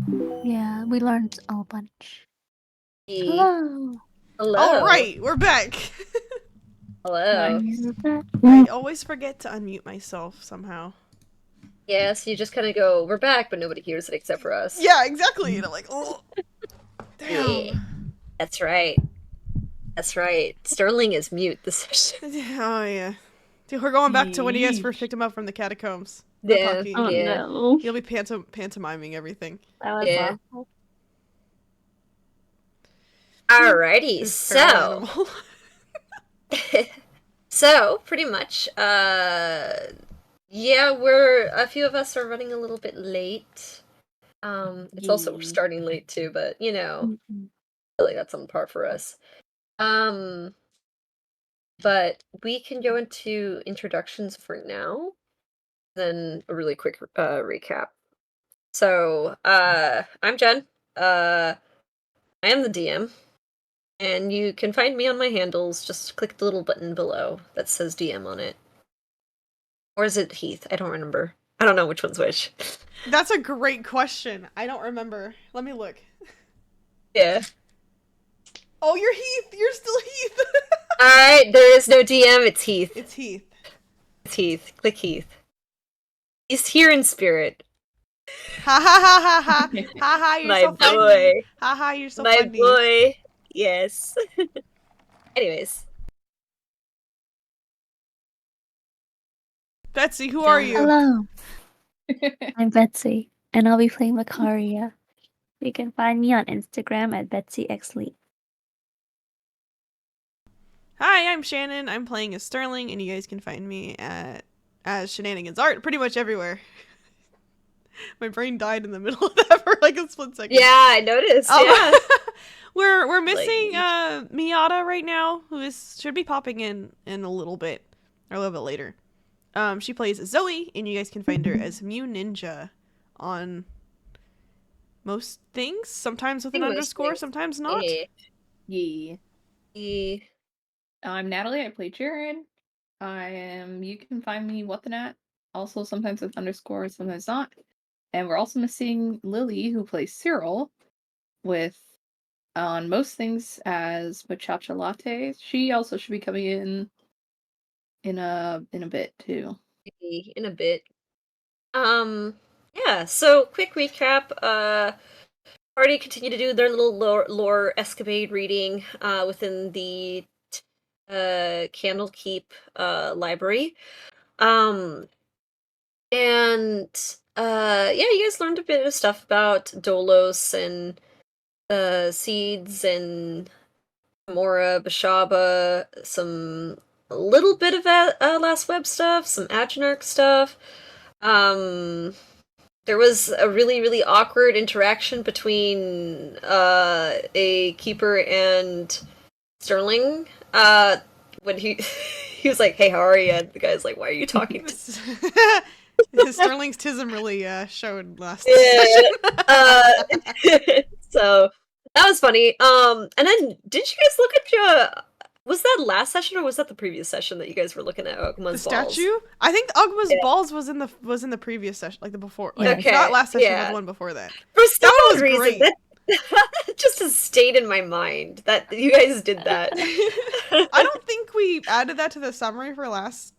Yeah, we learned a bunch. E. Hello. Hello. All right, we're back. Hello. I always forget to unmute myself somehow. Yes, you just kind of go, we're back, but nobody hears it except for us. Yeah, exactly. And I'm like, oh, Yeah, damn. that's right. That's right. Sterling is mute this session. Oh yeah. Dude, we're going back to when you guys first Yeesh. picked him up from the catacombs. No Yeah, talking. Oh yeah, no. He'll be pantomiming everything. That was yeah. awful. Alrighty, His feral animal. so pretty much, yeah, a few of us are running a little bit late. It's also we're starting late too, but really that's on par for us. But we can go into introductions for now, then a really quick recap. So, I'm Jen. I am the DM, and you can find me on my handles. Just click the little button below that says DM on it. Or is it Heath? I don't remember. I don't know which one's which. That's a great question. I don't remember. Let me look. Yeah. Oh, you're Heath. You're still Heath. Alright, there is no DM, it's Heath. It's Heath. It's Heath. Click Heath. He's here in spirit. Ha ha ha ha ha. Ha ha, you're My so funny. boy. Ha ha, you're so My funny. boy. Yes. Anyways. Betsy, who are you? Hello. I'm Betsy, and I'll be playing Macaria. You can find me on Instagram at BetsyXLee. Hi, I'm Shannon. I'm playing as Sterling, and you guys can find me as Shenanigans Art pretty much everywhere. My brain died in the middle of that for like a split second. Yeah, I noticed. Yeah. We're missing Miata right now, who should be popping in a little bit, or a little bit later. She plays as Zoe, and you guys can find her as Mew Ninja on most things. Sometimes with an underscore, sometimes not. Yeah. Yeah. I'm Natalie. I play Jaren. You can find me what the nat. Also, sometimes with underscore, sometimes not. And we're also missing Lily, who plays Cyril, with on most things as Machacha Latte. She also should be coming in a bit too. In a bit. Yeah, so quick recap. Party continue to do their little lore escapade reading within the Candlekeep library. And yeah, you guys learned a bit of stuff about Dolos and seeds and Mora, Bashaba, a little bit of Last Web stuff, some Agenarch stuff. There was a really, really awkward interaction between a keeper and Sterling. When he was like, "Hey, how are you?" And the guy's like, "Why are you talking to?" Sterling's tism really showed last Yeah. session. So that was funny. And then did you guys look at your? Was that last session or was that the previous session that you guys were looking at Ogma's the balls? statue? I think Ogma's balls was in the previous session, like the before. Like, Okay, not last session, yeah. but the one before that. For some That one was reason, great. that just has stayed in my mind that you guys did that. I don't think we added that to the summary for last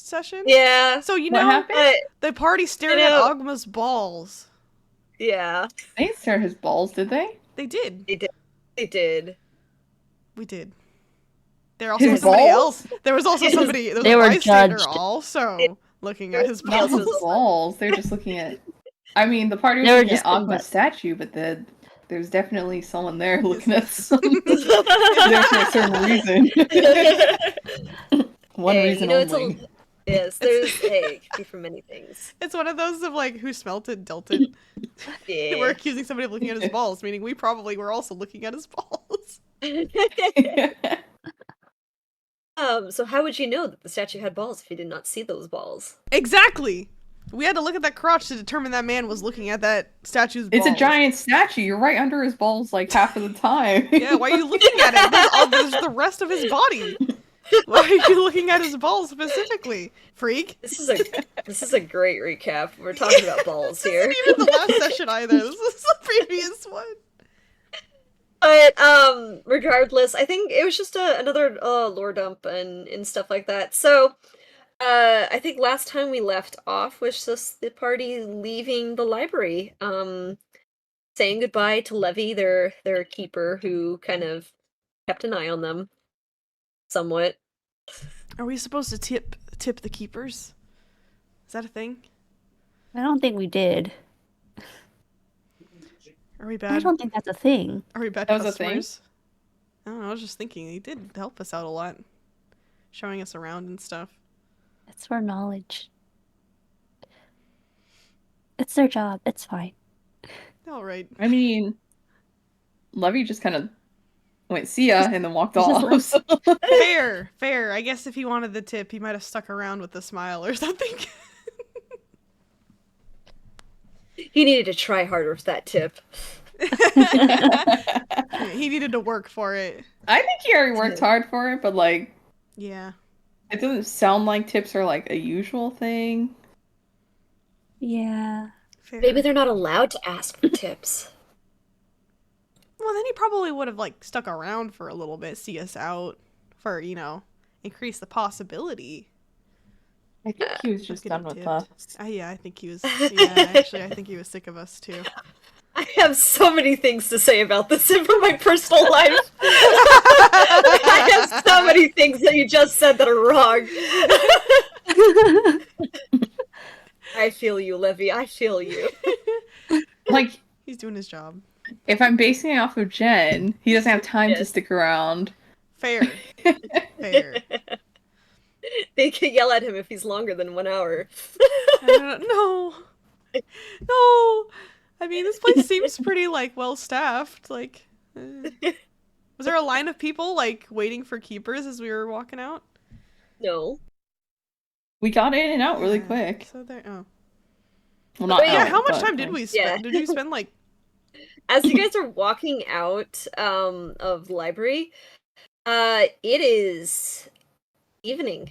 session. Yeah. So What happened? the party stared at Ogma's balls. Yeah. They didn't stare at his balls, did they? They did. They did. They did. We did. There also was somebody else. There was also somebody. There was a bystander also looking at his balls. Not his balls. They're just looking at. I mean, the party was looking at Ogma's statue, but there's definitely someone there looking at something. There for a certain reason. One reason only. Yes, it could be for many things. It's one of those of like, who smelt it, dealt it. Yeah. We're accusing somebody of looking at his balls, meaning we probably were also looking at his balls. So how would you know that the statue had balls if you did not see those balls? Exactly! We had to look at that crotch to determine that man was looking at that statue's balls. It's a giant statue. You're right under his balls like half of the time. Yeah, why are you looking at it? There's the rest of his body. Why are you looking at his balls specifically, freak? This is a great recap. We're talking about balls This here. isn't even the last session either. This is the previous one. But regardless, I think it was just another lore dump and stuff like that. So I think last time we left off was just the party leaving the library, saying goodbye to Levy, their keeper, who kind of kept an eye on them, somewhat. Are we supposed to tip the keepers? Is that a thing? I don't think we did. Are we I bad? don't think that's a thing. Are we bad That was a thing? customers? I don't know. I was just thinking he did help us out a lot, showing us around and stuff. It's for knowledge. It's their job. It's fine. All right. I mean, Levy just kind of went, see ya, and then walked Just off. left. So. Fair. I guess if he wanted the tip, he might have stuck around with a smile or something. He needed to try harder with that tip. He needed to work for it. I think he already worked hard for it, but like, Yeah. it doesn't sound like tips are like a usual thing. Yeah. Fair. Maybe they're not allowed to ask for tips. Well, then he probably would have like stuck around for a little bit, see us out, for increase the possibility. I think he was just getting done with tipped. us. Yeah, I think he was. Yeah, actually, I think he was sick of us too. I have so many things to say about this from my personal life. I have so many things that you just said that are wrong. I feel you, Levy. I feel you. Like, He's doing his job. if I'm basing it off of Jen, he doesn't have time to Yes. stick around. Fair. They could yell at him if he's longer than 1 hour. No. I mean, this place seems pretty like well staffed. Like, was there a line of people like waiting for keepers as we were walking out? No. We got in and out really Yeah. quick. So there. Oh. Well, not Yeah, Yeah. out, How much but, time did like- we spend? Yeah. Did we spend like? As you guys are walking out of the library, it is evening.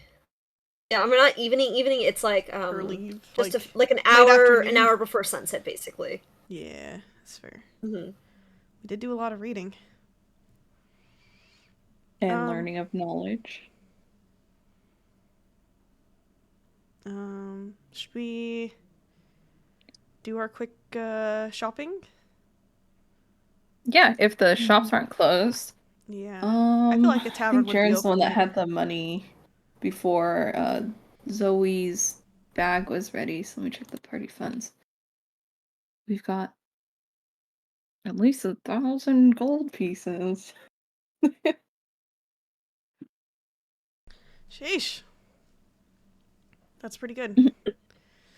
Yeah, I mean not evening. It's like Early, just like an late hour, afternoon? before sunset, basically. Yeah, that's fair. Mm-hmm. We did do a lot of reading. And learning of knowledge. Should we do our quick shopping? Yeah, if the shops aren't closed. Yeah. I feel like a I tavern think would be Jared's the one open. that had the money before Zoe's bag was ready. So let me check the party funds. We've got at least 1,000 gold pieces. Sheesh. That's pretty good.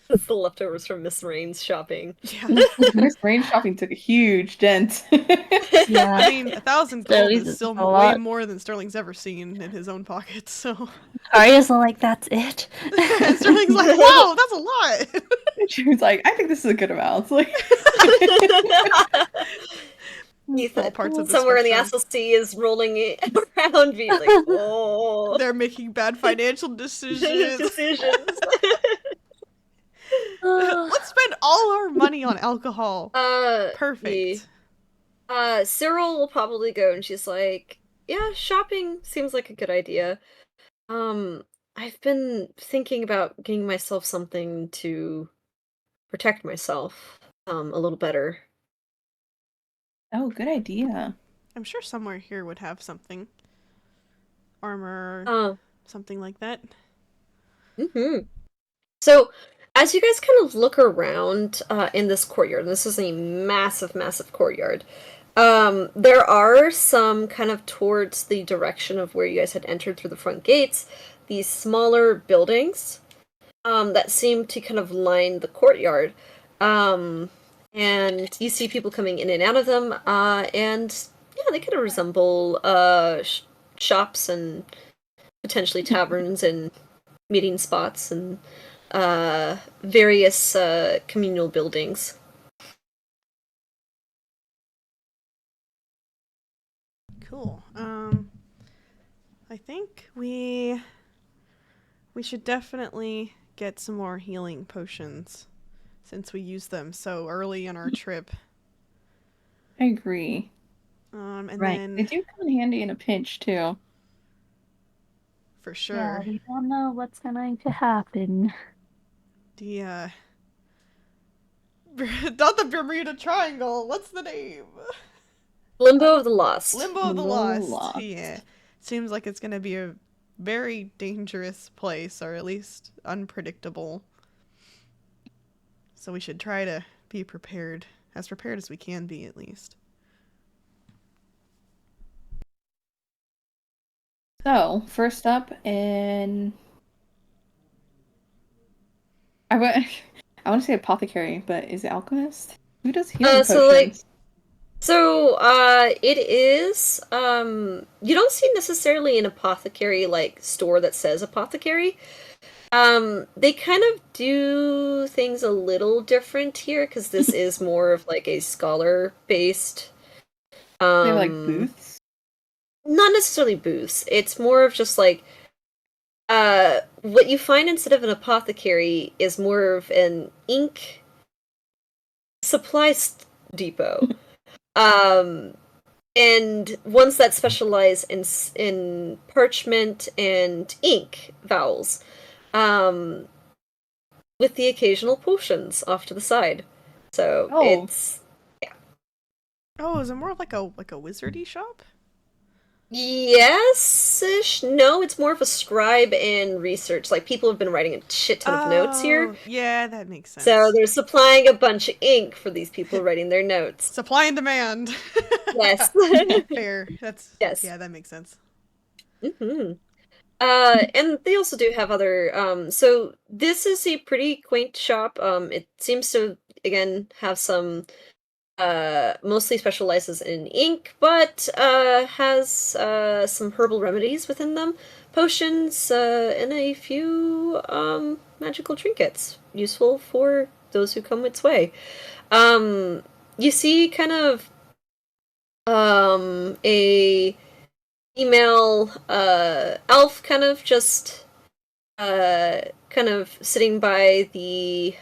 It's the leftovers from Miss Rain's shopping. Yeah. Miss Rain shopping took a huge dent. Yeah. I mean, 1,000 gold Sterling's is still a way lot. more than Sterling's ever seen in his own pockets, so... Arya's like, that's it. And Sterling's like, wow, that's a lot! She was like, I think this is a good amount. It's like, All parts of the Somewhere in the spectrum. SLC is rolling it around me like, oh, They're making bad financial decisions. decisions. Let's spend all our money on alcohol. Perfect. Cyril will probably go, and she's like, yeah, shopping seems like a good idea. I've been thinking about getting myself something to protect myself a little better. oh, good idea. I'm sure somewhere here would have something. Armor, something like that. Mm-hmm. So, as you guys kind of look around in this courtyard, and this is a massive, massive courtyard, there are some kind of towards the direction of where you guys had entered through the front gates, these smaller buildings that seem to kind of line the courtyard. And you see people coming in and out of them, and yeah, they kind of resemble shops and potentially taverns and meeting spots and various communal buildings. Cool. I think we should definitely get some more healing potions since we used them so early on our trip. I agree. And Right. They then do come in handy in a pinch too. for Yeah, sure, we don't know what's going to happen. the not the Bermuda Triangle. What's the name? Limbo of the Lost. Limbo of the Limbo Lost. Yeah, seems like it's gonna be a very dangerous place, or at least unpredictable. So we should try to be prepared as we can be, at least. So, first up, and I want I want to say apothecary, but is it alchemist? Who does healing So like potions? it is, you don't see necessarily an apothecary, like, store that says apothecary. They kind of do things a little different here, because this is more of, like, a scholar-based, They have like booths. not necessarily booths. It's more of just, like, what you find instead of an apothecary is more of an ink supply depot. And ones that specialize in parchment and ink vowels, um, with the occasional potions off to the side. So Oh. it's Oh, is it more of like a wizardy shop? yes-ish. No, it's more of a scribe and research. Like, people have been writing a shit ton of notes here. Yeah, that makes sense. So they're supplying a bunch of ink for these people writing their notes. Supply and demand. Yes. Fair. That's Yes. Yeah, that makes sense. Mm-hmm. And they also do have other, so this is a pretty quaint shop. It seems to, again, have some, mostly specializes in ink, but, has, some herbal remedies within them, potions, and a few, magical trinkets, useful for those who come its way. You see kind of, a female elf kind of just kind of sitting by the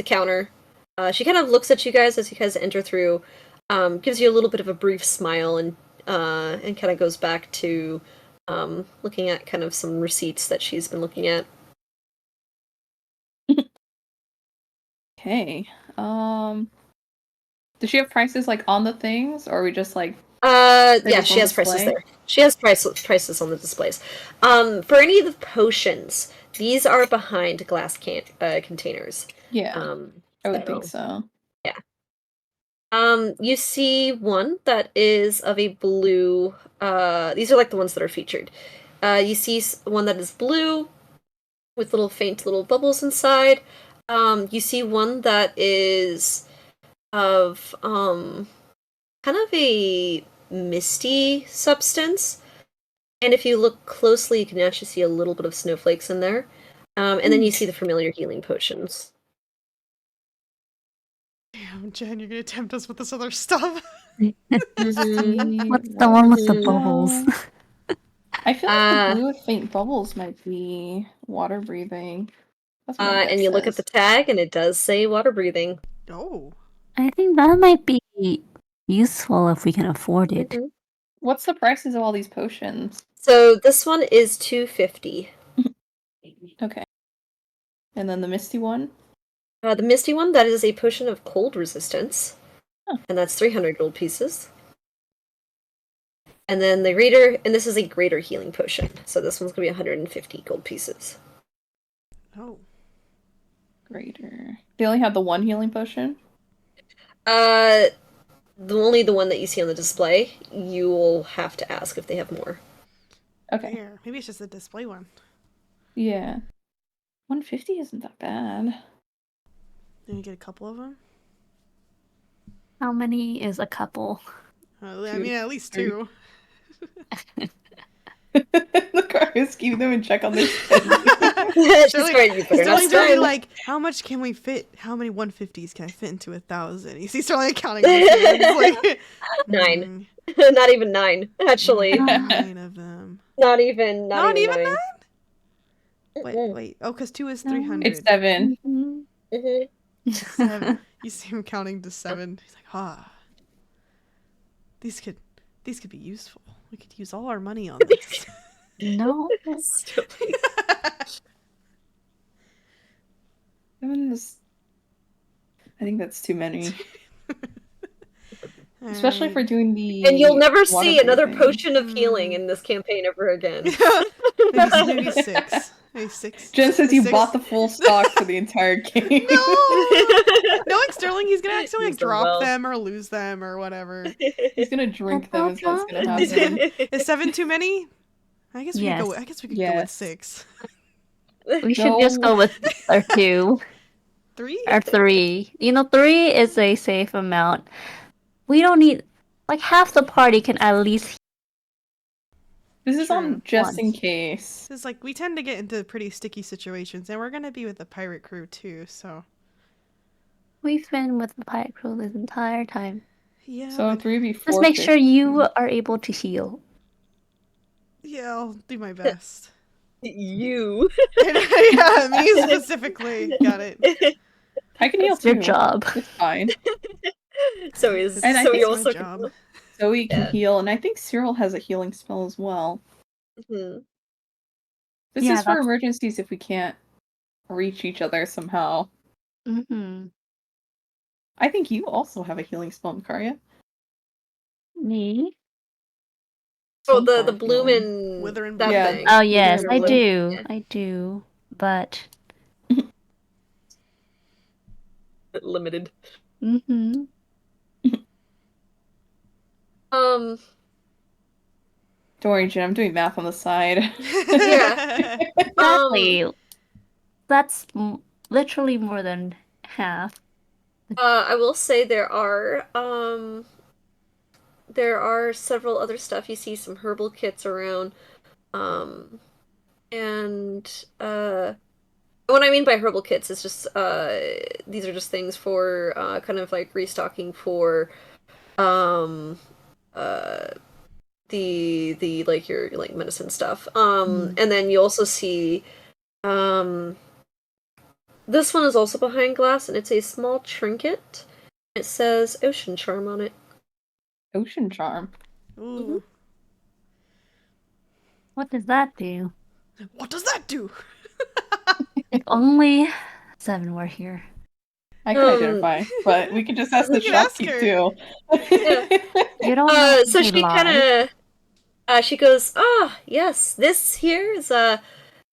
counter. She kind of looks at you guys as you guys enter through, gives you a little bit of a brief smile, and kind of goes back to looking at kind of some receipts that she's been looking at. Okay. Does she have prices like on the things, or are we just like Yeah, just she on has prices display? there. She has prices on the displays. For any of the potions, these are behind glass containers. Yeah, I would think so. Yeah. You see one that is of a blue. These are like the ones that are featured. You see one that is blue with little faint little bubbles inside. You see one that is of kind of a misty substance, and if you look closely, you can actually see a little bit of snowflakes in there. And then you see the familiar healing potions. Damn, Jen, you're gonna tempt us with this other stuff. Mhm. What's the one with the Mhm. bubbles? I feel like the blue with faint bubbles might be water breathing. That's what my gut And you look at the says. tag, and it does say water breathing. Oh. I think that might be useful if we can afford it. Mhm. What's the prices of all these potions? So this one is $2.50. Okay. And then the misty one? The misty one, that is a potion of cold resistance, Oh. and that's 300 gold pieces. And then the greater, and this is a greater healing potion, so this one's gonna be 150 gold pieces. Oh. Greater. They only have the one healing potion? Only the one that you see on the display. You will have to ask if they have more. Okay. Fair. Maybe it's just a display one. Yeah. 150 isn't that bad. Then you get a couple of them. How many is a couple? I mean, at least 2. Look, I just keep them and check on their spending. She's right, you better not Sterling's already spend. like, how much can we fit? How many 150s can I fit into 1,000? He's Sterling counting. He's like, 9. Not even 9, actually. 9 of them. Not even Not even 9. that? Mm-mm. Wait. Oh, because 2 is No. 300. It's 7. Mhm. Mhm. 7. You see him counting to 7. He's like, these could be useful. We could use all our money on this. No. Silly. 7 is... I think that's too many. Especially for doing the And you'll never water see another breathing. potion of healing in this campaign ever again. maybe 6. Maybe 6. Jen says you 6. bought the full stock for the entire game. No! Knowing Sterling, he's gonna accidentally Use them drop well. them or lose them or whatever. He's gonna drink them is what's gonna Is happen. 7 too many? I guess we could go. Yes. I guess we could go with Yes. 6. We should just No. go with our 2 3? or 3. 3 is a safe amount. We don't need like half the party can at least This is on True. just in Once. case. It's like we tend to get into pretty sticky situations, and we're gonna be with the pirate crew too. So We've been with the pirate crew this entire time. yeah, So but 3 would be Just 4. make sure you are able to heal. yeah, I'll do my best. You. Yeah, me specifically. Got it. I can heal It's your too. job. It's fine. So is And I so think you It's my also job. can. Zoe can Yeah. heal, and I think Cyril has a healing spell as well. Mhm. This Yeah, is for that's- emergencies if we can't reach each other somehow. Mm-hmm. I think you also have a healing spell, Makaria. Me? Oh, Some the form of healing. bloomin' Withering that Yeah. thing. Oh yes, I Wither do. Yeah. I do. But Limited. mm-hmm. Um. Don't worry, Jen, I'm doing math on the side. Yeah. Exactly. That's literally more than half. I will say there are several other stuff. You see some herbal kits around. And what I mean by herbal kits is just these are just things for kind of like restocking for um uh the like your like medicine stuff. And then you also see um this one is also behind glass and it's a small trinket. It says ocean charm on it. Ocean charm. Ooh. What does that do? What does that do? If only 7 were here. I can identify, but we could just ask the We could ask shopkeep her. too. You don't know So they she lie. kind of she goes, "Ah, yes, this here is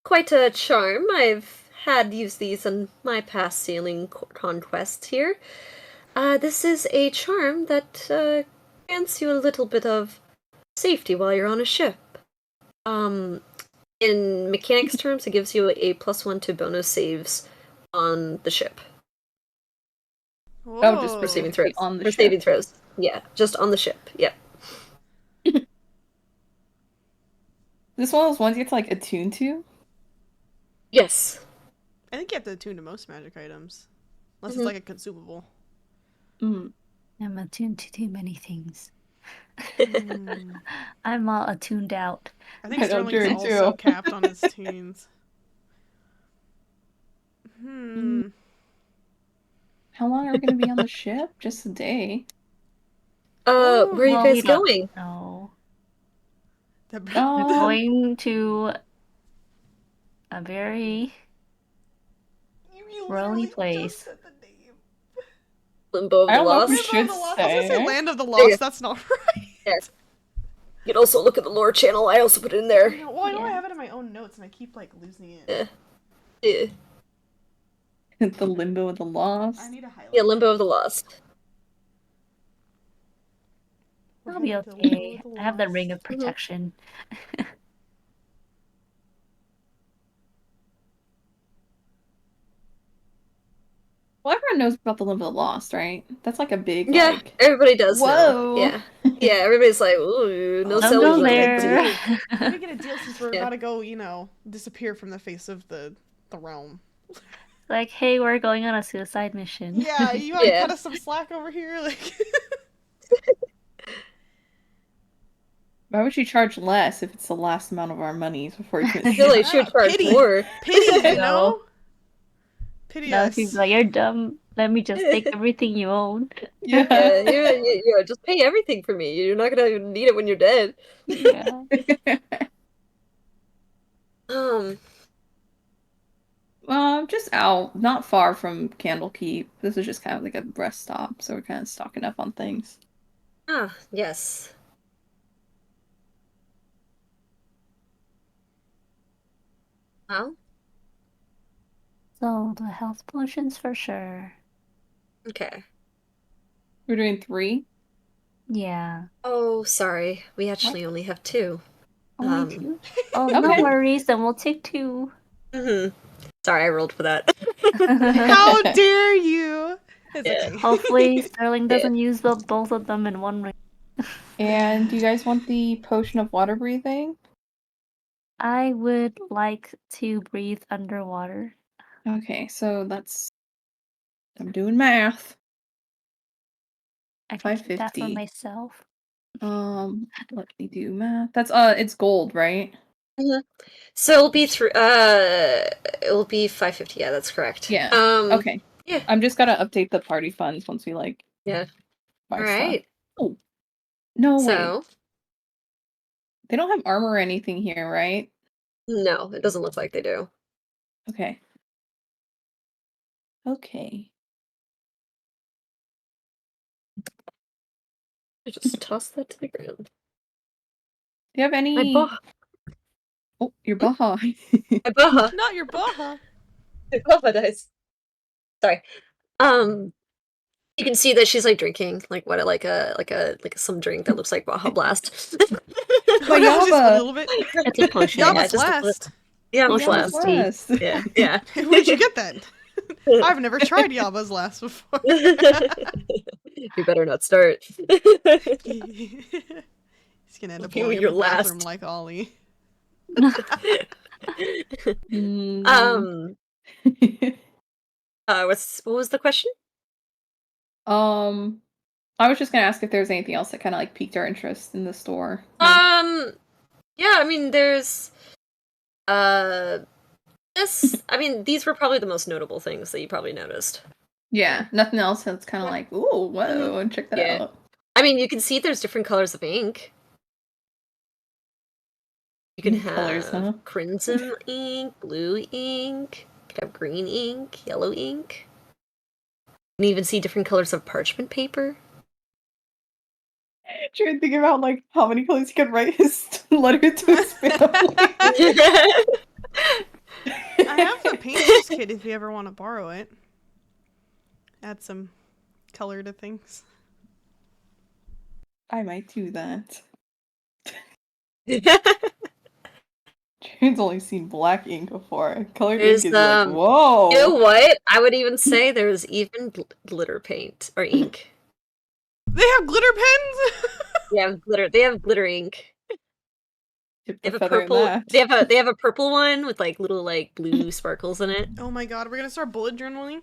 quite a charm. I've had used these in my past sailing conquests here. This is a charm that grants you a little bit of safety while you're on a ship. In mechanics terms, it gives you a +1 to bonus saves on the ship Oh, just for saving specifically throws. on the For ship. saving throws, yeah, just on the ship. Yep. This one of those ones you have to like attune to. Yes. I think you have to attune to most magic items, unless it's Mhm. like a consumable. Mm. I'm attuned to too many things. Hmm. I'm all attuned out. I think I know, Sterling's Jared, also too. capped on his tunes. How long are we gonna be on the ship? Just a day. Oh, Where are you Well, guys we don't going? know. The- We're going to a very You rolly literally place. just said the name. Limbo of I the don't know if we Lost. should Land of the Lost. I was gonna say say. Land of the There you Lost. That's not right. Yeah. You can also look at the lore channel. I also put it in there. I know, well, I know I Yeah. have it in my own notes, and I keep like losing it. Yeah. Yeah, The limbo of the lost. I need a highlight. yeah, Limbo of the Lost. I'll be Land of the okay. I have the Lost. ring of protection. Well, everyone knows about the limbo of the lost, right? That's like a big Yeah, like. everybody does know. Whoa. Yeah. Yeah, everybody's like, ooh, no Oh, Don't sellers go on there. it. there. Let me get a deal since we're Yeah. about to go, disappear from the face of the realm. Like, hey, we're going on a suicide mission. Yeah, you want to Yeah. cut us some slack over here? Like, Why would she charge less if it's the last amount of our monies before you I commit feel like suicide? she would charge Pity. more. Pity, you No. know? Pity No, us. she's like, you're dumb. Let me just take everything you own. Yeah. Yeah, just pay everything for me. You're not gonna need it when you're dead. Yeah. Um, Just out, not far from Candlekeep. This is just kind of like a rest stop, so we're kind of stocking up on things. yes. Well, So the health potions for sure. okay. We're doing 3. Yeah. Oh, sorry. We actually only have 2. Only 2? Oh, Okay. no worries. Then we'll take 2. Sorry, I rolled for that. How dare you? It's Yeah. okay. Hopefully Sterling Yeah. doesn't use both of them in one ring. And do you guys want the potion of water breathing? I would like to breathe underwater. Okay, so that's. I'm doing math. I can keep that for 550. myself. Let me do math. That's it's gold, right? So it'll be 550. Yeah, that's correct. Yeah. Okay. Yeah. I'm just gotta update the party funds once we Yeah. buy All stuff. right. Oh no, wait. So They don't have armor or anything here, right? no, it doesn't look like they do. Okay. Okay. I just toss that to the ground. Do you have any? My Baja. Oh, your Baja. My Baja. Not your Baja. My Baja dice. Sorry. You can see that she's like drinking like some drink that looks like Baja Blast. My Just a Yaba. little bit. It's a potion. Yeah, Yaba's just a last. Yeah, Potion Blast. Blast. Blast. Yeah, yeah. Where'd you get that? I've never tried Yaba's last before. You better not start. He's gonna end up You blowing up your the bathroom last. like Ollie. Mm. What was the question? I was just gonna ask if there's anything else that kind of like piqued our interest in the store. Yeah, I mean, there's I mean, these were probably the most notable things that you probably noticed. Yeah, nothing else that's kind of like, ooh, whoa, and check that Yeah. out. I mean, you can see there's different colors of ink. You can have Colors, huh? crimson ink, blue ink, you can have green ink, yellow ink. You can even see different colors of parchment paper. Trying to think about like how many colors he could write his letter to his family. I have the paintbrush kit if you ever want to borrow it. Add some color to things. I might do that. Jane's only seen black ink before. Colored There's, ink is like, whoa. You know what? I would even say there's even glitter paint or ink. They have glitter pens. Yeah, glitter. They have glitter ink. Dip They the have a feather in purple. that. They have a purple one with like little like blue sparkles in it. Oh my god, we're gonna start bullet journaling.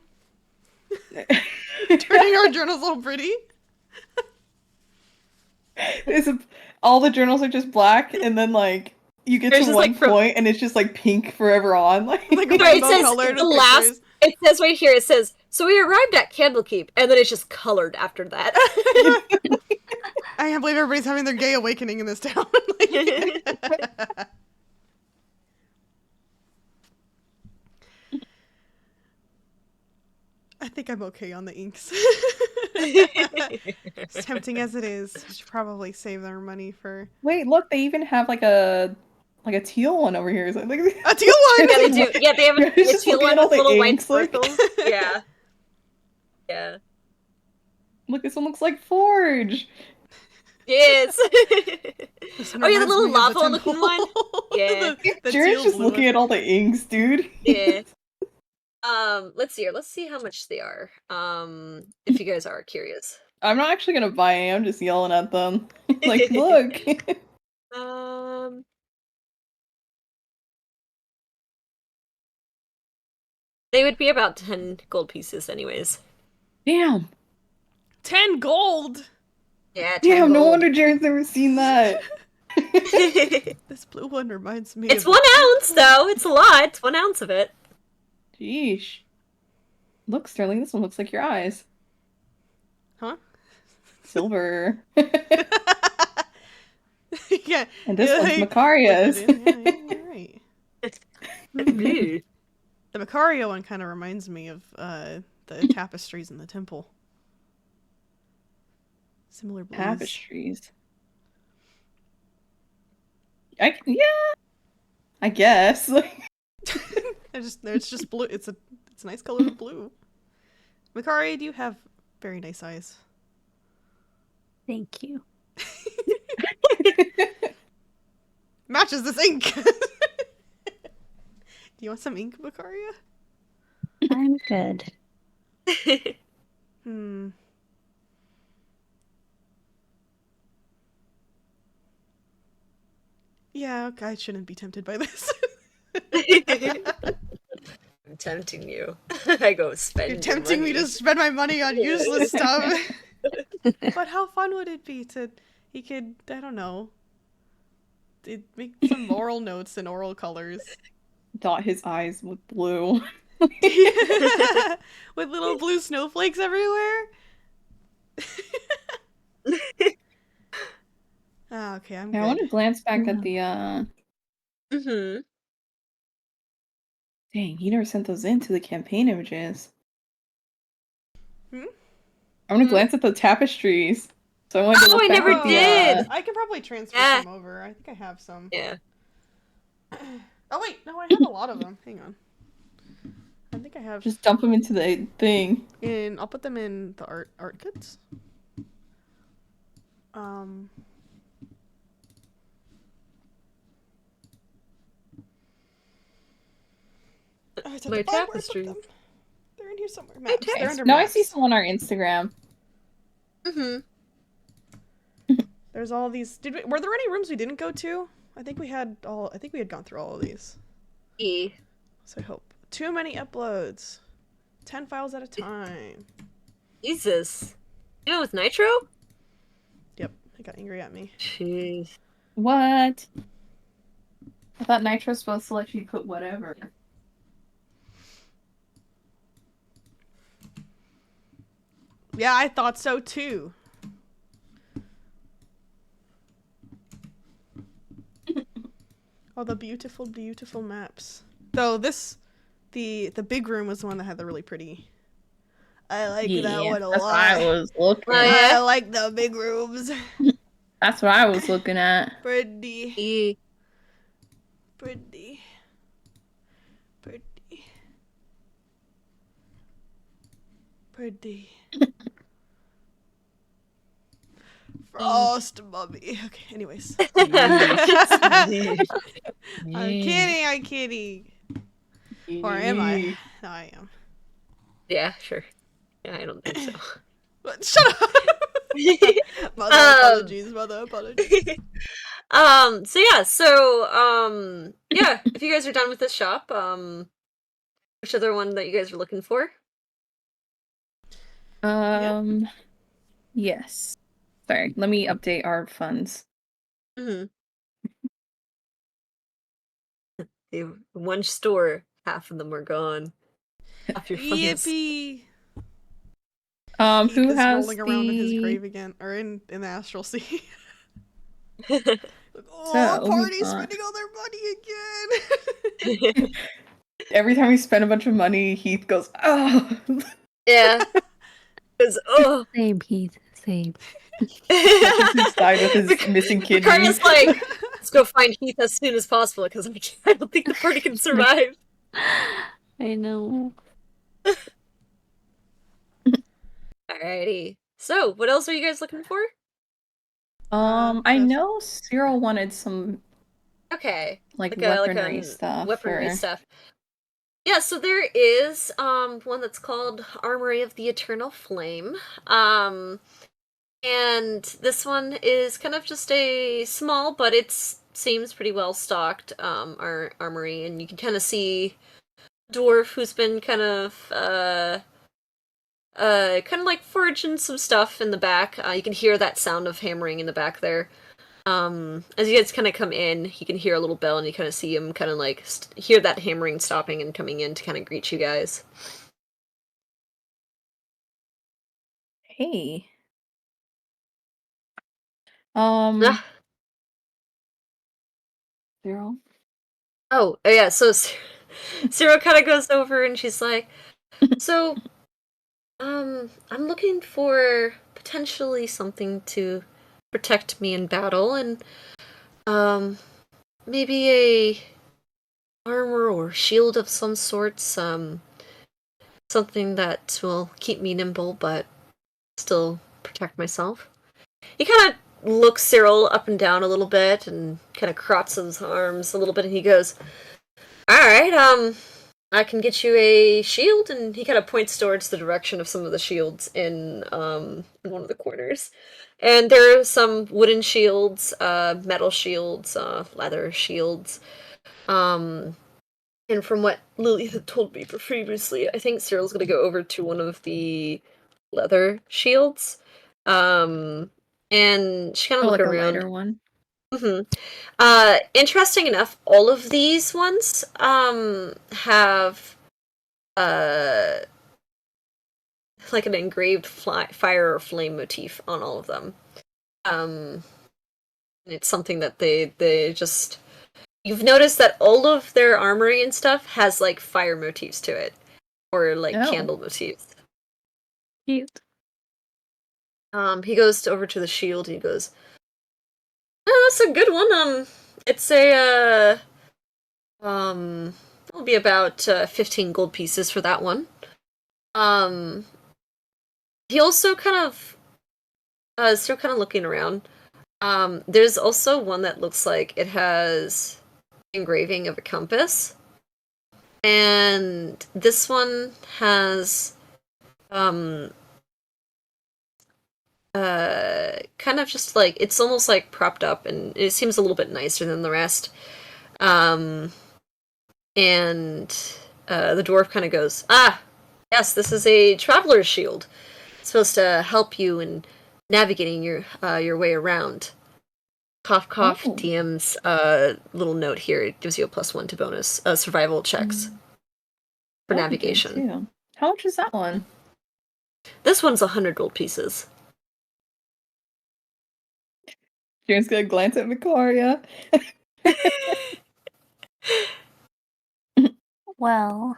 Turning our journals all pretty. All the journals are just black, and then like you get There's to just, one like, from- point, and it's just like pink forever on. Like, Like No, it rainbow says colored the with last. pictures. It says right here. It says so we arrived at Candlekeep, and then it's just colored after that. I can't believe everybody's having their gay awakening in this town. I think I'm okay on the inks. As tempting as it is, I should probably save their money for wait, look, they even have like a teal one over here. Is it like a teal one. Yeah, they do. Yeah, they have a It's just teal looking one at all with the little white inks, like- sparkles. Yeah. Yeah. Look, this one looks like Forge. Yes. This Oh one yeah, the reminds little me of the lava looking temple. one. Yeah. the Jared's teal just blue looking one. at all the inks, dude. Yeah. Let's see here. Let's see how much they are. If you guys are curious. I'm not actually gonna buy any. I'm just yelling at them. Like, look. Um. They would be about 10 gold pieces, anyways. Damn. 10 gold. Yeah, 10 Damn, no gold. wonder Jared's never seen that. This blue one reminds me It's of 1 ounce, though. It's a lot. It's 1 ounce of it. Sheesh. Look, Sterling, this one looks like your eyes. Huh? Silver. Yeah. And this yeah, one's like, Macaria's. put it in. Yeah, you're right. Mhm. The Macario one kind of reminds me of the tapestries in the temple. Similar blues. Tapestries. Yeah, I guess. It's just blue. It's a nice color of blue. Macario, do you have very nice eyes? Thank you. Matches this ink. Do you want some ink, Macaria? I'm good. Hmm. Yeah, okay, I shouldn't be tempted by this. I'm tempting you. I go spend You're your tempting me money. to spend my money on useless stuff. But how fun would it be to... He could, I don't know... make some oral notes in oral colors. Dot his eyes with blue. With little blue snowflakes everywhere? Ah, okay, I'm I want good. to glance back at the Mm-hmm. Dang, he never sent those into the campaign images. Hmm? I want to Hmm? glance at the tapestries. So I wanted to Oh, look I back never at the did! I can probably transfer Yeah. some over. I think I have some. Yeah. Oh wait, no, I have a lot of them. Hang on. I think I have... just dump them into the thing. I'll put them in the art kits. I just have My to find where I put tapestries. them. They're in here somewhere. Maps. They're under No, I maps. see some on our Instagram. Mm-hmm. There's all these. Were there any rooms we didn't go to? I think we had gone through all of these. E. So I hope. Too many uploads. 10 files at a time. Jesus. You know, with Nitro? Yep, it got angry at me. Jeez. What? I thought Nitro's supposed to let you put whatever. Yeah, I thought so too. Oh, the beautiful, beautiful maps. Though the big room was the one that had the really pretty. I like that one a that's lot. what I was looking Oh, yeah? I like the big rooms. That's what I was looking at. Pretty. E. Pretty. Pretty. Pretty. Frost mummy. Okay, anyways. I'm kidding. Or am I? No, I am. Yeah, sure. Yeah, I don't think so. But shut up! Mother apologies. Yeah, if you guys are done with this shop, which other one that you guys are looking for? Yes. Sorry, let me update our funds. Mm-hmm. The one store, half of them are gone. Half your funds. Yippee! Who Heath is has rolling around in his grave again, or in the astral sea. Like, oh, So, party's hold on. spending all their money again. Every time we spend a bunch of money, Heath goes, oh. Yeah. Because, oh. Same, Heath. Same. Inside with his missing kidney. Carmen's like, let's go find Heath as soon as possible because I don't think the party can survive. I know. Alrighty. So, what else are you guys looking for? I know Cyril wanted some like weaponry stuff. Weaponry stuff. Yeah, so there is one that's called Armory of the Eternal Flame. And this one is kind of just a small, but it seems pretty well stocked armory, and you can kind of see a dwarf who's been kind of like foraging some stuff in the back. You can hear that sound of hammering in the back there. As you guys kind of come in, you can hear a little bell, and you kind of see him kind of like hear that hammering stopping and coming in to kind of greet you guys. Hey. Ah, Cyril? oh, yeah, so Cyril kind of goes over and she's like, so, I'm looking for potentially something to protect me in battle, and, maybe a armor or shield of some sorts, something that will keep me nimble, but still protect myself. He kind of looks Cyril up and down a little bit and kind of crosses his arms a little bit, and he goes, alright, I can get you a shield, and he kind of points towards the direction of some of the shields in one of the corners. And there are some wooden shields, metal shields, leather shields. And from what Lily had told me previously, I think Cyril's gonna go over to one of the leather shields. And she kind of Oh, look like a around. lighter one? Interesting enough, all of these ones have like an engraved fire or flame motif on all of them. It's something that they just, you've noticed that all of their armory and stuff has like fire motifs to it, or like candle motifs. Cute. He goes over to the shield and he goes, oh, that's a good one. It's a it'll be about 15 gold pieces for that one. He also kind of still kind of looking around. There's also one that looks like it has engraving of a compass, and this one has kind of just like, it's almost like propped up, and it seems a little bit nicer than the rest. And the dwarf kind of goes, ah, yes, this is a traveler's shield. It's supposed to help you in navigating your way around. Cough, cough. Oh. DM's little note here. It gives you a +1 to bonus survival checks for That'd be good, navigation. too. How much is that one? This one's 100 gold pieces. James gonna glance at Vicaria. Well,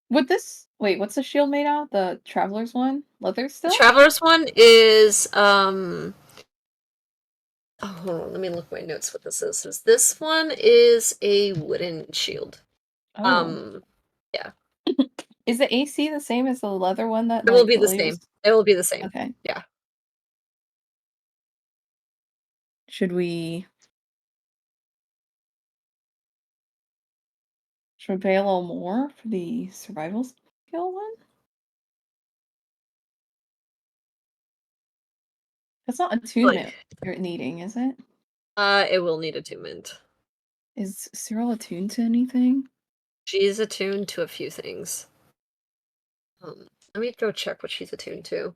Would this... Wait, what's the shield made out? The Traveler's one? Leather still? The traveler's one is oh, hold on, let me look at my notes what this is. This one is a wooden shield. Oh. Yeah. Is the AC the same as the leather one that It will like, be the Lily same. was- It will be the same. Okay. Yeah. Should we pay a little more for the survival skill one? That's not attunement you're needing, is it? It will need attunement. Is Cyril attuned to anything? She's attuned to a few things. Let me go check what she's attuned to.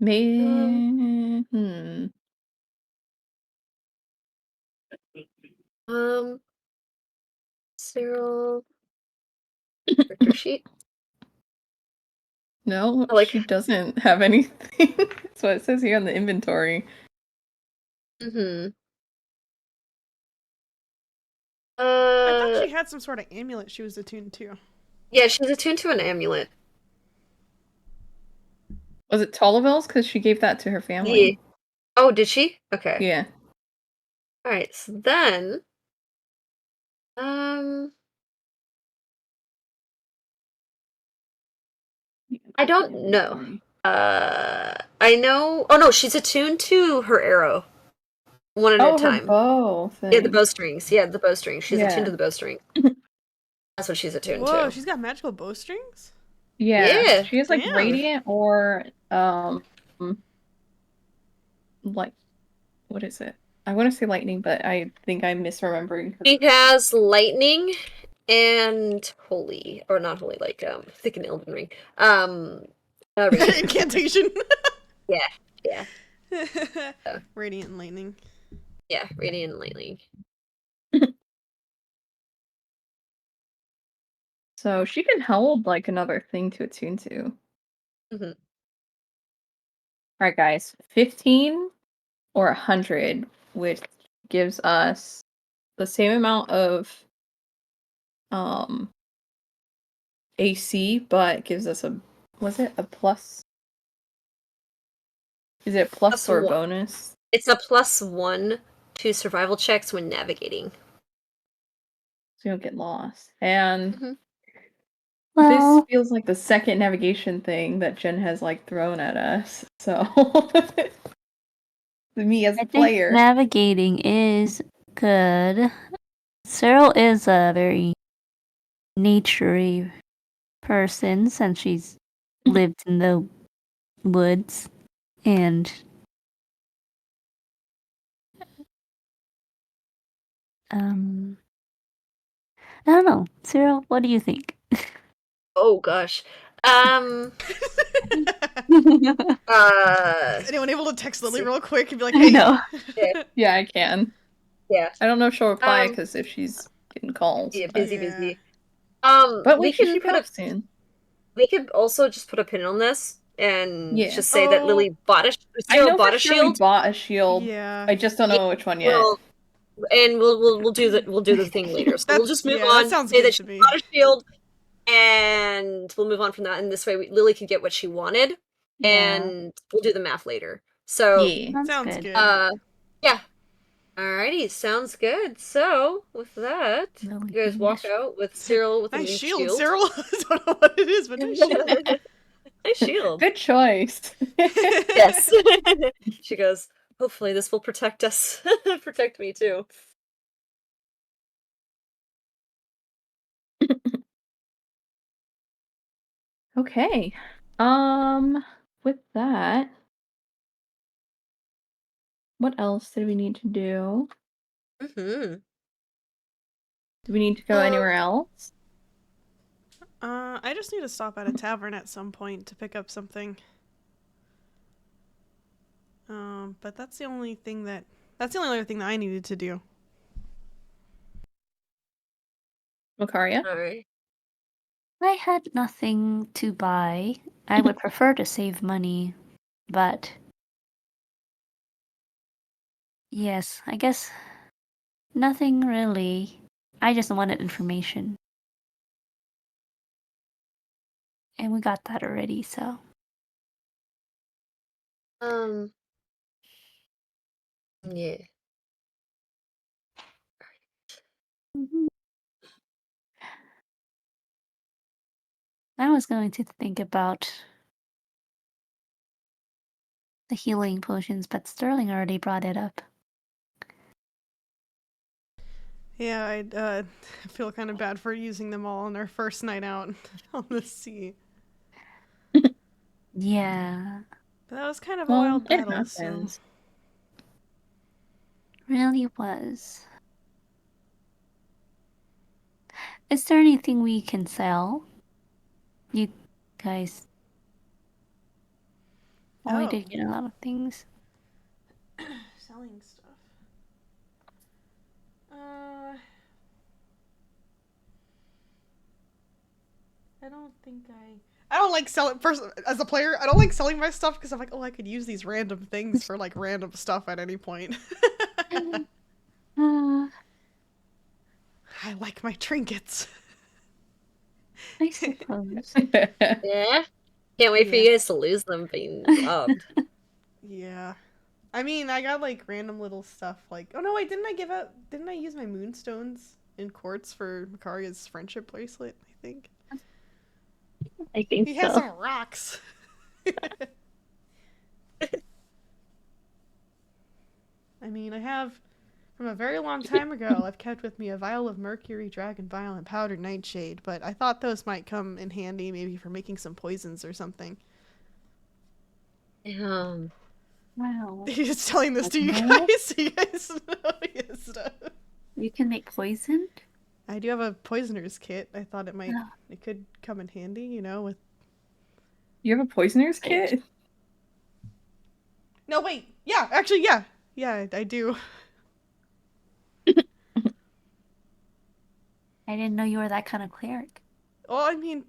Maybe. Cyril. Character sheet. No, I like- she doesn't have anything. That's what it says here on the inventory. I thought Uh, she had some sort of amulet she was attuned to. yeah, she's attuned to an amulet. Was it Tollivel's? Because she gave that to her family. Yeah. Oh, did she? Okay. Yeah. Alright, so then... I don't know. I know... Oh no, she's attuned to her arrow. One at a time. Her bow thing. Yeah, the bowstrings. Yeah, the bowstrings. She's attuned Yeah. to the bowstring. That's what she's attuned Whoa, to. she's got magical bowstrings? Yeah. She has like Damn. radiant or like, what is it? I want to say lightning, but I think I'm misremembering. She has lightning and holy, or not holy, like thick and Elden Ring. Radiant. Incantation. Yeah. Radiant and lightning. Yeah, Radiant Lightning. So she can hold like another thing to attune to. Mhm. Alright, guys. 15 or 100, which gives us the same amount of AC, but gives us a plus? Is it plus or a +1. bonus? It's a +1 to survival checks when navigating. So you don't get lost. And Mhm. this Well, feels like the second navigation thing that Jen has like thrown at us. So me as I a think player. navigating is good. Cyril is a very naturey person since she's lived in the woods and I don't know. Cyril, what do you think? Oh gosh. Is anyone able to text Lily see. real quick and be like, I hey? know. Yeah, I can. Yeah. I don't know if she'll reply Um, because if she's getting calls. yeah, But, busy, Yeah. busy. but We wait, she can should be put a off soon. we could also just put a pin on this and Yeah. just say that Oh, Lily bought a I Cyril know for bought a sure we shield. bought a shield. yeah. I just don't Yeah, know which one yet. Well, and we'll do the thing later. So we'll just move that on. sounds Say good that to she me. bought a shield, and we'll move on from that. And this way, Lily can get what she wanted, Yeah. and we'll do the math later. So, Yeah. Sounds good. good. yeah. Alrighty, sounds good. So, with that, Lily you guys being a walk out with Cyril with a Nice new shield, shield. Cyril. I don't know what it is, but nice shield. Nice shield. Good choice. Yes. She goes, hopefully this will protect us. Protect me too. Okay. With that, what else did we need to do? Mm-hmm. Do we need to go anywhere else? I just need to stop at a tavern at some point to pick up something. But that's the only other thing that I needed to do. Makaria? Alright. I had nothing to buy. I would prefer to save money, but yes, I guess nothing really. I just wanted information. And we got that already, so. Yeah. Mhm. I was going to think about the healing potions, but Sterling already brought it up. Yeah, I feel kind of bad for using them all on our first night out on the sea. Yeah, But that was kind of a Well, wild it battle, so. happens. really was. Is there anything we can sell? You guys. Well, we Oh. did get a lot of things. Selling stuff. I don't think I don't like selling first as a player. I don't like selling my stuff because I'm like, oh, I could use these random things for like random stuff at any point. Uh, I like my trinkets. I suppose. Yeah. Can't wait for Yeah. you guys to lose them being robbed. Yeah. I mean, I got like random little stuff like, oh no, wait, didn't I use my moonstones in quartz for Makaria's friendship bracelet, I think? I think He has so. some rocks. I mean, I have from a very long time ago, I've kept with me a vial of mercury, dragon vial, and powdered nightshade, but I thought those might come in handy maybe for making some poisons or something. Wow. He's telling this to you No? guys so you guys know his stuff. You can make poison? I do have a poisoner's kit. I thought it Oh. could come in handy, you know, with You have a poisoner's Wait. kit? No, wait. Yeah, actually, yeah. Yeah, I do. I didn't know you were that kind of cleric. Well, I mean,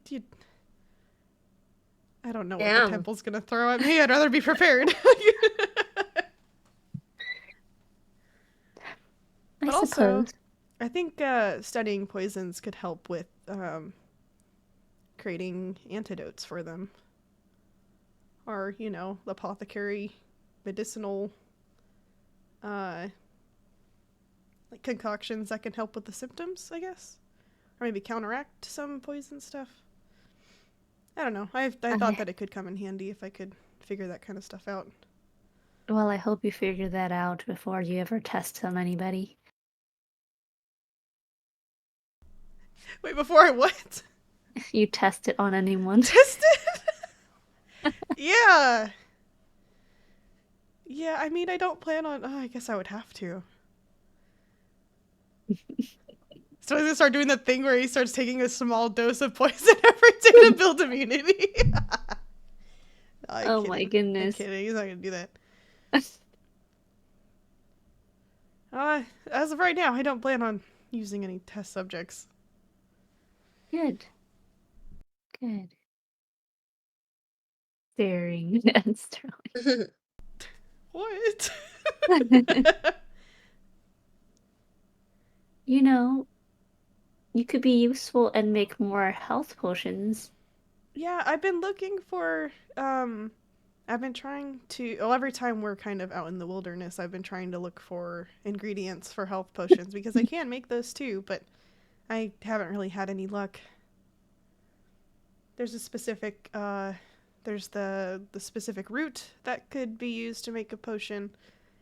I don't know what the Damn. temple's gonna throw at me. I'd rather be prepared. I But also, suppose. I think studying poisons could help with creating antidotes for them. Or, apothecary, medicinal, like concoctions that can help with the symptoms, I guess. Or maybe counteract some poison stuff. I don't know. I thought that it could come in handy if I could figure that kind of stuff out. Well, I hope you figure that out before you ever test on anybody. Wait, before I what? You test it on anyone. Tested? Yeah. Yeah, I mean, I don't plan on... Oh, I guess I would have to. So I'm gonna start doing the thing where he starts taking a small dose of poison every day to build immunity. Oh my goodness. I'm kidding. He's not gonna do that. As of right now, I don't plan on using any test subjects. Good. Good. Staring at Sterling. What? You know, you could be useful and make more health potions. Yeah, I've been looking for, I've been trying to, well, every time we're kind of out in the wilderness, I've been trying to look for ingredients for health potions, because I can make those too, but I haven't really had any luck. There's a specific, there's the specific root that could be used to make a potion,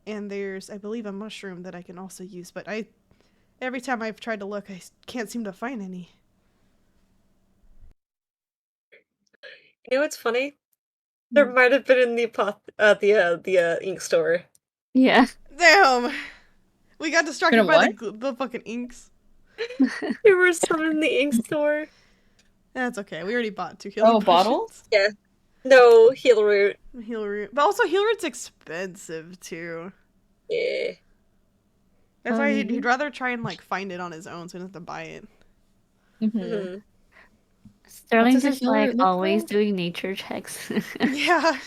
and there's, I believe, a mushroom that I can also use, but every time I've tried to look, I can't seem to find any. You know what's funny? There might have been in the ink store. Yeah. Damn! We got distracted by what? the fucking inks. There were some in the ink store. That's okay. We already bought 2 healing potions. Bottles? Yeah. No, heal root. Heal root. But also heal root's expensive too. Yeah. That's why he'd rather try and like find it on his own so he doesn't have to buy it. Mm-hmm. Sterling's What's just like look always called? doing nature checks. Yeah.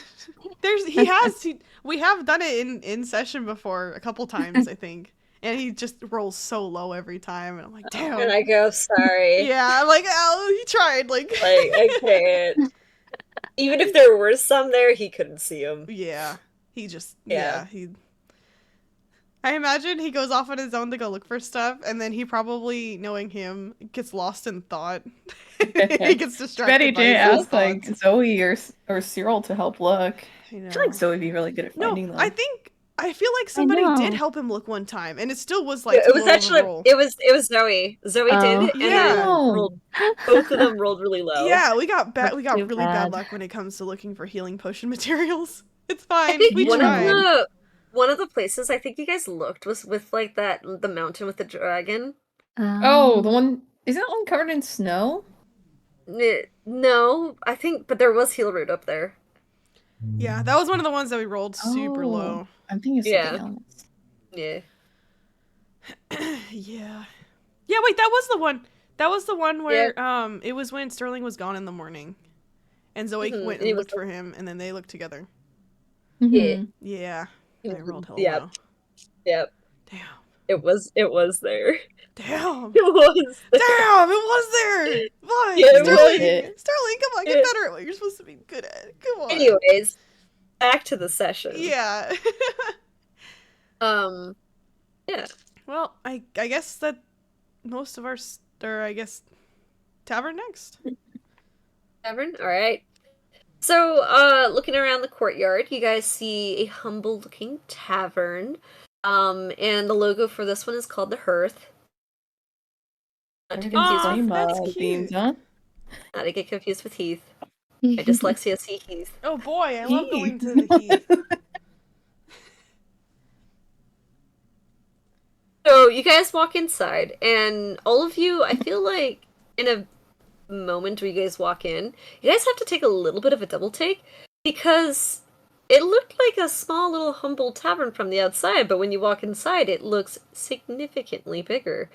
We have done it in session before a couple times, I think. And he just rolls so low every time, and I'm like, damn. And I go, sorry. Yeah, I'm like, oh, he tried, like I can't. Even if there were some there, he couldn't see them. Yeah. He just Yeah. I imagine he goes off on his own to go look for stuff, and then he probably, knowing him, gets lost in thought. He gets distracted Ready by to his own ask like thoughts. Zoe or Cyril to help look. I know. I feel like Zoe would be really good at finding them. I feel like somebody know. did help him look one time, and it still was like It was too low of a actually roll. it was Zoe. Zoe Oh. did, and Yeah. then rolled, both of them rolled really low. Yeah, we got That's really too bad bad. luck when it comes to looking for healing potion materials. It's fine. I think We one of tried. one of the places I think you guys looked was with like the mountain with the dragon. Oh, the one is that one covered in snow? No, I think, but there was heal root up there. Yeah, that was one of the ones that we rolled super Oh, low. I'm thinking of Yeah. something else. Yeah. Yeah. Yeah, wait, that was the one. That was the one where it was when Sterling was gone in the morning. And Zoe Mhm, went and he and was looked for him, and then they looked together. Mhm. Yeah. I rolled hella Yep. low. Yep. Damn. It was there. Damn. It was there. Damn, it was there. Why? Yeah, it Sterling, was. Sterling, come on, get It- better at what you're supposed to be good at. Come on. Anyways, back to the session. Yeah. Yeah. Well, I guess that most of our tavern next. Tavern. All right. So, looking around the courtyard, you guys see a humble-looking tavern. And the logo for this one is called the Hearth. Not to confuse Aw, with that's Flame cute. themes, huh? Not to get confused with Heath. My dyslexia see Heath. Oh boy, I love going to the Heath. So you guys walk inside, and all of you, I feel like in a moment where you guys walk in, you guys have to take a little bit of a double take because it looked like a small little humble tavern from the outside, but when you walk inside, it looks significantly bigger.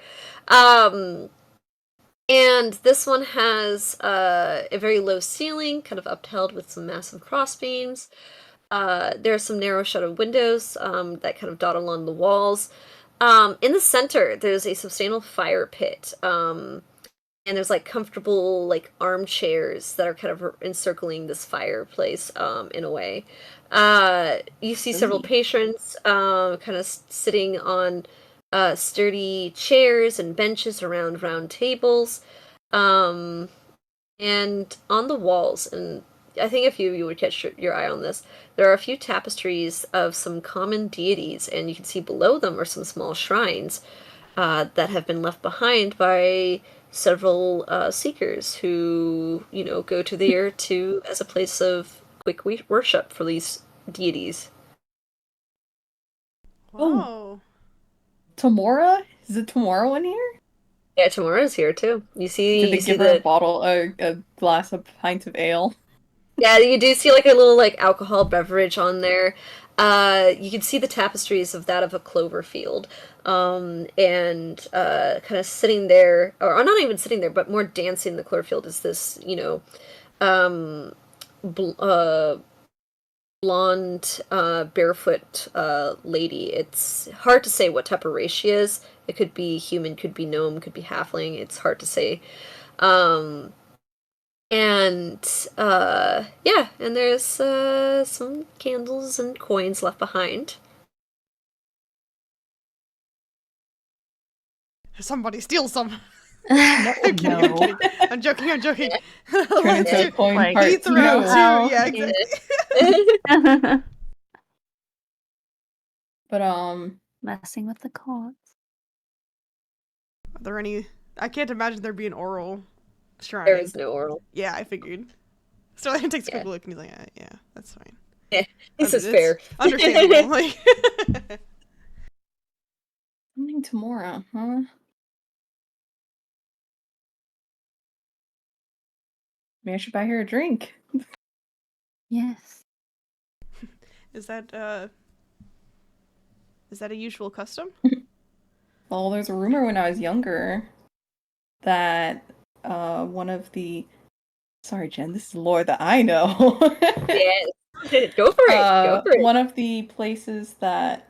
And this one has a very low ceiling, kind of upheld with some massive crossbeams. There are some narrow shuttered windows that kind of dot along the walls. In the center, there's a substantial fire pit. And there's like comfortable like armchairs that are kind of encircling this fireplace in a way. You see several patrons kind of sitting on sturdy chairs and benches around round tables. Um, and on the walls, and I think a few of you would catch your eye on this, there are a few tapestries of some common deities, and you can see below them are some small shrines that have been left behind by several seekers who, go to there to as a place of quick worship for these deities. Wow. Tamora? Is it Tamora in here? Yeah, Tamara's here too. You see, Did they you see give her a the bottle, a glass, a pint of ale? yeah, you do see like a little like alcohol beverage on there. You can see the tapestries of that of a clover field, and kind of sitting there, or not even sitting there, but more dancing in the clover field is this, um, bl- uh, blonde, barefoot lady. It's hard to say what type of race she is. It could be human, could be gnome, could be halfling. It's hard to say. Um, and yeah, and there's some candles and coins left behind. Somebody steal some. No, I'm kidding, I'm No. kidding. I'm joking, I'm joking. Turn into a coin Like, part Eats around two. too. Yeah, okay. exactly. But Messing with the cards. Are there any? I can't imagine there be an oral shrine. There is no oral. Yeah, I figured. So he takes a quick Yeah. look and he's like, yeah, that's fine. Yeah, this is It's fair. Understandable. Like, something Tamora, huh? Maybe I should buy her a drink. Yes. is that a usual custom? Well, there's a rumor when I was younger that one of the sorry, Jen, this is lore that I know. Yes. Go for it. Go for it. One of the places that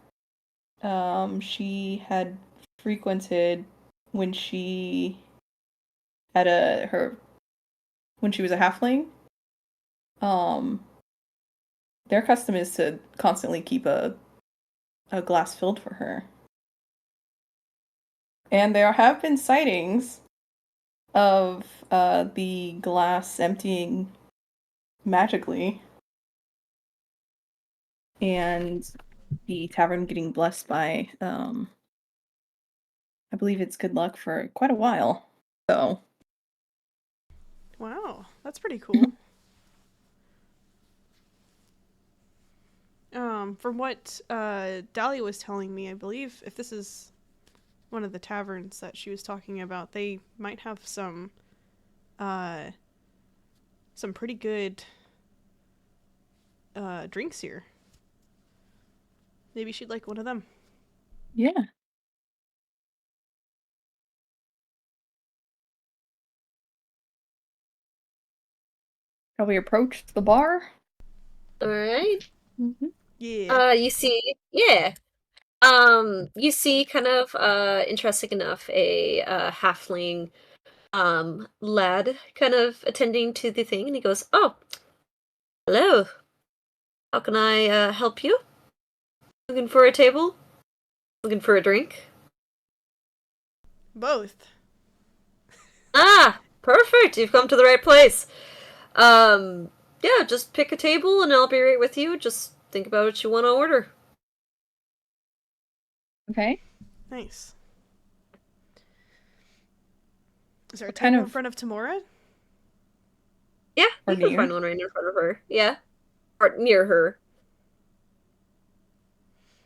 she had frequented when she had when she was a halfling. Their custom is to constantly keep a glass filled for her. And there have been sightings of the glass emptying magically and the tavern getting blessed by I believe it's good luck for quite a while. So Wow, that's pretty cool. From what Dahlia was telling me, I believe if this is one of the taverns that she was talking about, they might have some pretty good drinks here. Maybe she'd like one of them. yeah. Shall we approach the bar? All right. Mm-hmm. Yeah. You see, yeah. You see, kind of interesting enough, a halfling lad kind of attending to the thing, and he goes, "Oh, hello. How can I help you? Looking for a table? Looking for a drink?" Both. Ah, perfect. You've come to the right place. Yeah, just pick a table and I'll be right with you. Just think about what you want to order. Okay. Nice. Is there a What kind table in of- front of Tamora? Yeah, Or you can near? find one right in front of her. Yeah. Or near her.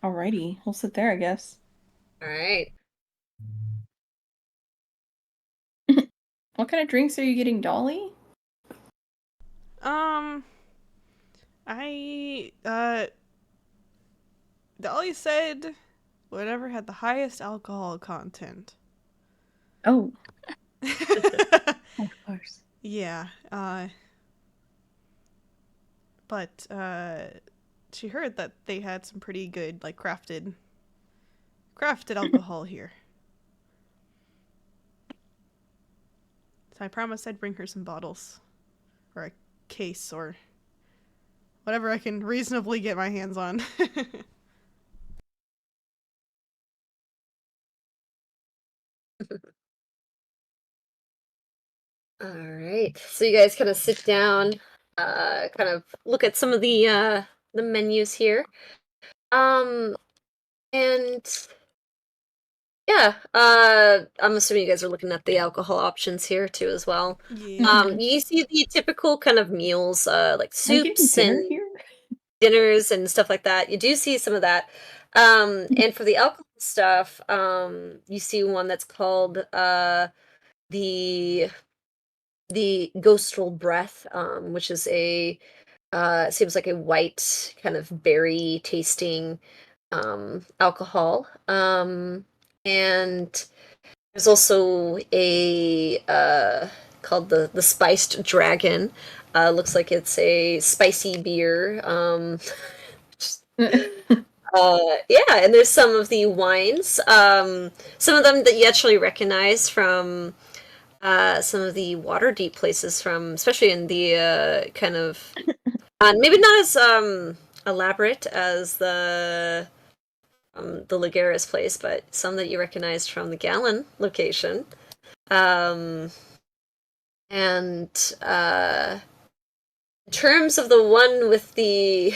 Alrighty, we'll sit there, I guess. Alright. What kind of drinks are you getting, Dolly? I Dolly said whatever had the highest alcohol content. Oh, Of course. Yeah. But she heard that they had some pretty good like crafted alcohol here. So I promised I'd bring her some bottles or a case or whatever I can reasonably get my hands on. All right. So you guys kind of sit down, kind of look at some of the menus here. And yeah, I'm assuming you guys are looking at the alcohol options here too as well. Yeah. You see the typical kind of meals, like Are we getting soups dinner and here? dinners and stuff like that. You do see some of that. And for the alcohol stuff, you see one that's called the Ghostral Breath, which is a seems like a white kind of berry tasting alcohol. And there's also a called the Spiced Dragon. Looks like it's a spicy beer. Yeah, and there's some of the wines. Some of them that you actually recognize from some of the water deep places from, especially in the kind of maybe not as elaborate as the Lagares place, but some that you recognized from the Gallon location. Um, and in terms of the one with the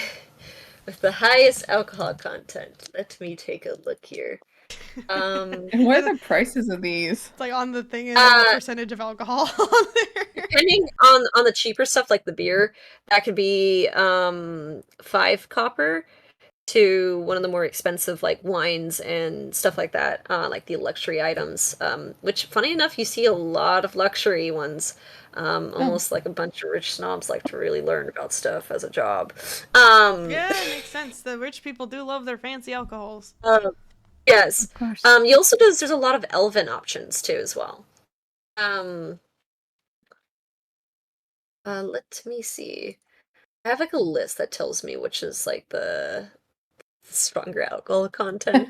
highest alcohol content, let me take a look here. And what are the prices of these? It's like on the thing is like what Uh, percentage of alcohol on there. depending on the cheaper stuff like the beer, that could be 5 copper to one of the more expensive like wines and stuff like that, like the luxury items. Which funny enough, you see a lot of luxury ones. Almost like a bunch of rich snobs like to really learn about stuff as a job. Yeah, it makes sense. The rich people do love their fancy alcohols. Yes. Of course. You also there's a lot of elven options too as well. Um, let me see. I have like a list that tells me which is like the stronger alcohol content.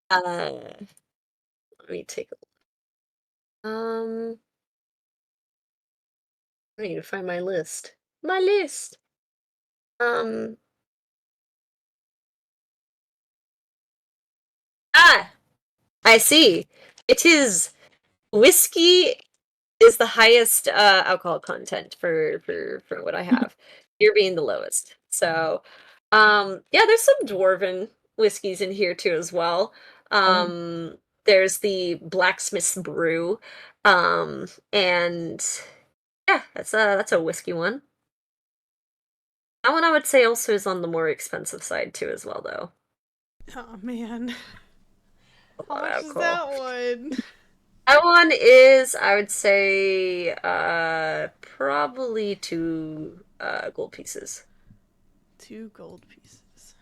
Let me take I need to find my list. My list. Um, ah, I see. It is whiskey is the highest alcohol content for what I have. Beer being the lowest. So, yeah, there's some dwarven whiskeys in here too as well. Um, there's the Blacksmith's Brew, and yeah, that's a whiskey one. That one I would say also is on the more expensive side too as well, though. Oh man. A How lot of much is alcohol. that one? That one is, I would say, probably 2 gold pieces 2 gold pieces.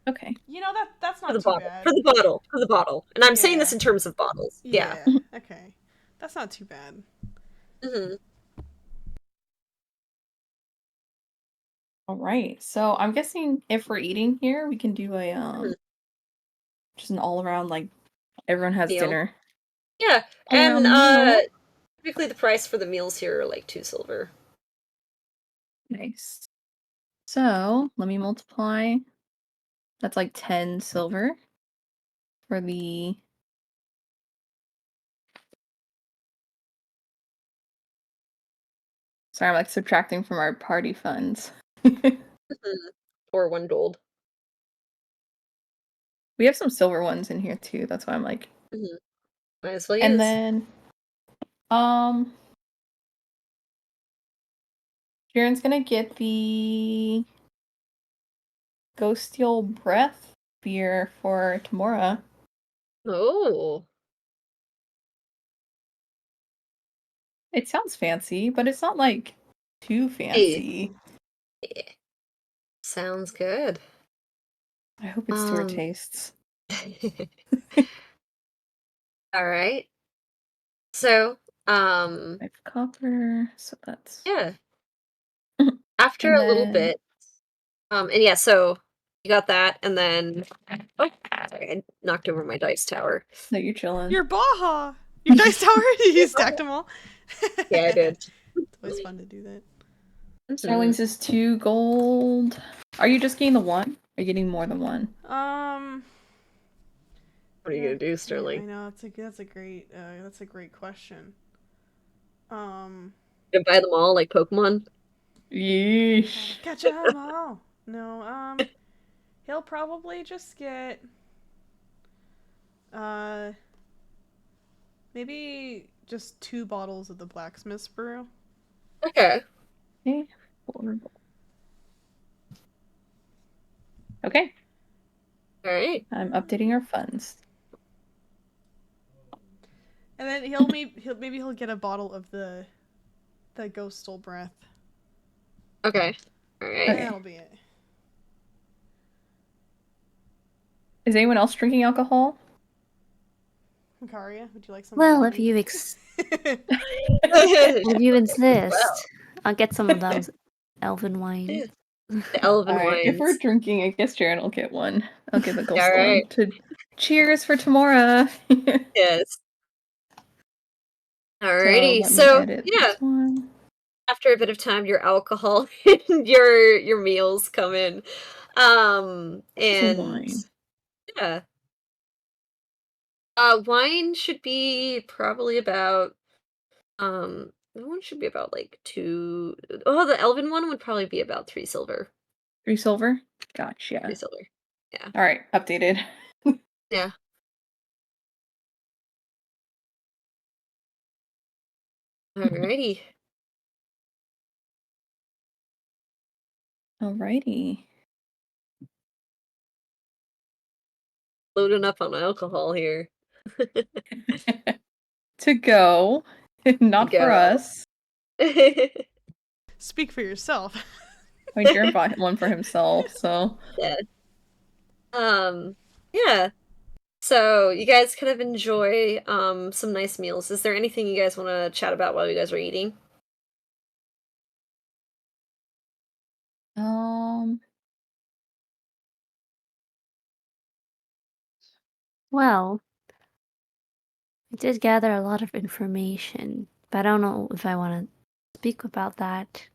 Okay. You know that's for not the too bottle. For bad. the bottle. For the bottle. And I'm saying this Yeah. in terms of bottles. Yeah. Yeah. Okay. That's not too bad. Hmm. All right. So I'm guessing if we're eating here, we can do a Mhm. just an all around like everyone has Meal. dinner. Yeah. All And around meal. typically the price for the meals here are like 2 silver. Nice. So let me multiply. That's like 10 silver for the. Sorry, I'm like subtracting from our party funds. Mhm. Or 1 gold. We have some silver ones in here too. That's why I'm like. Hmm. Might as well And use. then, um, Sharon's gonna get the Ghostial Breath beer for Tamora. Oh. It sounds fancy, but it's not like too Hey. fancy. Yeah. Sounds good. I hope it's to our tastes. All right. So, 5 copper, so that's yeah. After and a little then bit, and yeah, so you got that, and then oh, sorry, I knocked over my dice tower. no, you're chilling. Your Baja! Your dice tower? You stacked them all? Yeah, I did. It's always fun to do that. Starlings is 2 gold. Are you just getting the 1? Are you getting more than 1? What are you yeah, gonna do, I Sterling? know that's a great question. Gonna buy them all like Pokemon? Yeesh. Catch 'em all. No, he'll probably just get maybe just 2 bottles of the blacksmith's brew. Okay. Okay. 4 gold. Okay. All right. I'm updating our funds. And then maybe he'll get a bottle of the ghostal breath. Okay. All right. Okay. That'll be it. Is anyone else drinking alcohol? Karia, would you like some? Well, of if you Well, insist, I'll get some of those elven wines. the elven Alright, if we're wines. drinking, I guess Jaren will get one. I'll get the ghost All one. right. To cheers for tomorrow. Yes. So Alrighty. let me So edit yeah, this one. after a bit of time, your alcohol and your meals come in, This is a and wine. yeah, wine should be probably about that one should be about like 2. Oh, the elven one would probably be about 3 silver. 3 silver? 3 Gotcha. silver. Yeah. Alright, updated. Yeah. Alrighty. Alrighty. Loading up on alcohol here. To go. Not for Go. us. Speak for yourself. I mean, Jaren bought one for himself, so. Yeah. Yeah. So you guys kind of enjoy some nice meals. Is there anything you guys want to chat about while you guys are eating? Well, I did gather a lot of information, but I don't know if I want to speak about that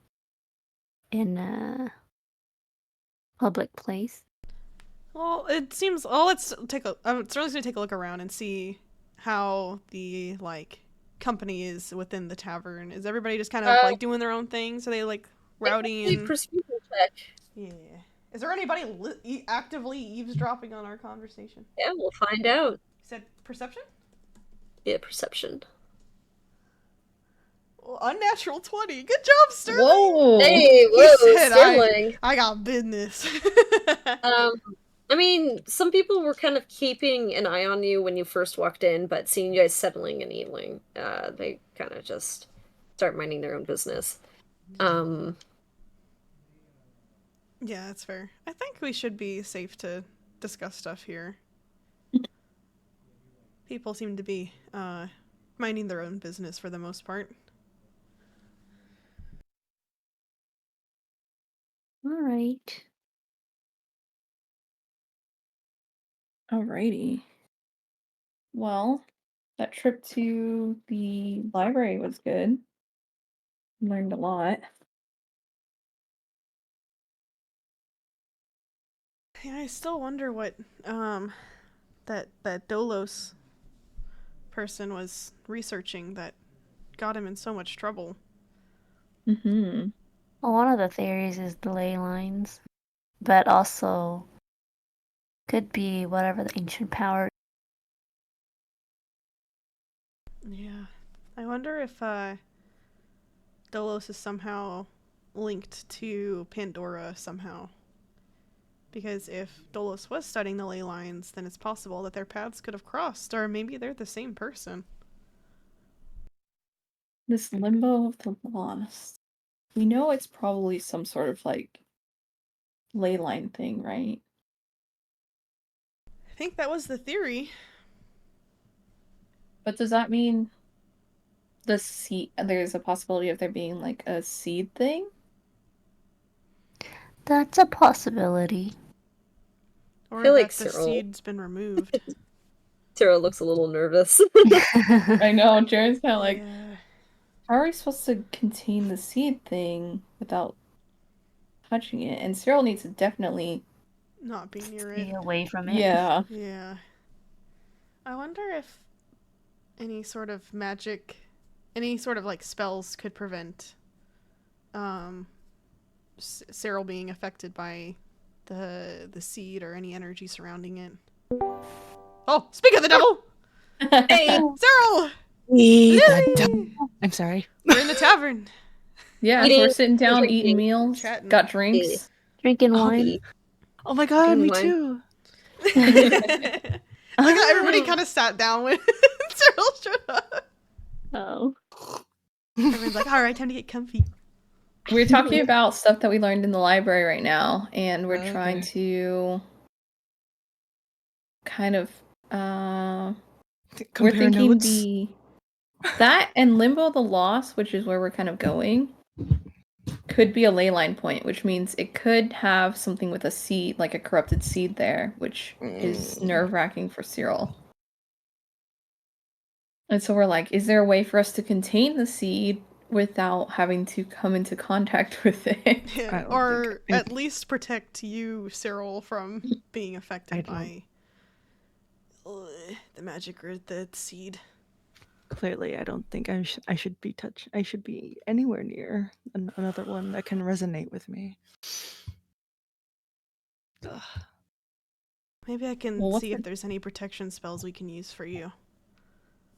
in a public place. Well, it seems. Well, let's take a. I'm certainly going to take a look around and see how the company is within the tavern. Is everybody just kind of like doing their own things? Are they like rowdy and? Persuasion check. Yeah. Is there anybody actively eavesdropping on our conversation? Yeah, we'll find out. You said perception? Yeah, perception. Well, unnatural 20. Good job, Sterling. Whoa! Hey, He whoa, said, Sterling. I got business. I mean, some people were kind of keeping an eye on you when you first walked in, but seeing you guys settling and eating, they kind of just start minding their own business. Yeah, that's fair. I think we should be safe to discuss stuff here. People seem to be minding their own business for the most part. All right. Alrighty. Well, that trip to the library was good. Learned a lot. Yeah, I still wonder what that Dolos person was researching that got him in so much trouble. Mm-hmm. Well, one of the theories is the ley lines, but also could be whatever the ancient power. Yeah. I wonder if Dolos is somehow linked to Pandora somehow. Because if Dolos was studying the ley lines, then it's possible that their paths could have crossed, or maybe they're the same person. This limbo of the lost. We know it's probably some sort of ley line thing, right? I think that was the theory. But does that mean the seed. There's a possibility of there being like a seed thing. That's a possibility. I Or feel like that the Cyril seed's been removed. looks a little nervous. I know, Jared's kind of like, Yeah. how are we supposed to contain the seed thing without touching it? And Cyril needs to definitely, Not be near it. Stay away from it. yeah. Yeah. I wonder if any sort of magic, any sort of like spells could prevent Cyril being affected by the seed or any energy surrounding it. Oh, speak of the devil! Hey, Cyril! Me, the Lily! devil. I'm sorry. We're in the tavern. Yeah, Eating, we're sitting down, drinking. eating meals, Chatting. got drinks. Drinking Oh. wine. Oh my god, Drinking me wine. too. I like how everybody Oh. kind of sat down when Cyril showed up. Oh. Everyone's like, all right, time to get comfy. We're talking about stuff that we learned in the library right now, and we're trying Okay. to kind of we're Compare thinking notes. that and Limbo the Lost, which is where we're kind of going, could be a ley line point, which means it could have something with a seed, like a corrupted seed there, which is nerve-wracking for Cyril. And so we're like, is there a way for us to contain the seed without having to come into contact with it? Yeah, don't or think- at least protect you, Cyril, from being affected by the magic or the seed. Clearly, I don't think I should be touched. I should be anywhere near another one that can resonate with me. Ugh. Maybe I can Well, what's see if the- there's any protection spells we can use for you.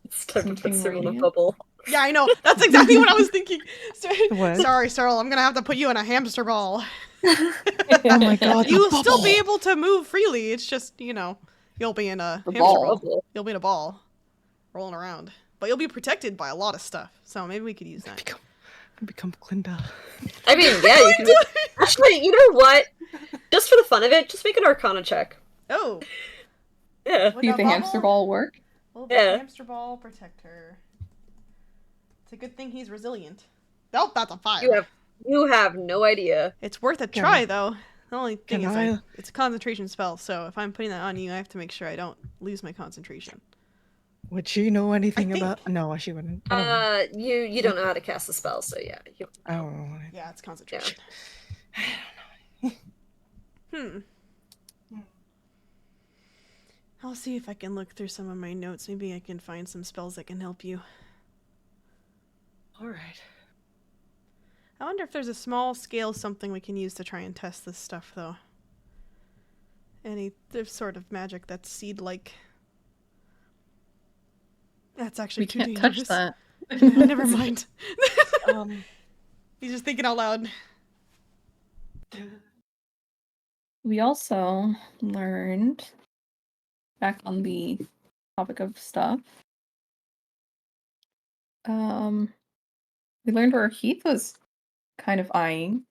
it's time to put Something Cyril in a radiant? bubble. Yeah, I know. That's exactly what I was thinking. What? Sorry, Cyril. I'm gonna have to put you in a hamster ball. Oh my god, the You'll still be bubble! able to move freely. It's just, you'll be in a The hamster ball. ball. You'll be in a ball, rolling around. But you'll be protected by a lot of stuff. So maybe we could use that. Become Glinda. I mean, yeah, you can. Actually, you know what? Just for the fun of it, just make an Arcana check. Oh, Yeah. would See if a the hamster ball work? Will Yeah. the hamster ball protect her? It's a good thing he's resilient. Nope, that's a 5. You have no idea. It's worth a Can- try, though. The only thing can is, I- it's a concentration spell, so if I'm putting that on you, I have to make sure I don't lose my concentration. Would she know anything think- about? No, she wouldn't. I don't know. You don't know how to cast the spell, so yeah. I don't know. Yeah, it's concentration. Hmm. I'll see if I can look through some of my notes. Maybe I can find some spells that can help you. All right. I wonder if there's a small scale something we can use to try and test this stuff, though. Any sort of magic that's seed-like. That's actually We too can't dangerous. touch that. Yeah, never mind. He's just thinking out loud. We also learned, back on the topic of stuff, we learned where Heath was kind of eyeing,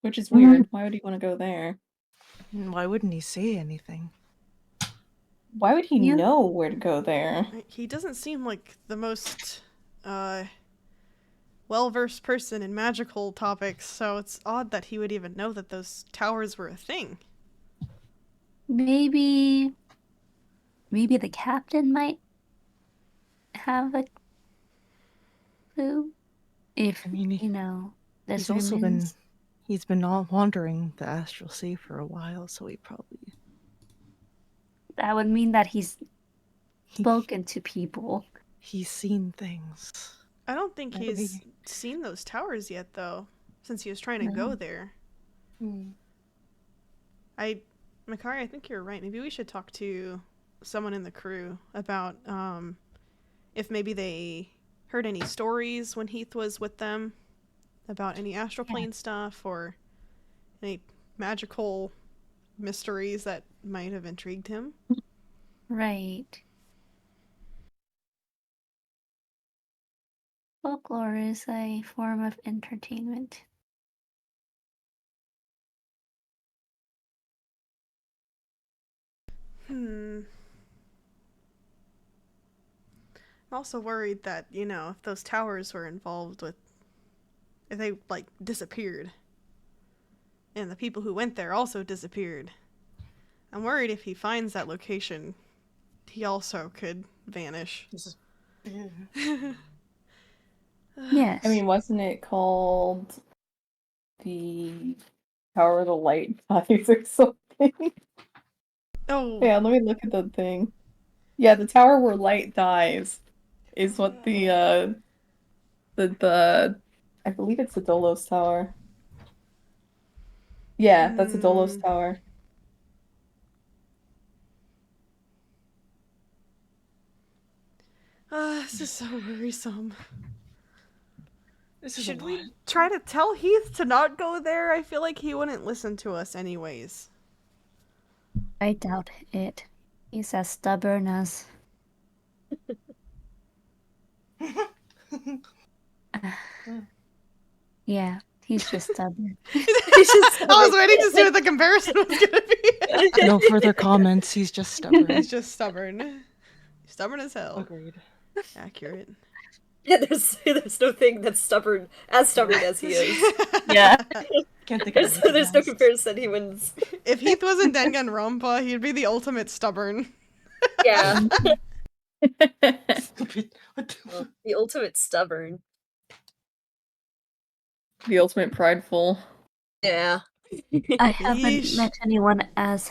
which is weird. Why would he want to go there? Why wouldn't he say anything? Why would he Yeah. know where to go there? He doesn't seem like the most well-versed person in magical topics, so it's odd that he would even know that those towers were a thing. Maybe the captain might have a clue. If I mean, this he's also been remains. he's been all wandering the astral sea for a while, so he probably That would mean that he's he- spoken to people. he's seen things. I don't think Maybe. he's seen those towers yet, though, since he was trying to go there. Makari, I think you're right. Maybe we should talk to someone in the crew about if maybe they heard any stories when Heath was with them about any astral plane stuff or any magical mysteries that might have intrigued him. Right. Folklore is a form of entertainment. I'm also worried that, if those towers were involved with... If they, disappeared. And the people who went there also disappeared. I'm worried if he finds that location, he also could vanish. Yes. I mean, wasn't it called the Tower of the Light Dies or something? Oh, Yeah, let me look at the thing. Yeah, the tower where light dies is what the I believe it's the Dolos Tower. Yeah, that's the Dolos Tower. this is so worrisome. This is Should a we lot. try to tell Heath to not go there? I feel like he wouldn't listen to us anyways. I doubt it. He's as stubborn as. Yeah, he's just stubborn. I was waiting to see what the comparison was gonna be. No further comments. He's just stubborn. He's just stubborn. Stubborn as hell. Agreed. Accurate. Yeah, there's no thing that's stubborn as he is. Yeah. Can't think of anything There's no else. comparison. He wins. If Heath wasn't Danganronpa, he'd be the ultimate stubborn. Yeah, Stupid. What the the ultimate stubborn. The ultimate prideful. Yeah. I haven't Yeesh. met anyone as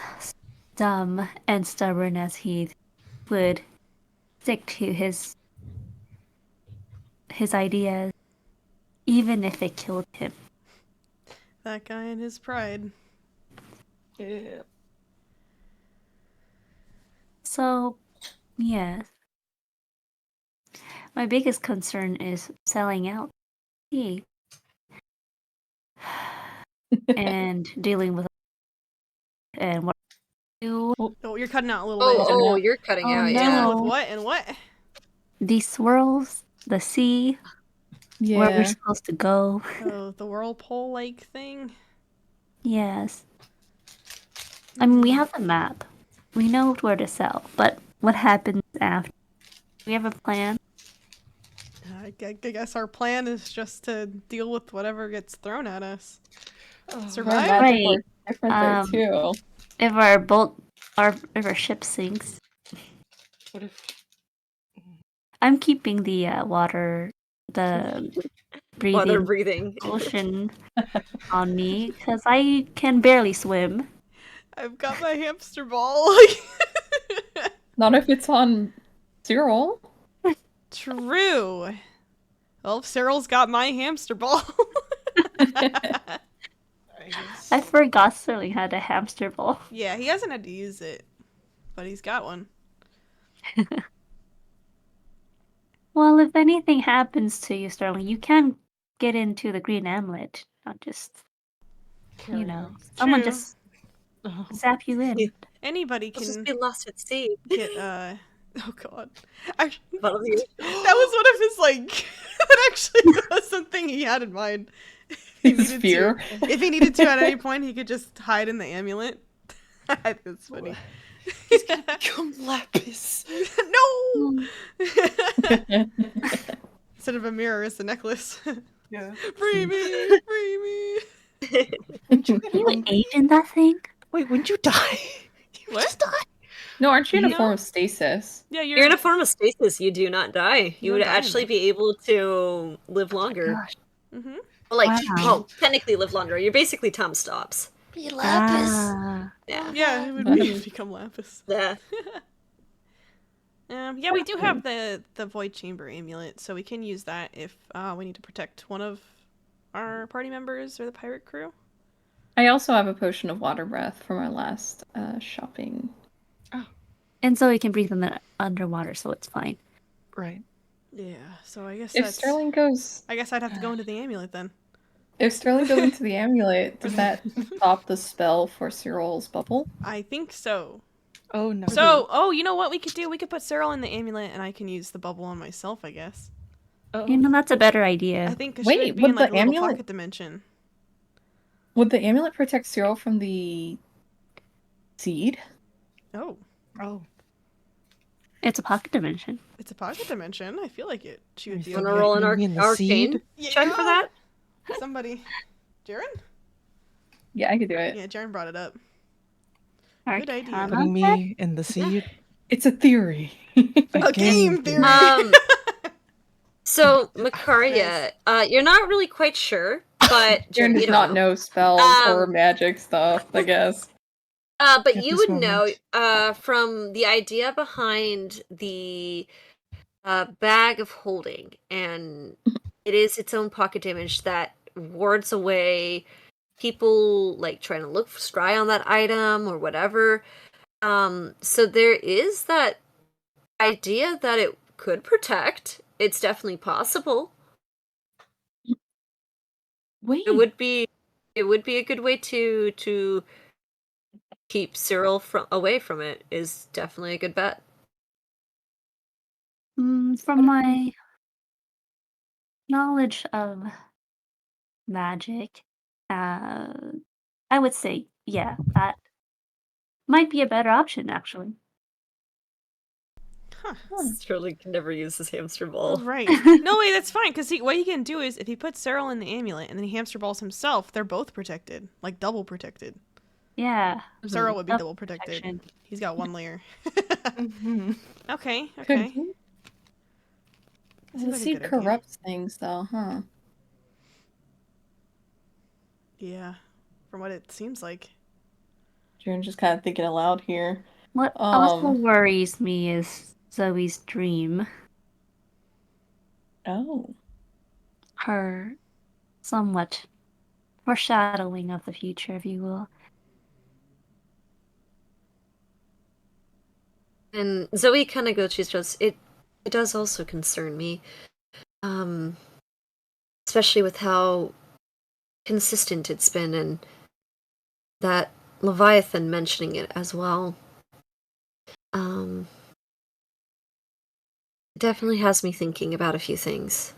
dumb and stubborn as he would stick to his ideas, even if it killed him. That guy and his pride. Yeah. So, yes. My biggest concern is selling out tea and dealing with and what to do. Oh, you're cutting out a little bit. Oh, you're cutting Oh, out. no. Yeah. Dealing with what and what? These swirls, the sea, where we're Yeah. supposed to go. Oh, the whirlpool-like thing? Yes. I mean, we have the map. We know where to sell, but what happens after? Do we have a plan? I guess our plan is just to deal with whatever gets thrown at us. Our Survive? magic Right. works different Um, there too. If our boat, if our ship sinks, What if? I'm keeping the water, the While they're breathing breathing. potion on me because I can barely swim. I've got my hamster ball. Not if it's on Cyril. True. Well, if Cyril's got my hamster ball. I guess. I forgot Sterling had a hamster ball. Yeah, he hasn't had to use it, but he's got one. Well, if anything happens to you, Sterling, you can get into the green amulet. Not just, Carry someone True. just on. zap you in. Anybody Let's just can be lost at sea. get, oh god. That Bottom of the was one of his, that actually was something he had in mind. If he His needed fear. to. If he needed to at any point, he could just hide in the amulet. I think it's funny. Become lapis. No! Instead of a mirror, it's a necklace. Yeah. Free me! Free me! Can you age in that thing? Wait, wouldn't you die? You What? just die. No, aren't you in a No. form of stasis? Yeah, You're in a form of stasis. You do not die. You don't would die actually enough. be able to live longer. Gosh. Mm-hmm. Well, Wow. well, technically live longer. You're basically Tom Stops. Be Ah. Yeah. Yeah, it would become lapis. Yeah. Yeah, we do have the void chamber amulet, so we can use that if we need to protect one of our party members or the pirate crew. I also have a potion of water breath from our last shopping. And so he can breathe in the underwater, so it's fine. Right. Yeah, so I guess If that's. Sterling goes, I guess I'd have to go into the amulet then. if Sterling goes into the amulet, does that stop the spell for Cyril's bubble? I think so. Oh no. So, you know what we could do? We could put Cyril in the amulet, and I can use the bubble on myself, I guess. Oh. That's a better idea. I think 'cause she Wait, would be would in like a the little amulet- pocket dimension. Would the amulet protect Cyril from the seed? Oh. Oh. It's a pocket dimension. It's a pocket dimension. I feel like she would be Wanna okay. roll an Maybe in the arcane seed? check for that? Somebody. Jaren? Yeah, I could do it. Yeah, Jaren brought it up. Good Arcana idea. Putting check? me in the seed? It's a theory. A game theory. So Makaria, you're not really quite sure, but Jaren does not know spells or magic stuff, I guess. But At you this would know moment. from the idea behind the bag of holding, and it is its own pocket image that wards away people like trying to look scry on that item or whatever. So there is that idea that it could protect. It's definitely possible. Wait. It would be a good way to keep Cyril away from it. Is definitely a good bet. From my knowledge of magic, I would say, yeah, that might be a better option, actually. Huh. Cyril can never use his hamster ball. Right. No, wait, that's fine, because what he can do is, if he puts Cyril in the amulet and then he hamster balls himself, they're both protected. Like, double protected. Yeah. Cyril would be double protection. protected. He's got one layer. Mhm. Okay, Could okay. be. Seems The like a seed good idea. corrupts things, though, huh? Yeah, from what it seems like. Jaren's just kind of thinking aloud here. What also worries me is Zoe's dream. Oh. Her somewhat foreshadowing of the future, if you will. And Zoe kind of goes, it does also concern me. Especially with how consistent it's been, and that Leviathan mentioning it as well. It definitely has me thinking about a few things.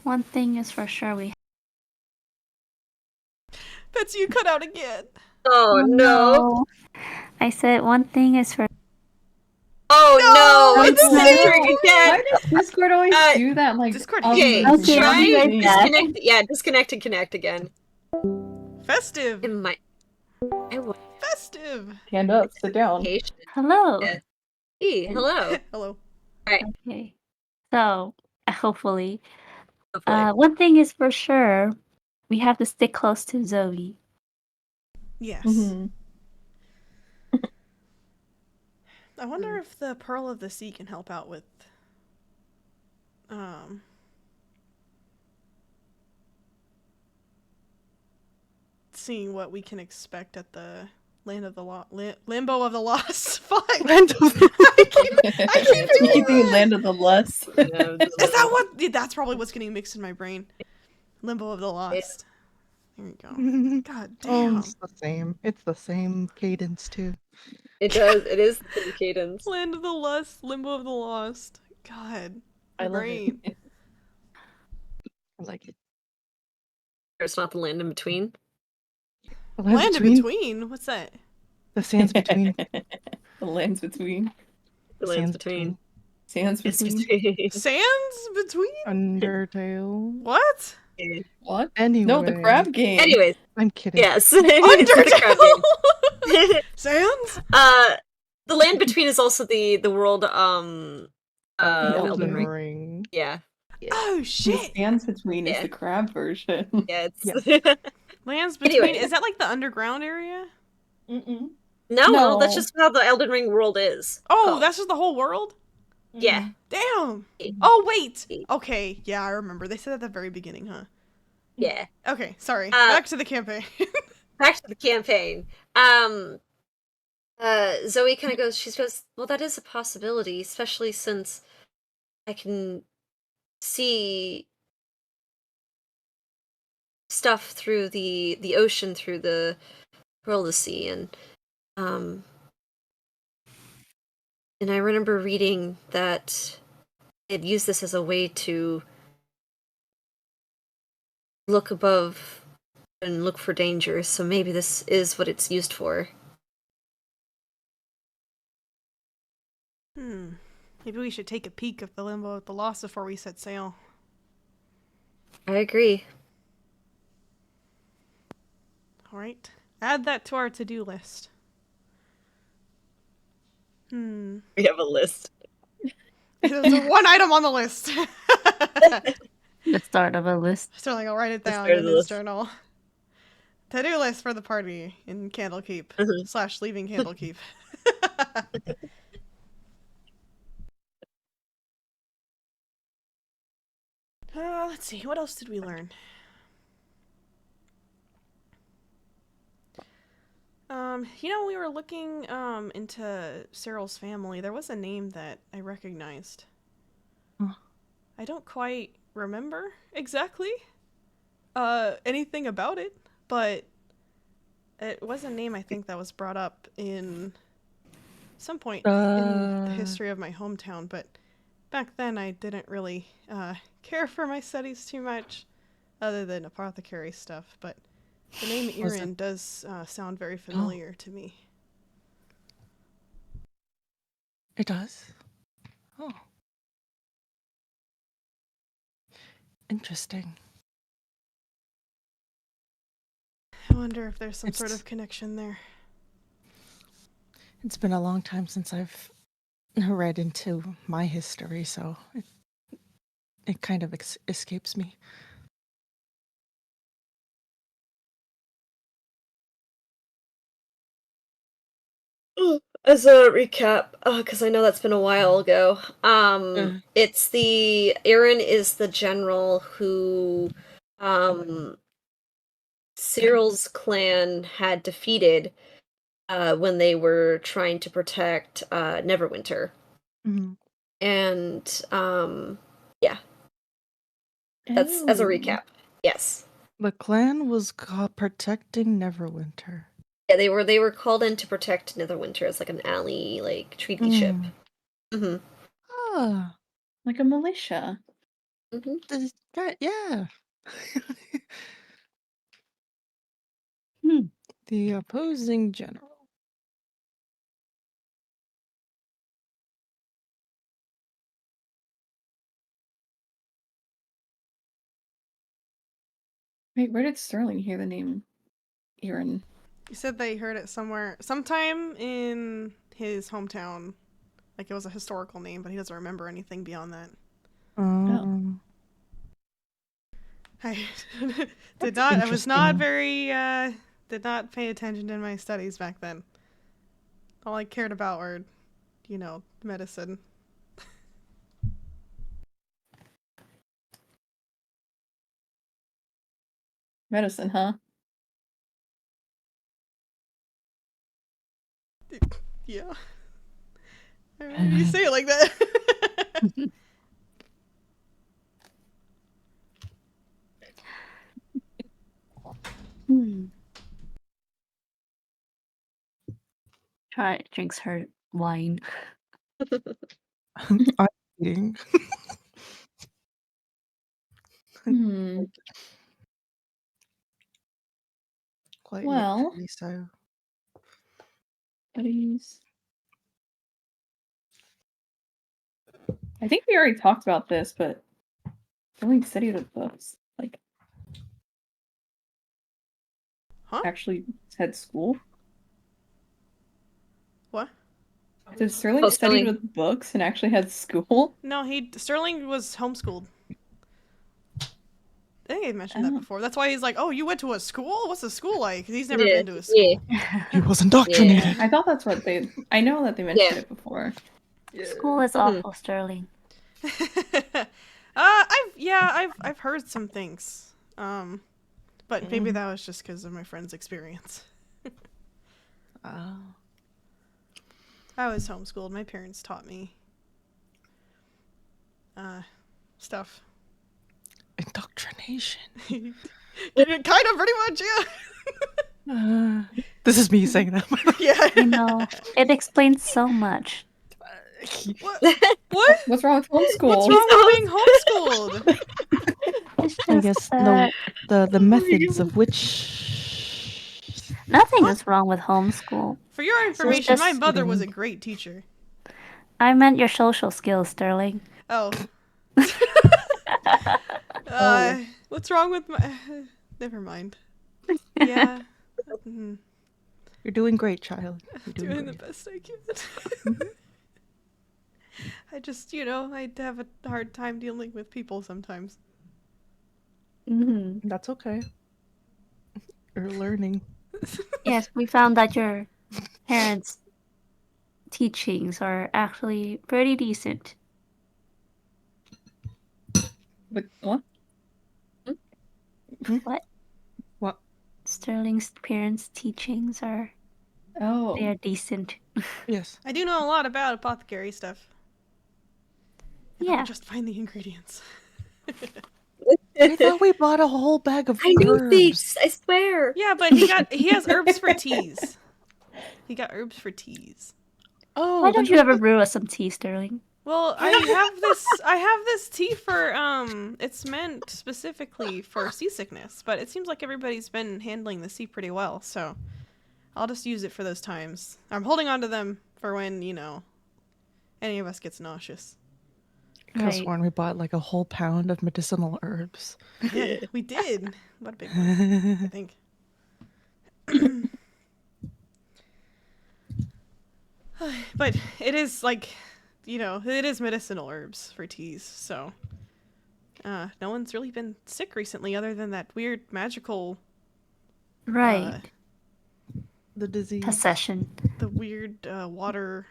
One thing is for sure, Betsy, you cut out again. Oh no! I said one thing is for Oh no! No, It's the centering same again. Why does Discord always do that? Like, Discord Okay, hates Okay, I'll try be right back. disconnect. Yeah, disconnect and connect again. Festive. It might. I want Festive. Stand up, sit down. patient. hello. Yeah. Hey, hello. Hello. Okay. So, hopefully. Hopefully. One thing is for sure, we have to stick close to Zoe. Yes. Mhm. I wonder if the Pearl of the Sea can help out with seeing what we can expect at the Land of the Limbo of the Lost. Fuck. Land of the I keep You doing keep thinking that. Land of the Lust. Is that what? Yeah, that's probably what's getting mixed in my brain. Limbo of the Lost. There we go. God Oh, damn. it's the same. It's the same cadence too. It does. It is the same cadence. Land of the Lust, Limbo of the Lost. God. My I love brain. it. I like it. It's not the land in between. The Land in between? What's that? The sands between. The lands between. The land's between. Sands It's between. between. Sands between? Undertale. What? What? Anyway. No, the crab game. Anyways, I'm kidding. yes. It's the crab Undertale. game. Sands? The land between is also the world Elden Elden Ring. Ring. Yeah. Oh The shit. sands between is Yeah. the crab version. Yeah, it's Lands between. Anyway. Is that like the underground area? Mm-mm. No, that's No. just how the Elden Ring world is. Oh, that's just the whole world? Yeah. Damn. Mm. Oh wait. Okay, yeah, I remember. They said at the very beginning, huh? Yeah. Okay, sorry. Back to the campaign. Back to the campaign. Zoe kind of goes, well, that is a possibility, especially since I can see stuff through the ocean, through the Pearl of the Sea, and I remember reading that it used this as a way to look above and look for danger, so maybe this is what it's used for. Maybe we should take a peek of the limbo of the lost before we set sail. I agree. Alright. Add that to our to-do list. We have a list. There's one item on the list. The start of a list. Sterling, I'll write it The down start of in the his list. journal. To-do list for the party in Candlekeep. / leaving Candlekeep. Let's see. What else did we learn? We were looking into Cyril's family. There was a name that I recognized. Huh. I don't quite remember exactly anything about it, but it was a name I think that was brought up in some point in the history of my hometown, but back then I didn't really care for my studies too much, other than apothecary stuff, but the name Erin does sound very familiar to me. It does? Oh. Interesting. I wonder if there's some sort of connection there. It's been a long time since I've read into my history, so it kind of escapes me. As a recap, because I know that's been a while ago, it's Aaron is the general who Cyril's clan had defeated when they were trying to protect Neverwinter. Mm-hmm. And yeah. That's as a recap. Yes. The clan was protecting Neverwinter. Yeah, they were called in to protect Neverwinter as like an ally, like treaty ship. Mm-hmm. Ah. Like a militia. Mm-hmm. Yeah. The opposing general. Wait, where did Sterling hear the name Erin? You said they heard it sometime in his hometown. Like it was a historical name, but he doesn't remember anything beyond that. I did not pay attention in my studies back then. All I cared about were, medicine. Medicine, huh? Yeah. I mean, you say it like that. Try drinks her wine. I'm eating. Quite Well, naturally so. Buddies. I think we already talked about this, but Sterling studied with books. Like, actually had school. What? Did Sterling studied with books and actually had school? No, Sterling was homeschooled. I think I mentioned that before. That's why he's like, "Oh, you went to a school? What's a school like?" Because he's never been to a school. He was indoctrinated. Yeah. I thought that's what I know that they mentioned it before. School is awful, Sterling. I've heard some things. But maybe that was just because of my friend's experience. Oh. I was homeschooled. My parents taught me stuff. Indoctrination. Kind of, pretty much, yeah. This is me saying that. Yeah. It explains so much. What? What's wrong with homeschool? What's wrong with being homeschooled? It's just I guess the methods of which. Nothing What? is wrong with homeschool. For your It's information, my just mother was a great teacher. I meant your social skills, Sterling. Oh. Oh. What's wrong with my... Never mind. Yeah. Mhm. You're doing great, child. You're Doing the great. best I can. I just, I have a hard time dealing with people sometimes. Hmm. That's okay. You're learning. Yes, we found that your parents' teachings are actually pretty decent. But what? What? What? Sterling's parents' teachings are Oh. they are decent. Yes. I do know a lot about apothecary stuff. If I Yeah. could just find the ingredients. I thought we bought a whole bag of I know herbs. things. I swear. Yeah, but he has herbs for teas. He got herbs for teas. Oh, Why then don't you ever brew us some tea, Sterling? Well, I have this tea for it's meant specifically for seasickness, but it seems like everybody's been handling the sea pretty well, so I'll just use it for those times. I'm holding on to them for when, any of us gets nauseous. I could have Right. sworn we bought like a whole pound of medicinal herbs. Yeah, we did. What a big one, I think. But it is like, it is medicinal herbs for teas, so no one's really been sick recently other than that weird magical Right. The disease. Possession. the weird water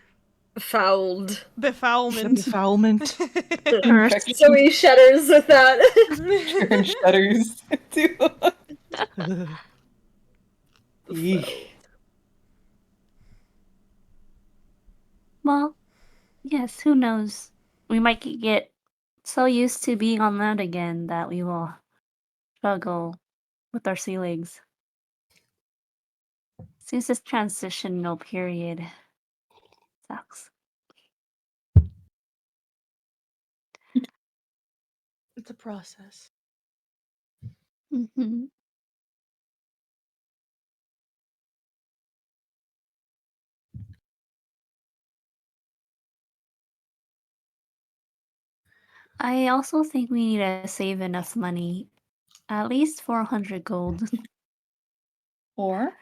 Fouled. befoulment. Defoulment. Cursed. Zoe shudders with that. Turn shutters. Eek. Well, yes, who knows? We might get so used to being on land again that we will struggle with our sea legs. Since this transitional period sucks. It's a process. Hmm. I also think we need to save enough money, at least 400 gold. Or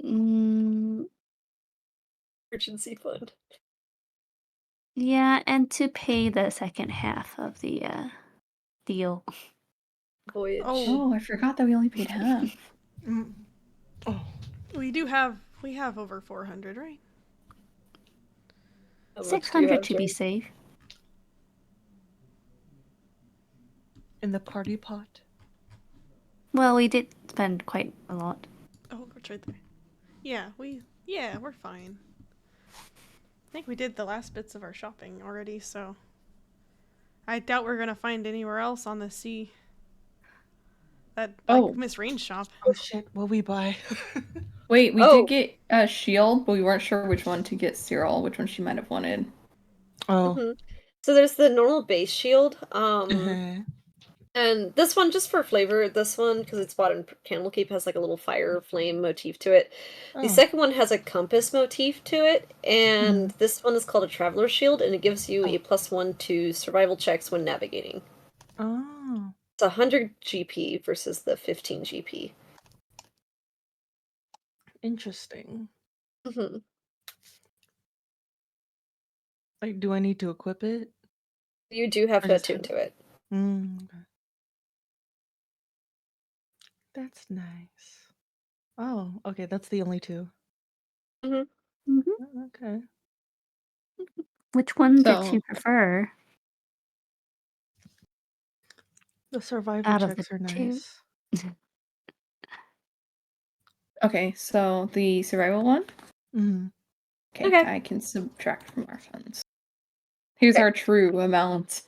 Mm, Emergency fund. yeah, and to pay the second half of the deal. Voyage. Oh. I forgot that we only paid half. Mm. Oh, we have over 400, right? How much do you 600 have, to be Jen? safe. in the party pot. Well, we did spend quite a lot. Oh, it's right there. Yeah, we're fine. I think we did the last bits of our shopping already, so I doubt we're gonna find anywhere else on the sea that Miss Rain's shop. Oh shit, what we buy? Wait, we Oh. did get a shield, but we weren't sure which one to get Cyril, which one she might have wanted. Oh. Mhm. So there's the normal base shield. Uh-huh. And this one, just for flavor, this one, because it's bought in Candlekeep, has like a little fire flame motif to it. The Oh. second one has a compass motif to it, and this one is called a Traveler Shield, and it gives you a +1 to survival checks when navigating. Oh. It's 100 GP versus the 15 GP. Interesting. Mhm. Like, do I need to equip it? You do have Or to just attune have- to it. Okay. That's nice. Oh, okay, that's the only two. Hmm. Oh, okay. Which one did So- you prefer The survival out of the checks are two? nice. Okay, so the survival one? Mm. Okay, Okay. I can subtract from our funds. Here's Okay. our true amount.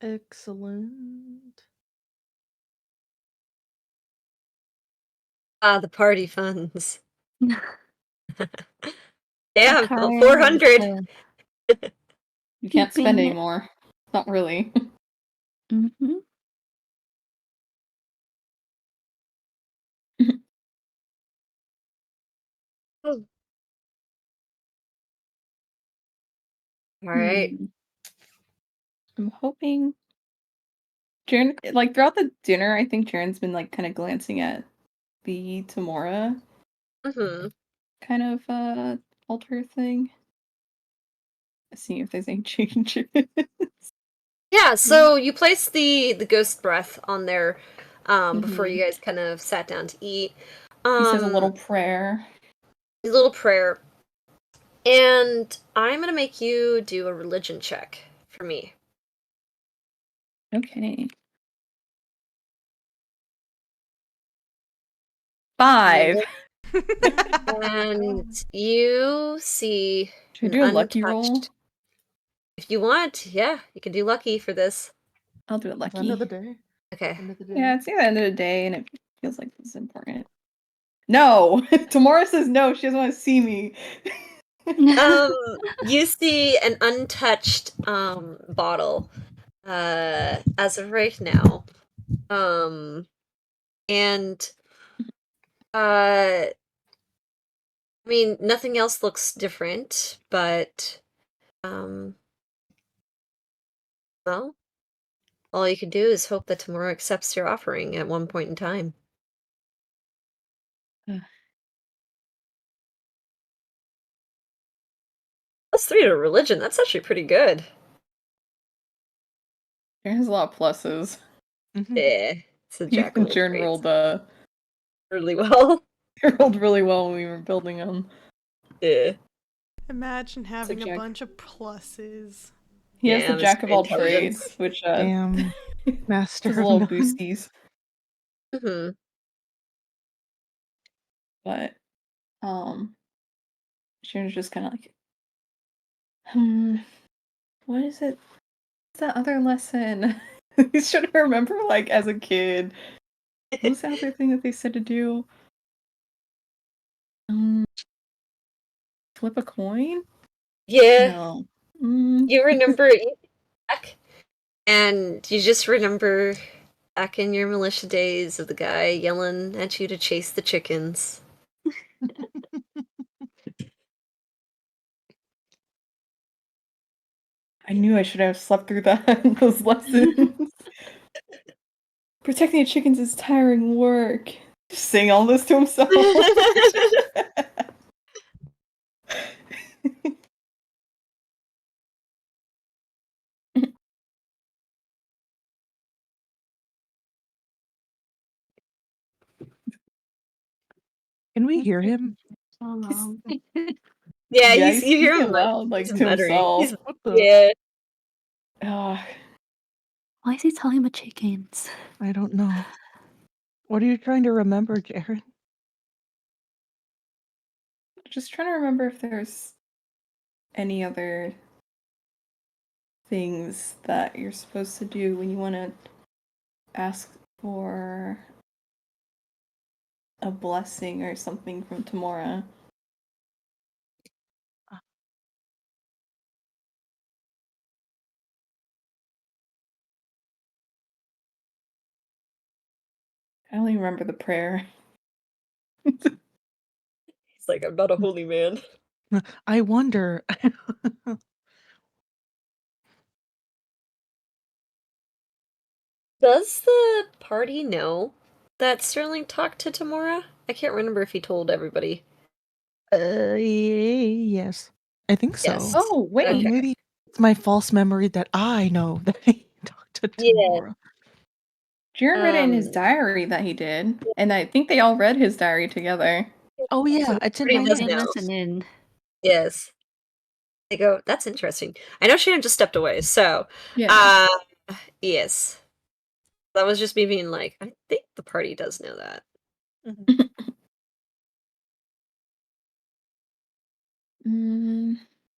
Excellent. Ah, the party funds. The Damn, current 400. You can't spend keeping it. anymore. Not really. Hmm. All right. I'm hoping Jaren, like throughout the dinner, I think Jaren's been like kind of glancing at the Tamora Mm-hmm. kind of altar thing. Seeing if there's any changes. Yeah, so you place the ghost breath on there before Mhm. you guys kind of sat down to eat. He says a little prayer. A little prayer. And I'm gonna make you do a religion check for me. Okay. 5. And you see Should I an do a lucky roll? untouched. If you want, yeah, you can do lucky for this. I'll do it It's the end of the lucky. day. Okay. End of the day. Yeah, it's the end of the day, and it feels like this is important. No! Tamora says no, she doesn't want to see me. You see an untouched bottle as of right now. And I mean, nothing else looks different, but well, all you can do is hope that tomorrow accepts your offering at one point in time. +3 to religion, that's actually pretty good. Jaren has a lot of pluses. Yeah, it's a He jack of and all Jaren trades. rolled Really well. rolled really well when we were building them. Yeah. Imagine having a Jack. bunch of pluses. He has the Yeah, jack Mr. of all trades, Intelligence. which Damn. Master just a of little none. boosties. Mm-hmm. But Sharon's just kind of like, what is it? What's that other lesson? He's trying to remember, like, as a kid. What was the other thing that they said to do? Flip a coin? Yeah, No. you remember it back, and you just remember back in your militia days of the guy yelling at you to chase the chickens. I knew I should have slept through that those lessons. Protecting the chickens is tiring work. Just saying all this to himself. Can we hear him? So long. Yeah, Yeah, you he's hear him speaking like loud, like he's to muttering. himself. What the? Yeah. Ugh. Why is he talking about chickens? I don't know. What are you trying to remember, Jared? Just trying to remember if there's any other things that you're supposed to do when you want to ask for a blessing or something from Tamora. I only remember the prayer. He's like, I'm not a holy man. I wonder. Does the party know that Sterling talked to Tamora? I can't remember if he told everybody. Yes. I think so. Yes. Oh, wait. Okay. Maybe it's my false memory that I know that he talked to Yeah. Tamora. Jaren read it in his diary that he did, and I think they all read his diary together. Oh yeah, it's in Party my does I notes. know. listen in. Yes. They go, that's interesting. I know Shannon just stepped away, so Yeah. yes. That was just me being like, I think the party does know that.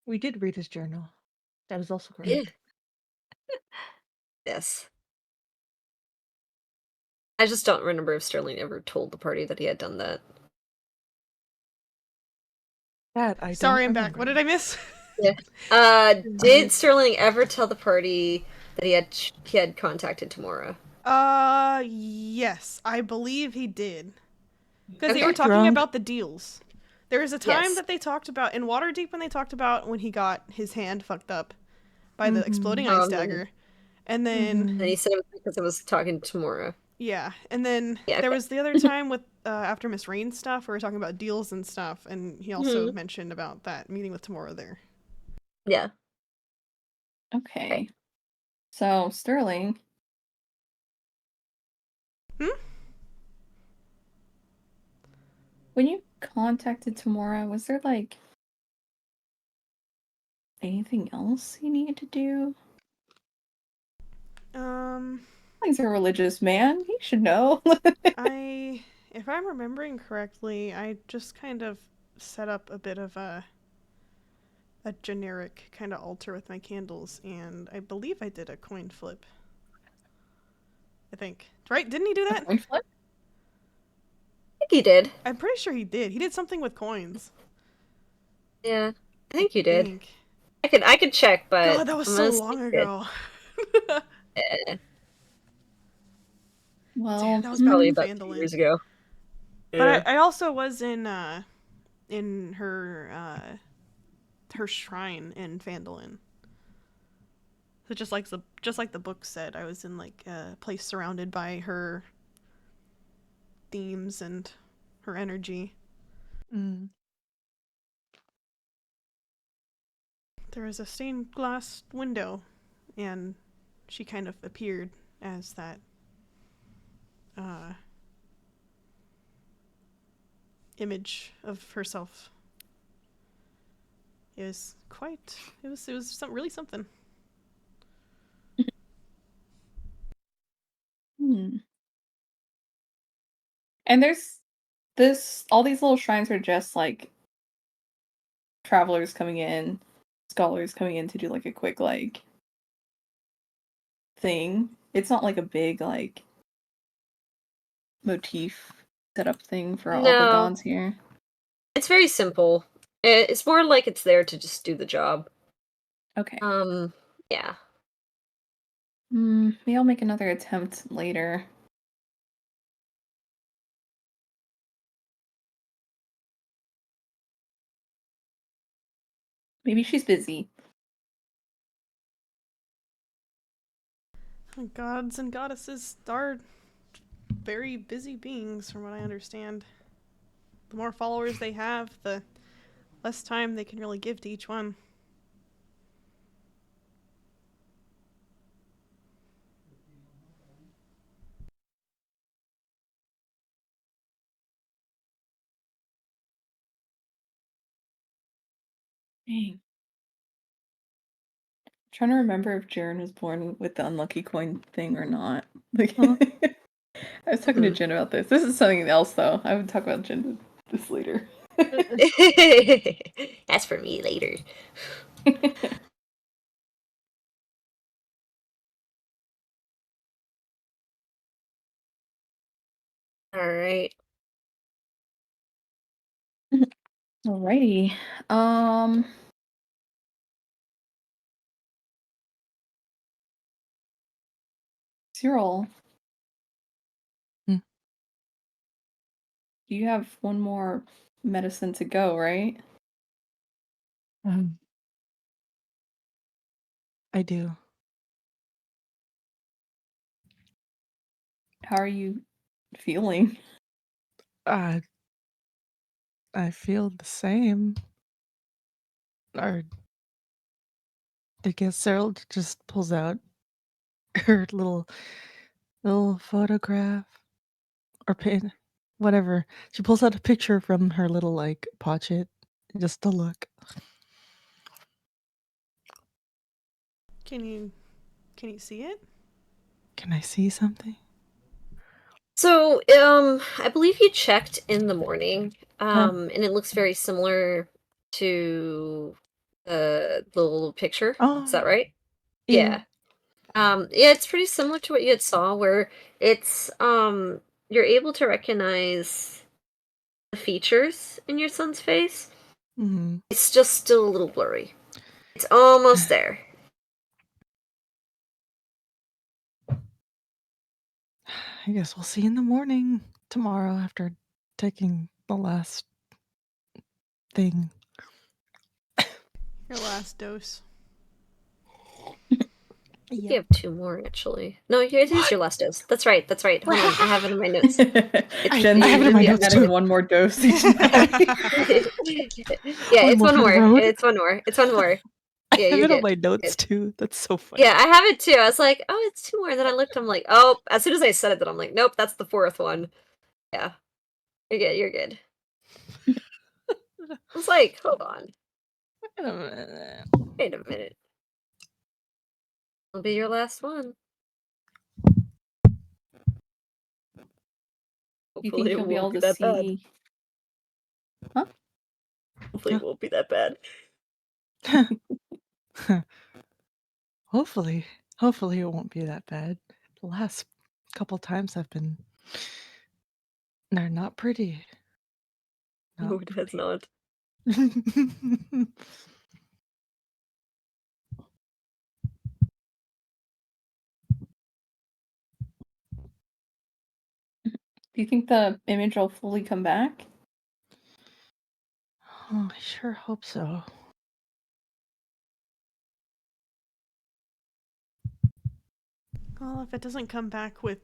We did read his journal. That is also Yeah. correct. Yes. I just don't remember if Sterling ever told the party that he had done that. That I Sorry, don't I'm back. What did I miss? Did Sterling ever tell the party that he had contacted Tamora? Yes, I believe he did. Because they Okay. were talking Drunk. about the deals. There was a time Yes. that they talked about in Waterdeep when he got his hand fucked up by the exploding ice Um, dagger. And then and he said it was because I was talking to Mora. yeah, and then Yeah, there okay. was the other time with after Miss Rain stuff, we were talking about deals and stuff, and he also Mhm. mentioned about that meeting with Tamora there. Yeah. Okay. So, Sterling. Hmm? When you contacted Tamora, was there like anything else you needed to do? He's a religious man. He should know. If I'm remembering correctly, I just kind of set up a bit of a generic kind of altar with my candles, and I believe I did a coin flip. I think. Right? Didn't he do that? Coin flip? I think he did. I'm pretty sure he did. He did something with coins. Yeah. I think you did. Think. I could check, but God, that was I'm so gonna say long you did. ago. Yeah, Damn, Well, that was back probably in about 2 years Phandalin. ago. But I also was in her her shrine in Phandalin. So just like the book said, I was in like a place surrounded by her themes and her energy. Mm. There was a stained glass window, and she kind of appeared as that image of herself. It was really something. and there's all these little shrines are just like travelers coming in, scholars coming in to do like a quick like thing. It's not like a big like motif setup thing for all the No, gods here. it's very simple. It's more like it's there to just do the job. Okay. Yeah. Maybe I'll make another attempt later. Maybe she's busy. Gods and goddesses are very busy beings, from what I understand. The more followers they have, the less time they can really give to each one. Dang. Trying to remember if Jaren was born with the unlucky coin thing or not. Like, Huh? I was talking to Jen about this. This is something else, though. I would talk about Jen this later. That's for me later. All right. Alrighty. Cyril, Hmm. you have one more medicine to go, right? Um, I do. How are you feeling? I I feel the same. Or I guess Cyril just pulls out her little photograph or pin, whatever. She pulls out a picture from her little like pochette just to look. Can you see it? Can I see something? So, I believe you checked in the morning, Huh? and it looks very similar to the little picture. Is Oh, that right? yeah. Yeah. Yeah, it's pretty similar to what you had saw, where it's you're able to recognize the features in your son's face. Hmm. It's just still a little blurry. It's almost there. I guess we'll see in the morning tomorrow after taking the last thing. Your last dose. You have 2 more, actually. No, it is your last dose. That's right. Hold on, I have it in my notes. Jen, I have it in my you notes added too. one more dose each night. Yeah, One it's more one for the more. road. It's one more. It's one more. I Yeah, have you're it on good. my notes Good. too. That's so funny. Yeah, I have it too. I was like, oh, it's 2 more. And then I looked, I'm like, oh, as soon as I said it, then I'm like, nope, that's the 4th one. Yeah. You're good. I was like, hold on. Wait a minute. Wait a minute. It'll be your last one. You Hopefully think it you'll be won't able be to that bad. see? Huh? Hopefully it won't be that bad. Hopefully it won't be that bad. The last couple times they're not pretty. No, it has not. Do you think the image will fully come back? Oh, I sure hope so. Well, if it doesn't come back with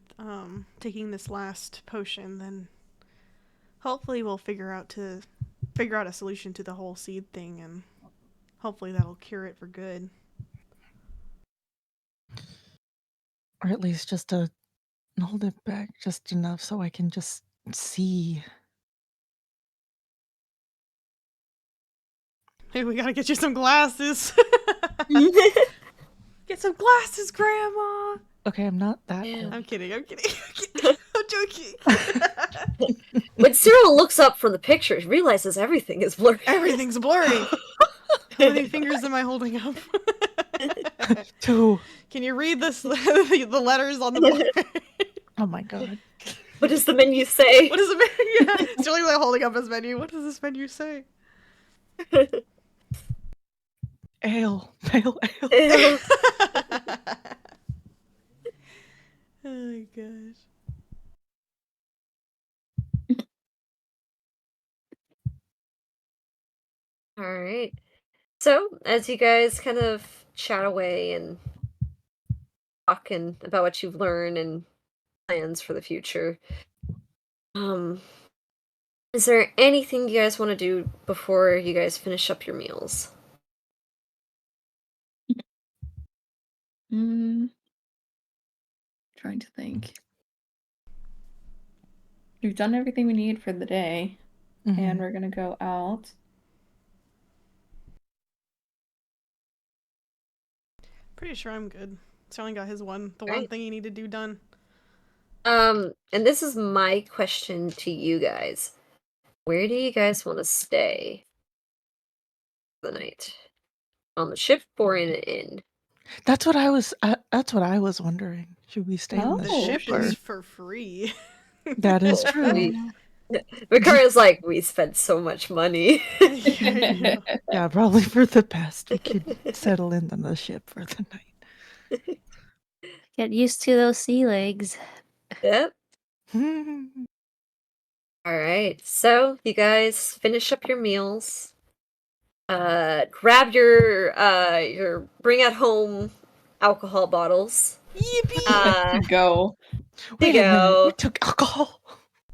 taking this last potion, then hopefully we'll figure out a solution to the whole seed thing, and hopefully that'll cure it for good. Or at least just to hold it back just enough so I can just see. Hey, we gotta get you some glasses. Get some glasses, Grandma. Okay, I'm not that Yeah. old. I'm kidding. I'm joking. When Cyril looks up from the pictures, realizes everything is blurry. Everything's blurry. How many fingers am I holding up? 2. Can you read this? The letters on the board. Oh my god. What does the menu say? What is the menu? Yeah, it's really like holding up his menu. What does this menu say? Ale. Pale ale. Ew. Oh my gosh. All right. So, as you guys kind of chat away and talking about what you've learned and plans for the future, is there anything you guys want to do before you guys finish up your meals? Trying to think. We've done everything we need for the day, and we're gonna go out. Pretty sure I'm good. Sterling got the one Right. thing he needed to do done. And this is my question to you guys. Where do you guys want to stay for the night? On the ship or in an inn? That's what I was wondering. Should we stay in the The Oh, ship ship or is for free. that is Oh, true. Victoria's like, we spent so much money. Yeah. Yeah, probably for the best. We could settle in on the ship for the night. Get used to those sea legs. Yep. All right. So you guys finish up your meals. Grab your bring at home alcohol bottles. Yippee! Go. Wait a minute. go. We took alcohol.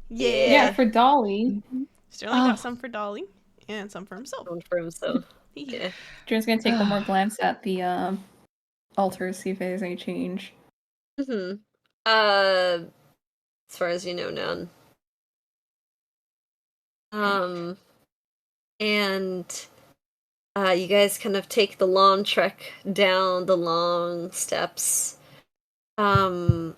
Yeah. Yeah, for Dolly. Sterling Oh. got some for Dolly and some for himself. One for himself. Yeah. Jen's gonna take one more glance at the altar, see if there's any change. Mm-hmm. As far as you know, none. And you guys kind of take the long trek down the long steps. Oh,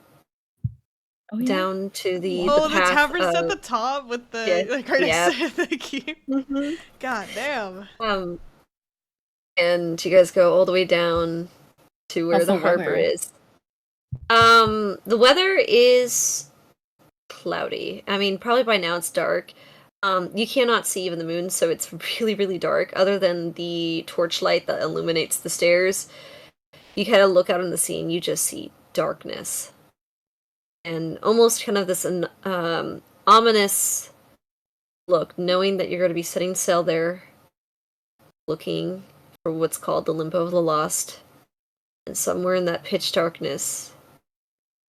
yeah. Down to the The path tavern's at of- the top with the Yeah, like right yeah. next to the keep. Mhm. God damn. And you guys go all the way down to where How's the the harbor weather? is. The weather is cloudy. I mean, probably by now it's dark. You cannot see even the moon, so it's really, really dark. Other than the torchlight that illuminates the stairs, you kind of look out on the sea and you just see darkness. And almost kind of this ominous look, knowing that you're going to be setting sail there looking for what's called the Limbo of the Lost. And somewhere in that pitch darkness,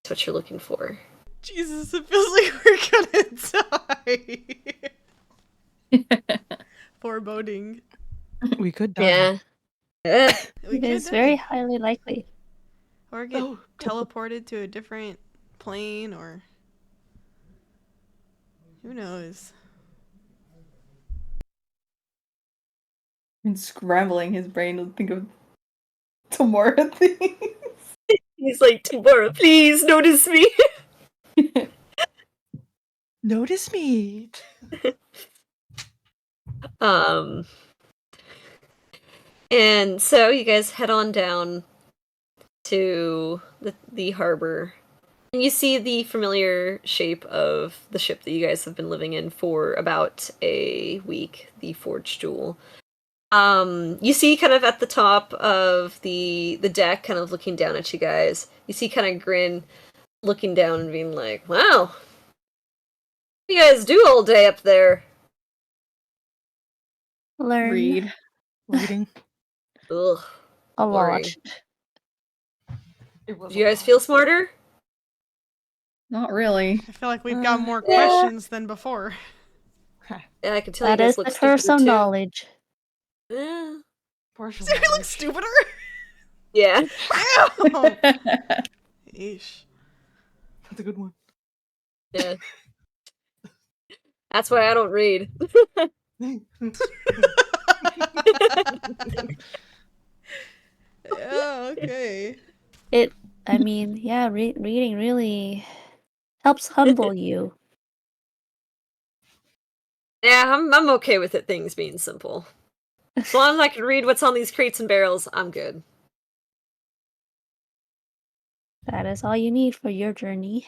that's what you're looking for. Jesus, it feels like we're gonna die. Foreboding. We could die. Yeah. We It could is die. very highly likely. Or get Oh. teleported to a different plane, or who knows? And scrambling his brain to think of tomorrow things. He's like, Tamara, please notice me. Notice me. And so you guys head on down to the harbor. And you see the familiar shape of the ship that you guys have been living in for about a week, the Forge Jewel. You see kind of at the top of the deck, kind of looking down at you guys, you see kind of Grin looking down and being like, wow, what do you guys do all day up there? Learn Read. Reading. Ugh. a lot. boring. It was Do you guys feel smarter? Not really. I feel like we've got more Yeah. questions than before. Yeah, I can tell That you guys is look the curse stupider of too. knowledge. Yeah. partial Do we look knowledge. stupider? Yeah. Ew. Eesh. That's a good one. Yeah. That's why I don't read. Yeah, okay. I mean, yeah, reading really helps humble you. Yeah, I'm okay with it, things being simple. As long as I can read what's on these crates and barrels, I'm good. That is all you need for your journey.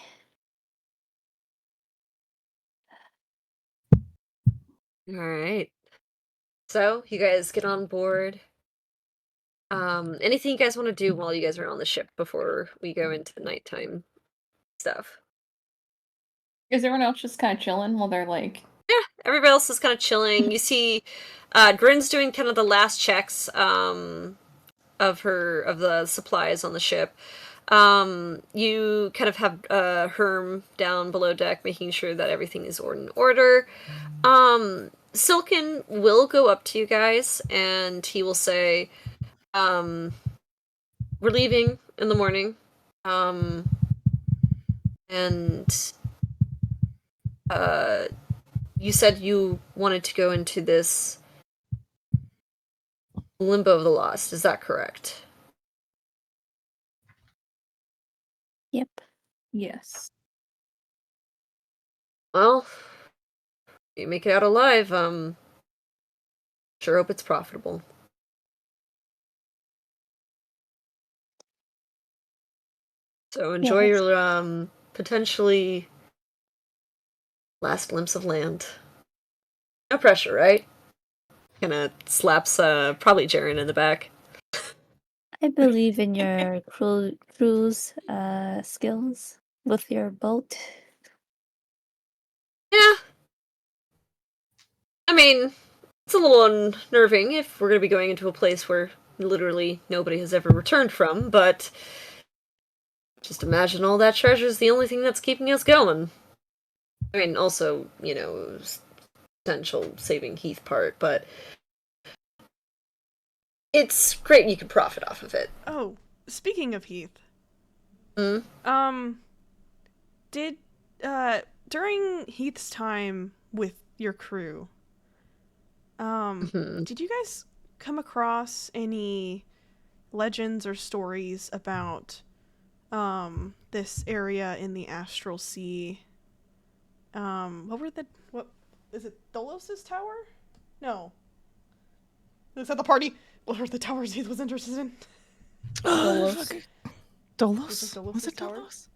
Alright. So, you guys get on board. Anything you guys want to do while you guys are on the ship before we go into the nighttime stuff? Is everyone else just kind of chilling while they're like? Yeah, everybody else is kind of chilling. You see, Grin's doing kind of the last checks, of the supplies on the ship. You kind of have Herm down below deck, making sure that everything is in order. Silken will go up to you guys, and he will say, we're leaving in the morning. And you said you wanted to go into this Limbo of the Lost. Is that correct? Yep. Yes. Well, you make it out alive. Sure hope it's profitable. So enjoy Yes. your potentially last glimpse of land. No pressure, right? Kinda slaps probably Jaren in the back. I believe in your cruise skills with your boat. Yeah. I mean, it's a little unnerving if we're gonna be going into a place where literally nobody has ever returned from, but just imagine all that treasure is the only thing that's keeping us going. I mean, also, potential saving Heath part, but it's great you can profit off of it. Oh, speaking of Heath. Hmm? Did during Heath's time with your crew, Mhm. did you guys come across any legends or stories about this area in the Astral Sea? What is it, Dolos's tower? No. Is that the party? What were the towers Heath was interested in? Dolos. Dolos? Dolos's Was it tower? Dolos?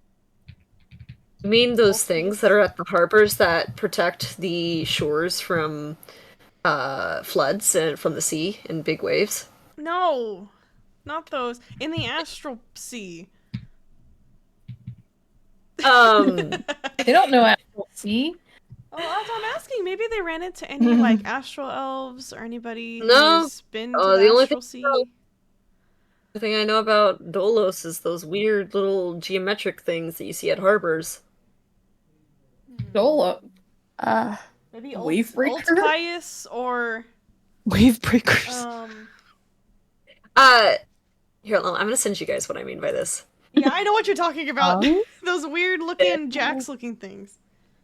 You mean those things that are at the harbors that protect the shores from floods and from the sea and big waves? No, not those. In the Astral Sea. Um, They don't know Astral Sea. Oh, that's what I'm asking. Maybe they ran into any like astral elves or anybody No. who's been to the The only astral sea. thing I know about Dolos is those weird little geometric things that you see at harbors. Dolo. Uh, Maybe Old Wavebreaker? Pious or Wave breakers. Here, I'm gonna send you guys what I mean by this. yeah, I know what you're talking about. Huh? Those weird looking Jax looking things.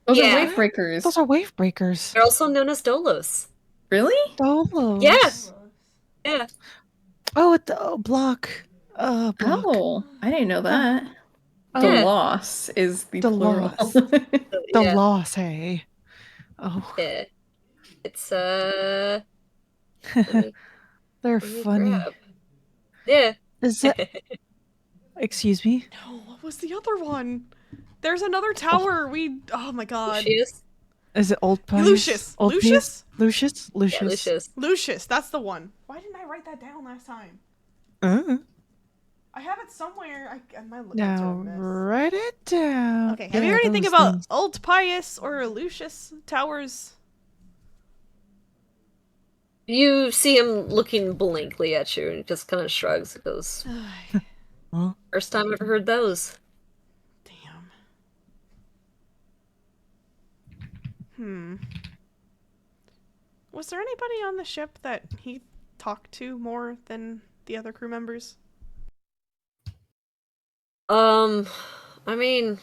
Those are Yeah. wavebreakers. Those are wave breakers. They're also known as Dolos. Really? Dolos. Yeah. Yeah. Oh, it block. Block. Oh, I didn't know that. The Yeah. loss is the The plural. loss. The Yeah. loss, hey. Oh. Yeah. It's let me, They're let me funny. grab. Yeah. Is that excuse me? No, what was the other one? There's another tower. Oh my god. Lucius? Is it Old Pies? Lucius. Old Lucius? Pies? Lucius? Yeah, Lucius. Lucius, that's the one. Why didn't I write that down last time? I have it somewhere. My notes are Now a mess. write it down. Okay, have you Yeah, heard anything those about things. Old Pious or Lucius towers? You see him looking blankly at you and he just kind of shrugs and goes, Huh? first time I've ever heard those. Damn. Was there anybody on the ship that he talked to more than the other crew members? I mean,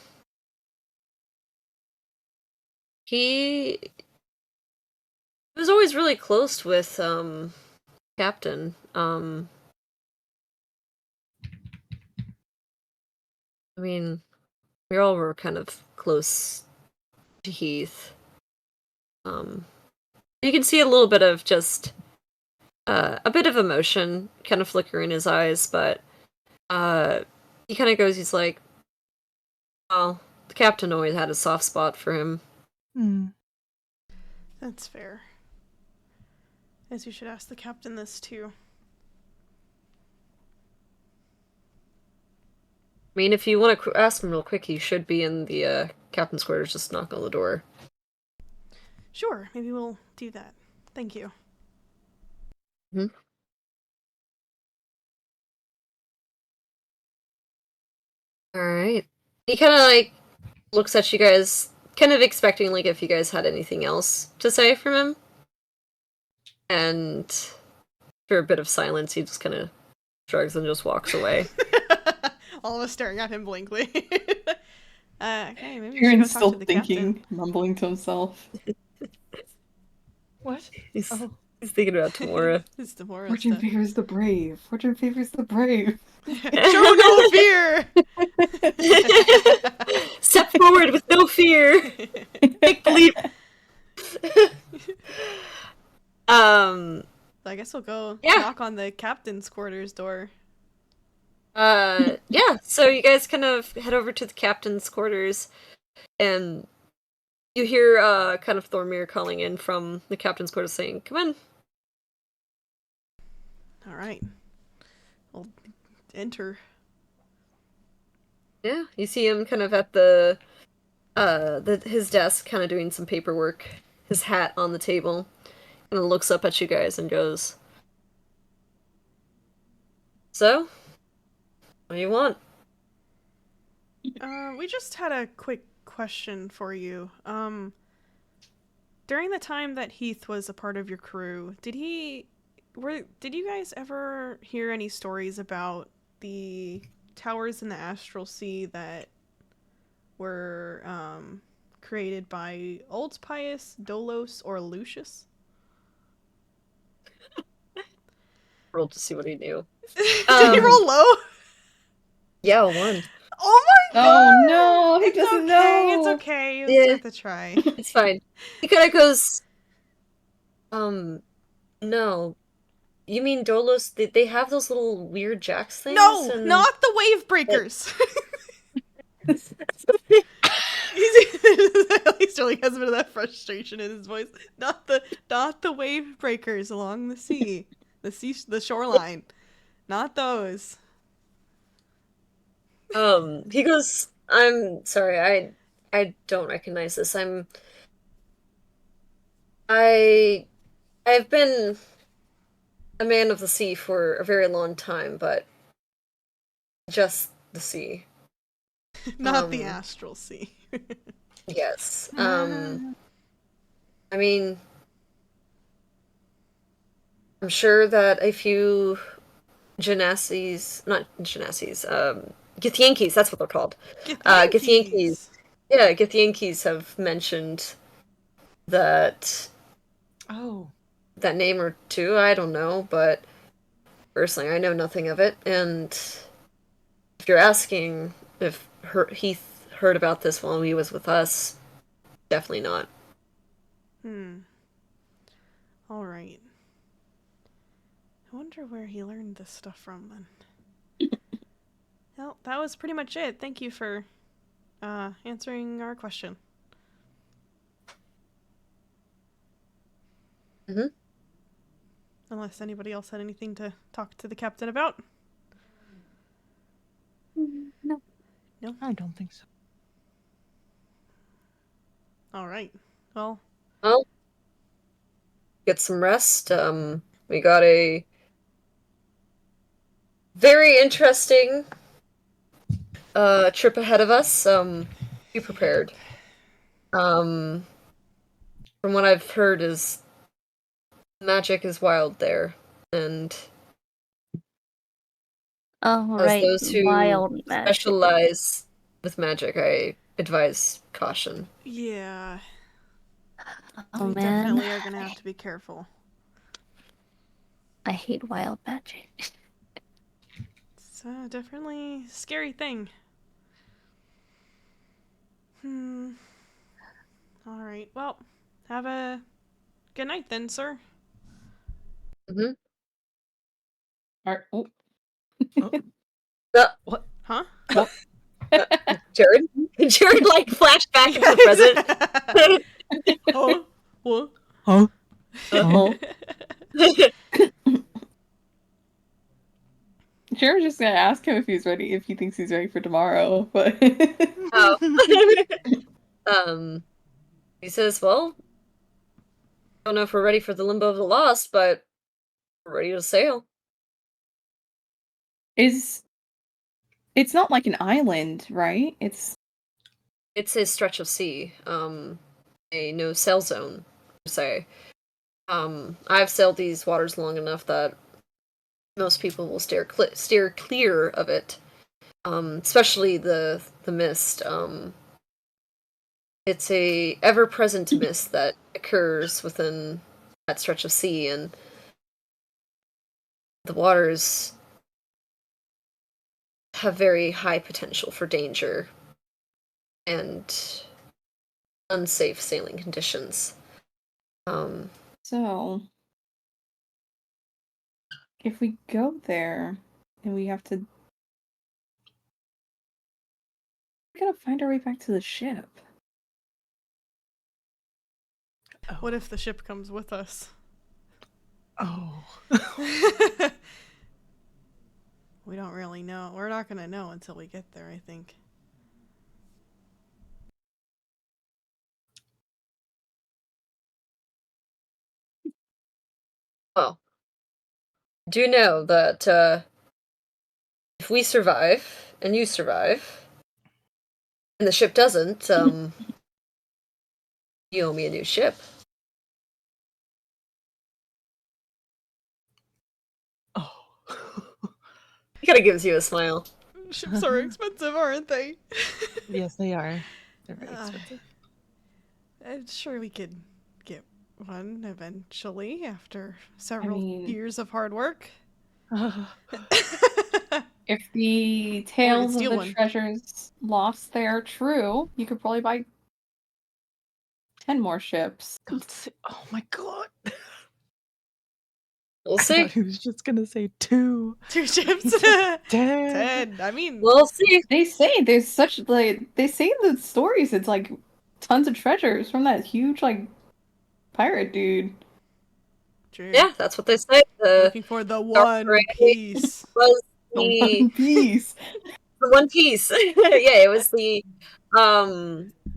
he was always really close with, Captain. I mean, we all were kind of close to Heath. You can see a little bit of just, a bit of emotion kind of flicker in his eyes, but, he kind of goes, he's like, well, the captain always had a soft spot for him. That's fair. As you should ask the captain this too. I mean, if you want to ask him real quick, he should be in the captain's quarters. Just knock on the door. Sure, maybe we'll do that. Thank you. All right. He kind of like looks at you guys, kind of expecting like if you guys had anything else to say from him. And for a bit of silence, he just kind of shrugs and just walks away. All of us staring at him blankly. Okay, maybe we should go Aaron's talk still to the thinking, captain. mumbling to himself. What? He's thinking about Tamora. It's Tamora Fortune stuff. favors the brave. Fortune favors the brave. Show no fear! Step forward with no fear. Make believe. I guess we'll go Yeah. knock on the captain's quarters door. Yeah, so you guys kind of head over to the captain's quarters, and you hear, kind of Thormir calling in from the captain's quarters saying, come in. Alright. We'll enter. Yeah, you see him kind of at his desk, kind of doing some paperwork, his hat on the table, and looks up at you guys and goes, so, what do you want? We just had a quick question for you. During the time that Heath was a part of your crew, did you guys ever hear any stories about the towers in the Astral Sea that were created by Old Pious, Dolos, or Lucius? Rolled to see what he knew. Did he roll low? Yeah, 1. Oh my god! Oh no, he It's doesn't okay, know. it's okay. It was Yeah. worth a try. It's fine. He kind of goes, no. You mean Dolos, they have those little weird jacks things? No, and... not the wave breakers. At least really has a bit of that frustration in his voice. Not the wave breakers along the sea, the shoreline. Not those. He goes, I'm sorry, I don't recognize this. I've been a man of the sea for a very long time, but just the sea. Not the astral sea. Yes. I mean, I'm sure that a few not Genassis, Githyankies, that's what they're called. Githyankies. Githyankies. Yeah, Githyankies have mentioned that Oh, that name or two, I don't know, but personally I know nothing of it, and if you're asking if Heath heard about this while he was with us, definitely not. All right. I wonder where he learned this stuff from then. Well, that was pretty much it. Thank you for answering our question. Mm-hmm. Unless anybody else had anything to talk to the captain about. No. No? I don't think so. All right. Well, Well, get some rest. We got a very interesting trip ahead of us. Be prepared. From what I've heard is magic is wild there, and Oh, as right. those who Wild magic. specialize with magic, I advise caution. yeah. Oh, We man. definitely are going to have to be careful. I hate wild magic. It's definitely a scary thing. All right. Well, have a good night then, sir. Mm-hmm. Oh. What? Huh? Jared? Jared, like, flashed back into the present. Huh? What? Huh? Uh-huh. Jared's just gonna ask him if he's ready, if he thinks he's ready for tomorrow, but Oh. He says, well, I don't know if we're ready for the Limbo of the Lost, but we're ready to sail. it's not like an island, right? It's It's a stretch of sea, a no sail zone, per se. I've sailed these waters long enough that most people will steer clear of it, especially the mist. It's a ever-present mist that occurs within that stretch of sea, and the waters have very high potential for danger and unsafe sailing conditions. so if we go there and we gotta find our way back to the ship. Oh. What if the ship comes with us? Oh. We don't really know. We're not going to know until we get there, I think. Well, do know that if we survive and you survive, and the ship doesn't, you owe me a new ship. Oh. He kind of gives you a smile. Ships are expensive, aren't they? Yes, they are. They're very expensive. I'm sure we could get one eventually after several years of hard work. If the tales of steal the one. treasures lost there are true, you could probably buy 10 more ships. Oh my god. We'll I see. thought he was just gonna say 2. 2 ships. 10. I mean, We'll see. They say there's such they say in the stories it's like tons of treasures from that huge like pirate dude. true. Yeah, that's what they say. The Looking for the Dark one Ray piece. was The One Piece. the One Piece. Yeah, it was the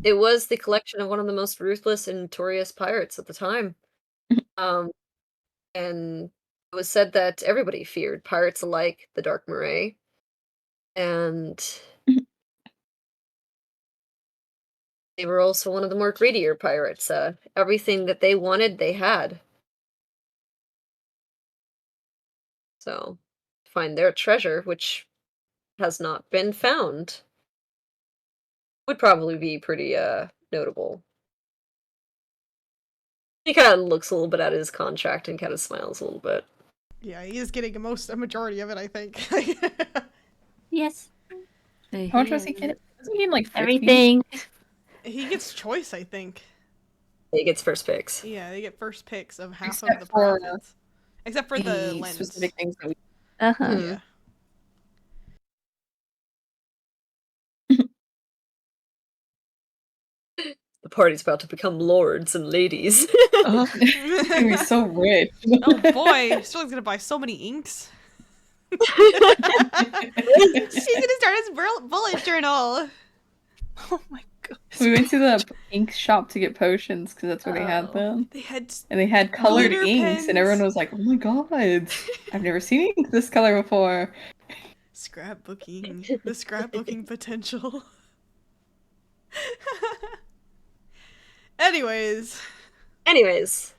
It was the collection of one of the most ruthless and notorious pirates at the time. Um, and it was said that everybody feared pirates alike, the Dark Moray, and they were also one of the more greedier pirates. Everything that they wanted, they had. So, to find their treasure, which has not been found, would probably be pretty notable. He kind of looks a little bit at his contract and kind of smiles a little bit. Yeah, he is getting a majority of it, I think. Yes. How much was he getting? Doesn't he get like 50? Everything. He gets choice, I think. He gets first picks. Yeah, they get first picks of half Except of the for profits. Except for the lens. specific things that we. Uh-huh. Hmm. Yeah. The party's about to become lords and ladies. Oh, He's gonna be so rich. Oh boy, Sterling's gonna buy so many inks. He's gonna start his bullet journal. oh my god. We went to the ink shop to get potions because that's where they had Oh, them. They had And they had colored glitter inks, and everyone pens. was like, "Oh my god, I've never seen ink this color before." Scrapbooking. The scrapbooking potential. Anyways. Anyways,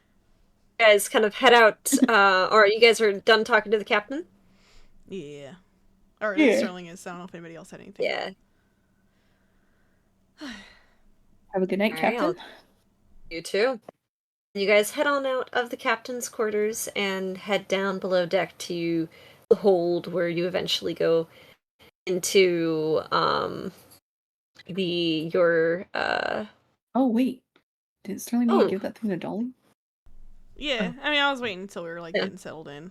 you guys kind of head out, or you guys are done talking to the captain? Yeah. Or Yeah. Sterling is. I don't know if anybody else had anything. Yeah. Have a good night, All right, Captain. You too. You guys head on out of the captain's quarters and head down below deck to the hold, where you eventually go into your Oh wait, did Sterling need to Oh. give that thing to Dolly? Yeah. I mean, I was waiting until we were like Yeah. getting settled in.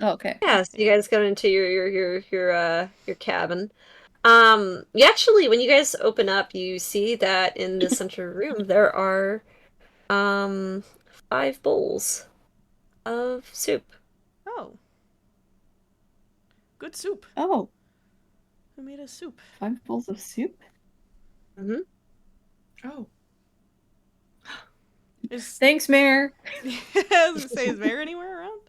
Oh, okay. Yeah, so you guys go into your cabin. You actually, when you guys open up, you see that in the center room there are 5 bowls of soup. Oh. Good soup. Oh, Who made us soup? 5 bowls of soup. Mm-hmm. Oh. Is Thanks, Mayor. I was gonna say, is Bear anywhere around?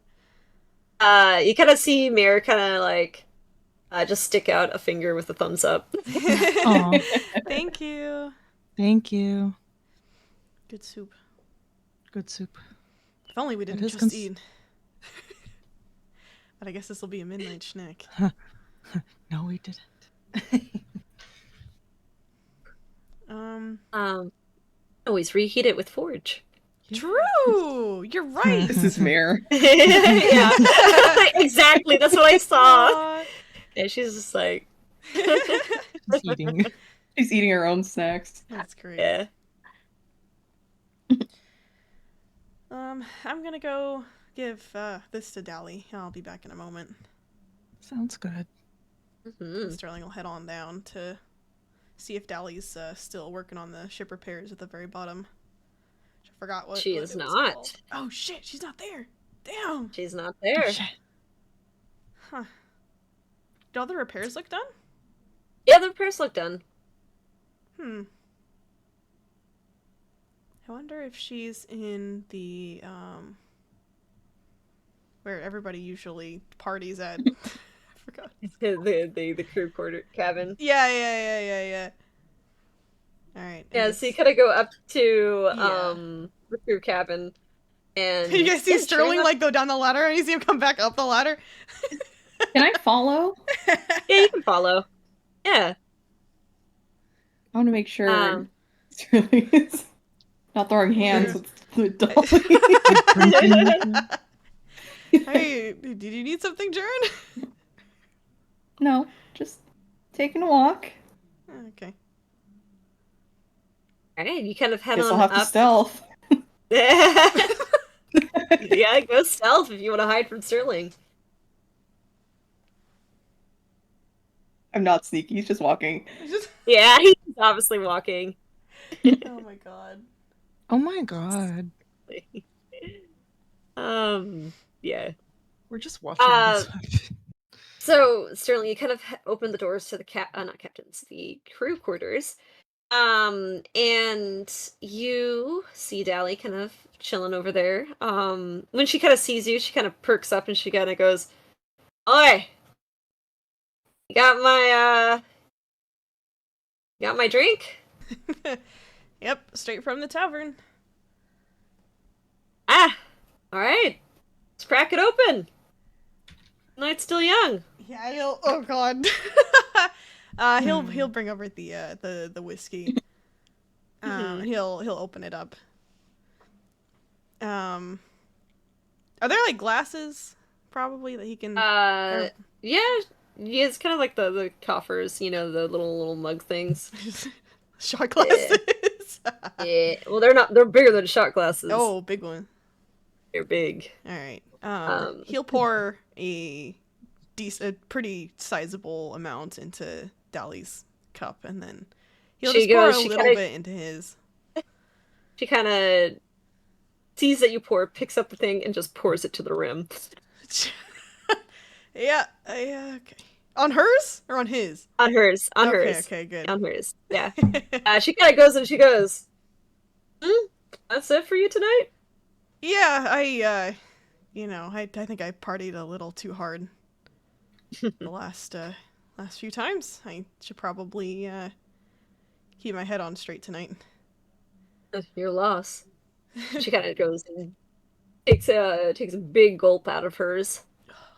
You kind of see Mare kind of like just stick out a finger with a thumbs up. Aw. Thank you. Thank you. Good soup. Good soup. If only we That didn't is just eat. But I guess this will be a midnight snack. No, we didn't. Always reheat it with forge. True. You're right. This is Mayor. Yeah, exactly. That's what I saw. Aw. And she's just like, Just eating. She's eating her own snacks. That's great. yeah. I'm gonna go give this to Dally. I'll be back in a moment. Sounds good. Mhm. Sterling will head on down to see if Dally's still working on the ship repairs at the very bottom. I forgot what She what is it was not. called. Oh shit, she's not there. Damn. She's not Oh, there. shit. Huh. Did all the repairs look done? Yeah, the repairs look done. I wonder if she's in the where everybody usually parties at. I forgot. the crew quarter cabin. Yeah. All right. I Yeah, guess- so you kind of go up to Yeah. the crew cabin, and You guys see yeah, sure Sterling enough- like go down the ladder, and you see him come back up the ladder. Can I follow? Yeah, you can follow. Yeah. I want to make sure Um. Sterling is not throwing hands with the Dolly. Hey, did you need something, Jern? No, just taking a walk. Okay. Alright, you kind of head Guess on I'll have to up. stealth. Yeah, go stealth if you want to hide from Sterling. I'm not sneaky. He's just walking. Yeah, he's obviously walking. Oh my god. Oh my god. Yeah. We're just watching this happen. So, Sterling, you kind of open the doors to the not captains, the crew quarters. And you see Dally kind of chilling over there. When she kind of sees you, she kind of perks up and she kind of goes, "Oi, you got my drink?" Yep, straight from the tavern. Ah, all right, let's crack it open. Night's still young. Yeah, he'll. Oh God. He'll bring over the whiskey. He'll open it up. Are there like glasses probably that he can? Yeah, yeah, it's kind of like the coffers, you know, the little mug things. Shot glasses. Yeah, well, they're bigger than shot glasses. Oh, big one. They're big. All right. He'll pour a pretty sizable amount into Dolly's cup, and then he'll just pour a little bit into his. She kind of sees that you pour, picks up the thing, and just pours it to the rim. Yeah. Okay. On hers or on his? On hers. On hers. Okay, good. On hers. Yeah. She kind of goes and she goes, "That's it for you tonight?" Yeah, I think I partied a little too hard the last few times. I should probably keep my head on straight tonight. Your loss. She kind of goes and takes a big gulp out of hers.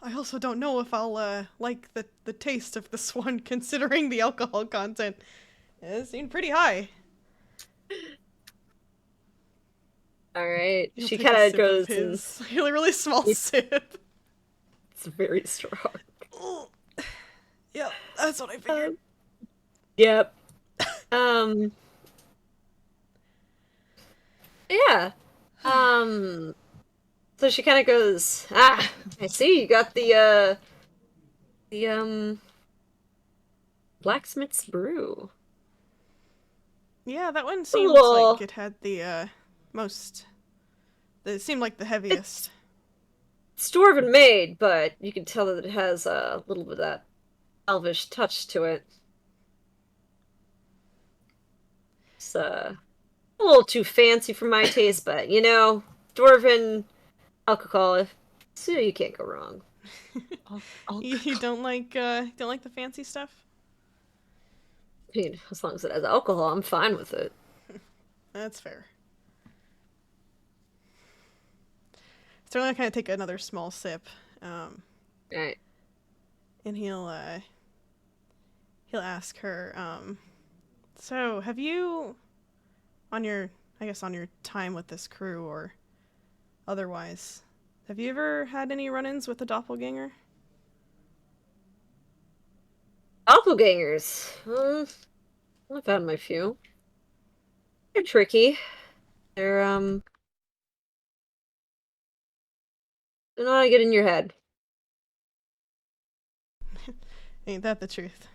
I also don't know if I'll like the taste of this one, considering the alcohol content. It seemed pretty high. All right. He'll She take a kind of sip goes his really small sip. It's very strong. Yep, that's what I figured. Yep. Yeah. So she kind of goes, "Ah, I see you got the blacksmith's brew." Yeah, that one seems Cool. like it had the most. It seemed like the heaviest. It's dwarven made, but you can tell that it has a little bit of that elvish touch to it. It's a little too fancy for my taste, but you know, dwarven alcohol, so you can't go wrong. You don't like the fancy stuff? I mean, as long as it has alcohol, I'm fine with it. That's fair. So I'm gonna kind of take another small sip, Right. and he'll ask her, so have you, on your time with this crew or otherwise, have you ever had any run-ins with a doppelganger? Doppelgangers. I've had my few. They're tricky. They're they know how to get in your head. Ain't that the truth?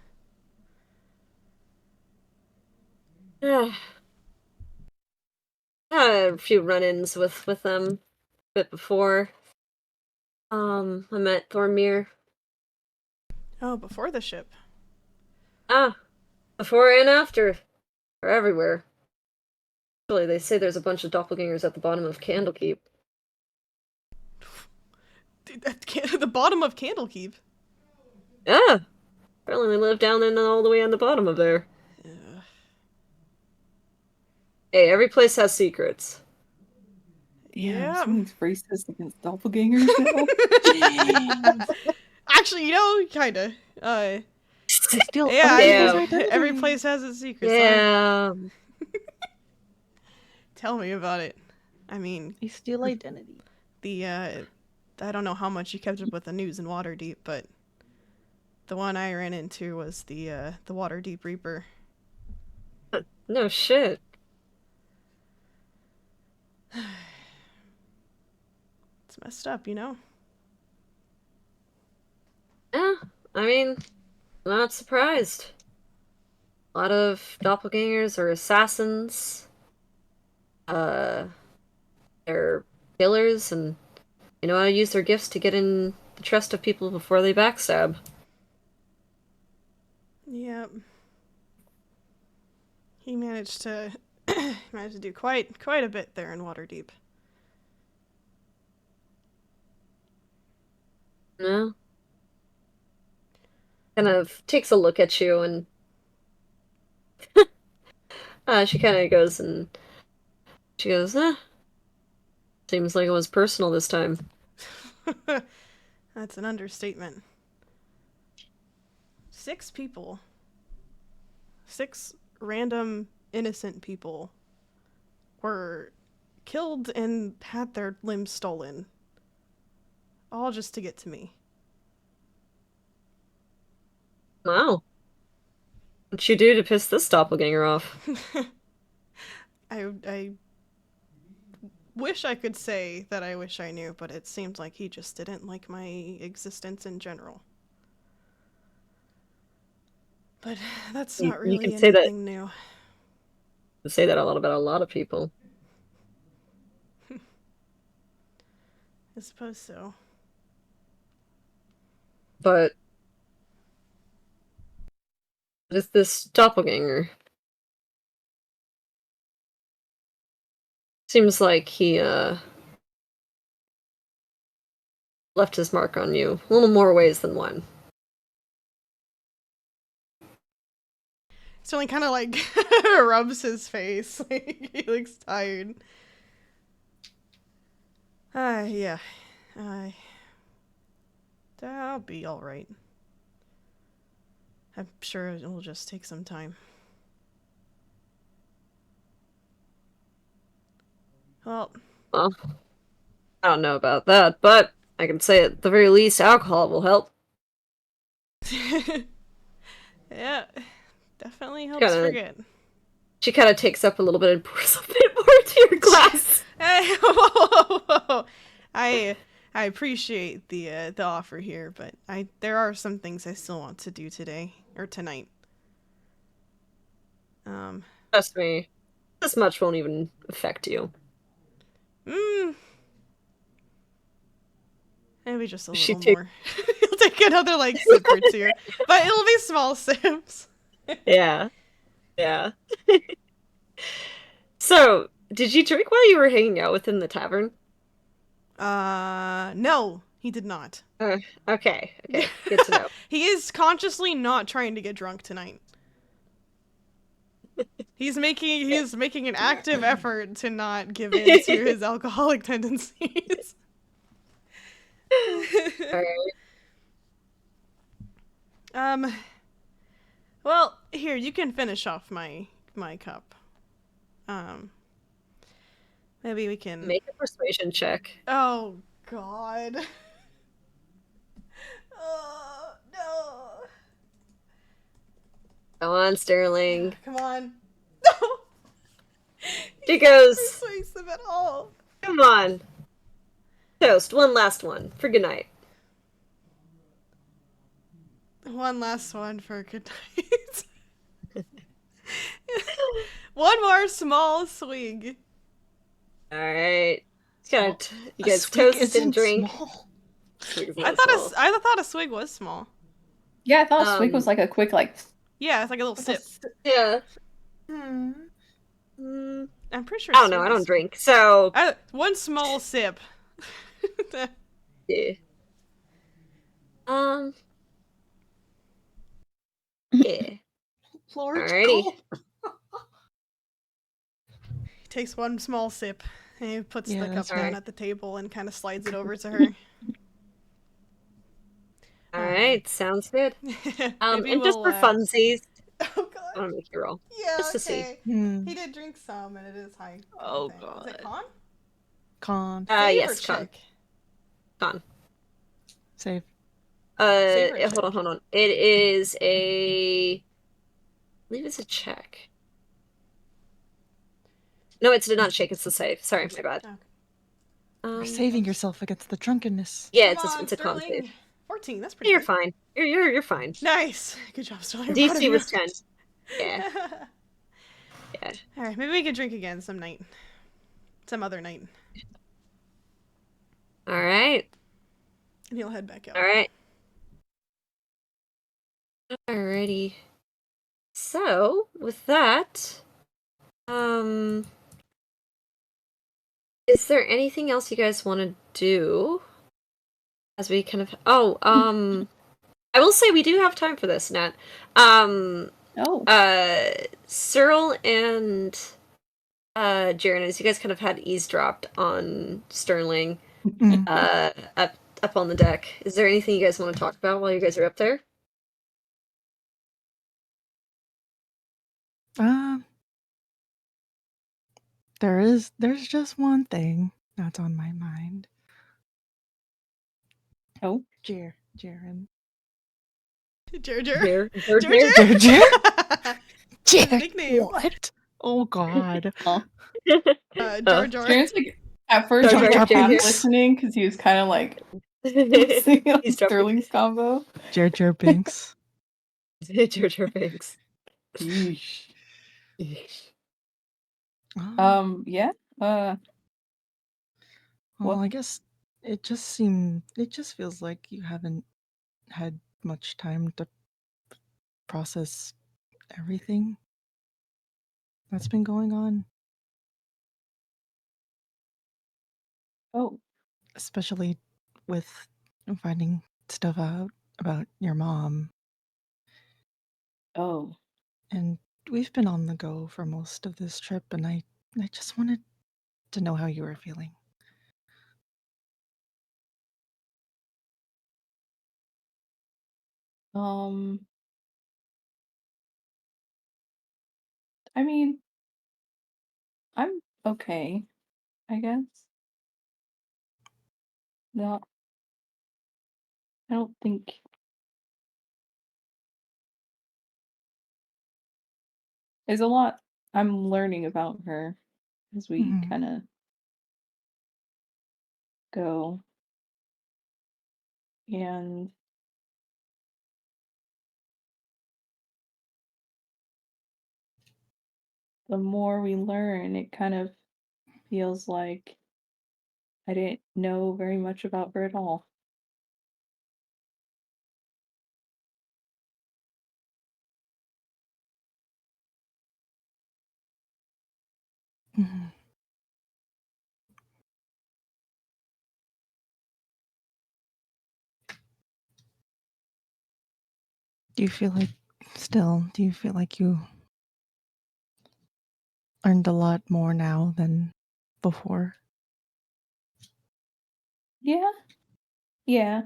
Yeah. I had a few run-ins with them a bit before. I met Thormir. Oh, before the ship. Before and after. They're everywhere. Actually, they say there's a bunch of doppelgangers at the bottom of Candlekeep. The bottom of Candlekeep. Yeah. Apparently they live down in all the way on the bottom of there. Hey, every place has secrets. Yeah. Someone's racist against doppelgangers now. Actually, kinda. They steal Yeah, identity. every place has its secrets. Yeah. Tell me about it. I mean, They steal identity. I don't know how much you kept up with the news in Waterdeep, but the one I ran into was the Waterdeep Reaper. No shit. It's messed up, you know? Yeah, I mean, I'm not surprised. A lot of doppelgangers are assassins. They're killers, and they know how to use their gifts to get in the trust of people before they backstab. Yep. He managed to do quite a bit there in Waterdeep. No. Kind of takes a look at you and she kind of goes and she goes, seems like it was personal this time. That's an understatement. 6 people. 6 random innocent people were killed and had their limbs stolen. All just to get to me. Wow. What'd you do to piss this doppelganger off? I wish I could say that I wish I knew, but it seemed like he just didn't like my existence in general. But that's not You really can say that anything new. a lot about a lot of people. I suppose so. But is this doppelganger? Seems like he left his mark on you a little more ways than one. Sterling kind of like rubs his face. He looks tired. Yeah. I'll be alright. I'm sure it'll just take some time. Well, Well, I don't know about that, but I can say at the very least alcohol will help. yeah, definitely helps forget. She kind of takes up a little bit and pours a bit more into your glass. Hey, whoa. I appreciate the offer here, but there are some things I still want to do today or tonight. Trust me, this much won't even affect you. Maybe just a She little more. He'll take another sip or two, but it'll be small sips. Yeah. So, did you drink while you were hanging out within the tavern? No, he did not. Okay, good to know. He is consciously not trying to get drunk tonight. He is making an active effort to not give in to his alcoholic tendencies. Alright. Well, here, you can finish off my cup. Maybe we can Make a persuasion check. Oh God. Oh no. Go on, Sterling. Come on. No. She goes, Persuasive at all. come on. Toast, one last one for good night. One last one for good night. One more small swig. Alright. You guys swig toast and drink. Small. I thought a swig was small. Yeah, I thought a swig was like a quick Yeah, it's like a little sip. Yeah. I'm pretty sure. I don't know. I don't drink, so one small sip. yeah. Yeah. Alrighty. He takes one small sip and he puts the cup down right. at the table and kind of slides it over to her. Alright, sounds good. Maybe and just for funsies, Oh God. I'm gonna make you roll. Yeah, Just to see. He did drink some, and it is high. Oh, thing. God. Is it con? Con. Save Yes, or con. check? Con. Save. Save or Hold on. It is I believe it's a check. No, it's not a check, it's a save. Sorry, my bad. Okay. You're saving yourself against the drunkenness. Yeah, Come it's a con Sterling. save. 14. That's pretty You're good. fine. You're fine. Nice. Good job, Sterling. I'm proud of DC you. was 10. Yeah. Yeah. All right, maybe we can drink again some other night. All right. And he'll head back out. All right. Alrighty. So, with that, Um, is there anything else you guys want to do? As we kind of I will say we do have time for this, Nat. Oh. Cyril and Jaren, as you guys kind of had eavesdropped on Sterling, Mm. up on the deck. Is there anything you guys want to talk about while you guys are up there? Uh, there's just one thing that's on my mind. Oh. Jaren. Jer. Jer. His nickname. What? Oh God. Huh. Jar Jar. Jaren's like, at first, Jar he was Jar like half Binks. listening because he was kind of like listening on He's dropping Sterling's combo. Jar Binks. Jar Binks. Yeesh. Oh, Yeah. well, What? I guess it just feels like you haven't had much time to process everything that's been going on, Oh. especially with finding stuff out about your mom. Oh. And we've been on the go for most of this trip, and I just wanted to know how you were feeling. I mean, I'm okay, I guess. No, I don't think there's a lot I'm learning about her as we Mhm. kind of go. And the more we learn, it kind of feels like I didn't know very much about her at all. Mhm. Do you feel like you learned a lot more now than before? Yeah, yeah.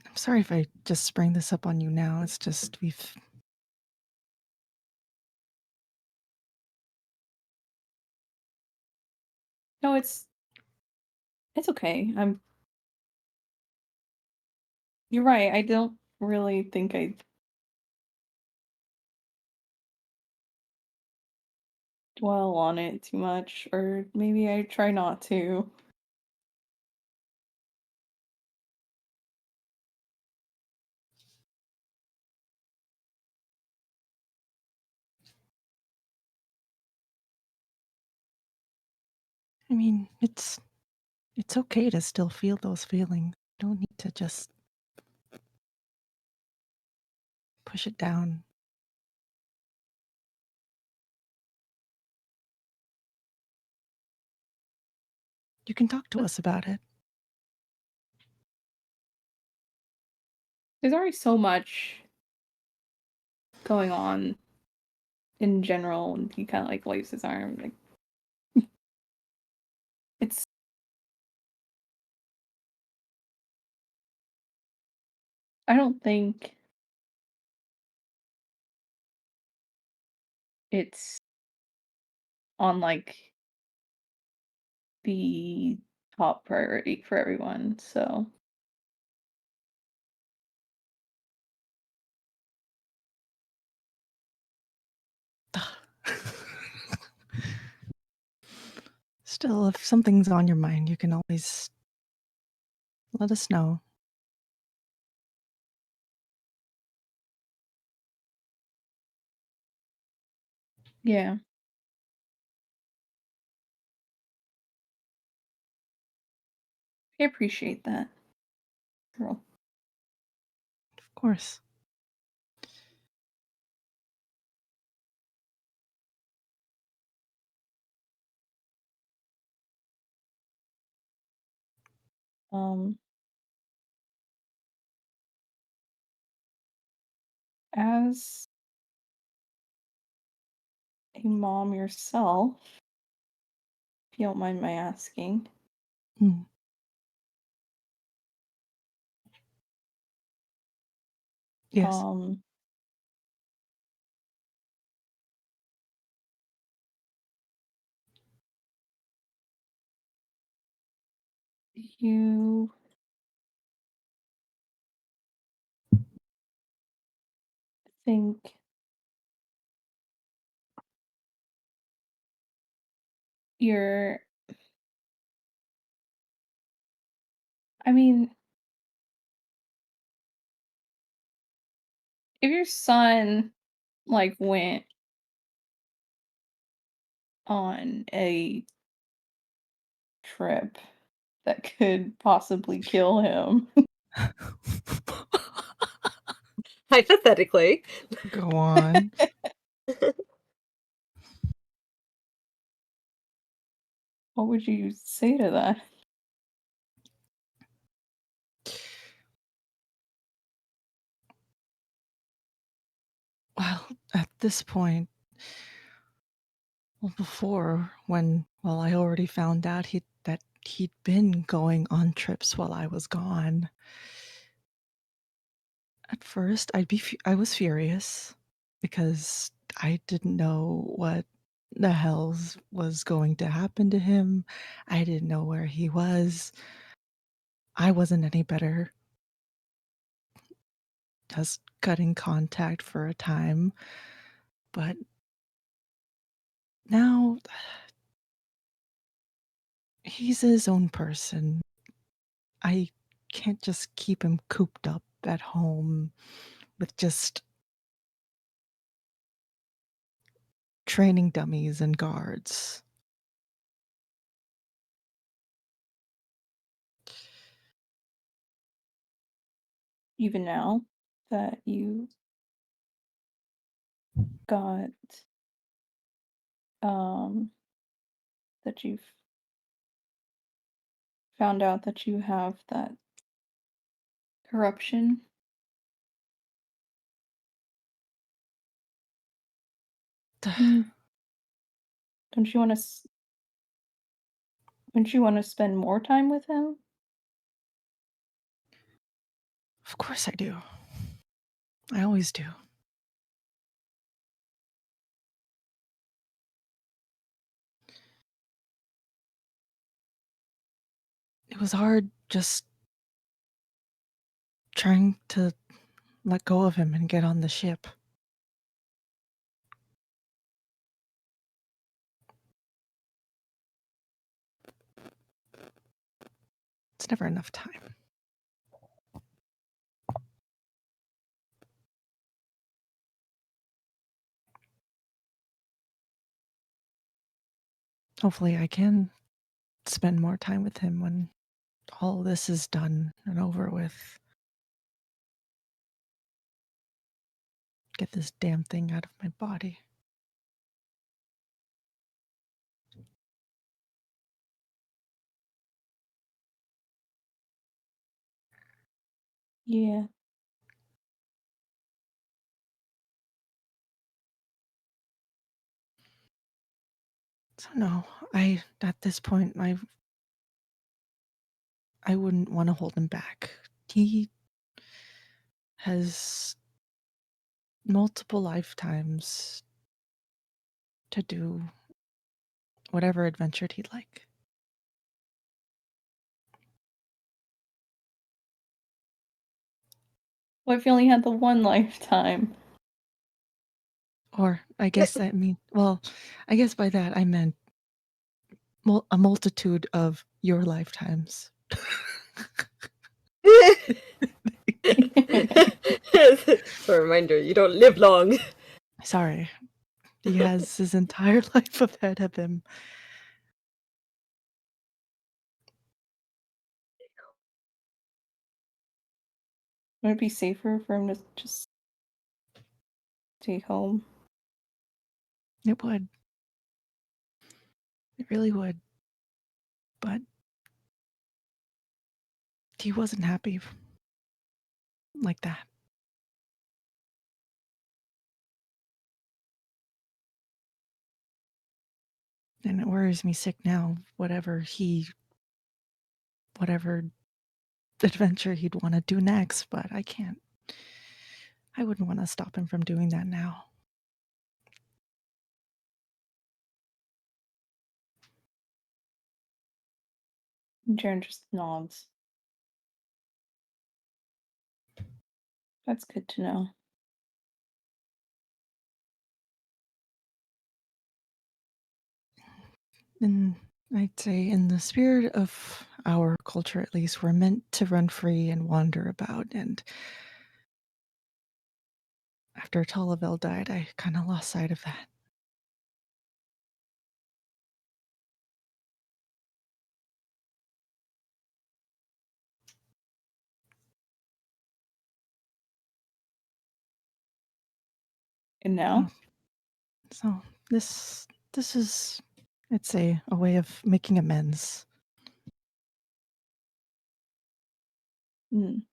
I'm sorry if I just spring this up on you now. It's just No, it's okay. You're right. I don't really think I dwell on it too much, or maybe I try not to. I mean, it's okay to still feel those feelings. You don't need to just push it down. You can talk to But us about it. there's already so much going on in general, and he kind of like wipes his arm. Like it's. I don't think it's on like the top priority for everyone. So Still, if something's on your mind, you can always let us know. yeah, I appreciate that. Girl. Of course. Um, as a mom yourself, if you don't mind my asking, Mm. Yes. um, do you think you're, I mean, if your son like went on a trip that could possibly kill him, Hypothetically. Go on. what would you say to that? Well, at this point, well, before when, well, I already found out that he'd been going on trips while I was gone. At first, I was furious because I didn't know what the hells was going to happen to him. I didn't know where he was. I wasn't any better. Just cutting contact for a time, but now he's his own person. I can't just keep him cooped up at home with just training dummies and guards. Even now that you got um that you've found out that you have that corruption, mm, don't you want to don't you want to spend more time with him? Of course I do. I always do. It was hard just trying to let go of him and get on the ship. It's never enough time. Hopefully, I can spend more time with him when all this is done and over with. Get this damn thing out of my body. Yeah. So no, at this point I wouldn't want to hold him back. He has multiple lifetimes to do whatever adventure he'd like. What if you only had the one lifetime? Or I guess well, I guess by that I meant a multitude of your lifetimes. So a reminder, you don't live long. Sorry. He has his entire life ahead of him. Would it be safer for him to just stay home? It would. It really would. But he wasn't happy like that. And it worries me sick now, whatever adventure he'd want to do next, but I can't. I wouldn't want to stop him from doing that now. Jaren just nods. That's good to know. And I'd say, in the spirit of our culture, at least, we're meant to run free and wander about. And after Talavel died, I kind of lost sight of that. And now? So this is, I'd say, a way of making amends. Mm.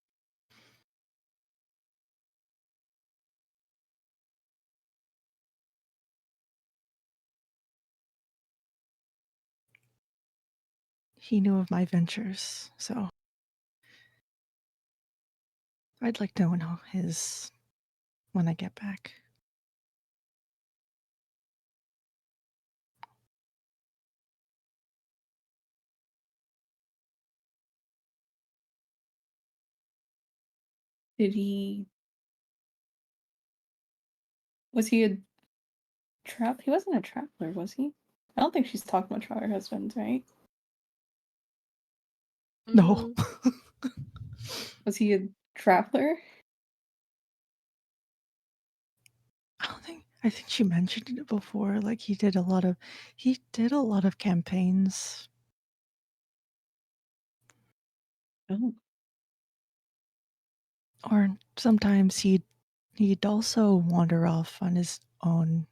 He knew of my ventures, so I'd like to know his when I get back. Did he? Was he a trap? He wasn't a traveler, was he? I don't think she's talking much about her husband, right? No. Was he a traveler? I think she mentioned it before. Like he did a lot of campaigns. Oh. Or sometimes he'd also wander off on his own.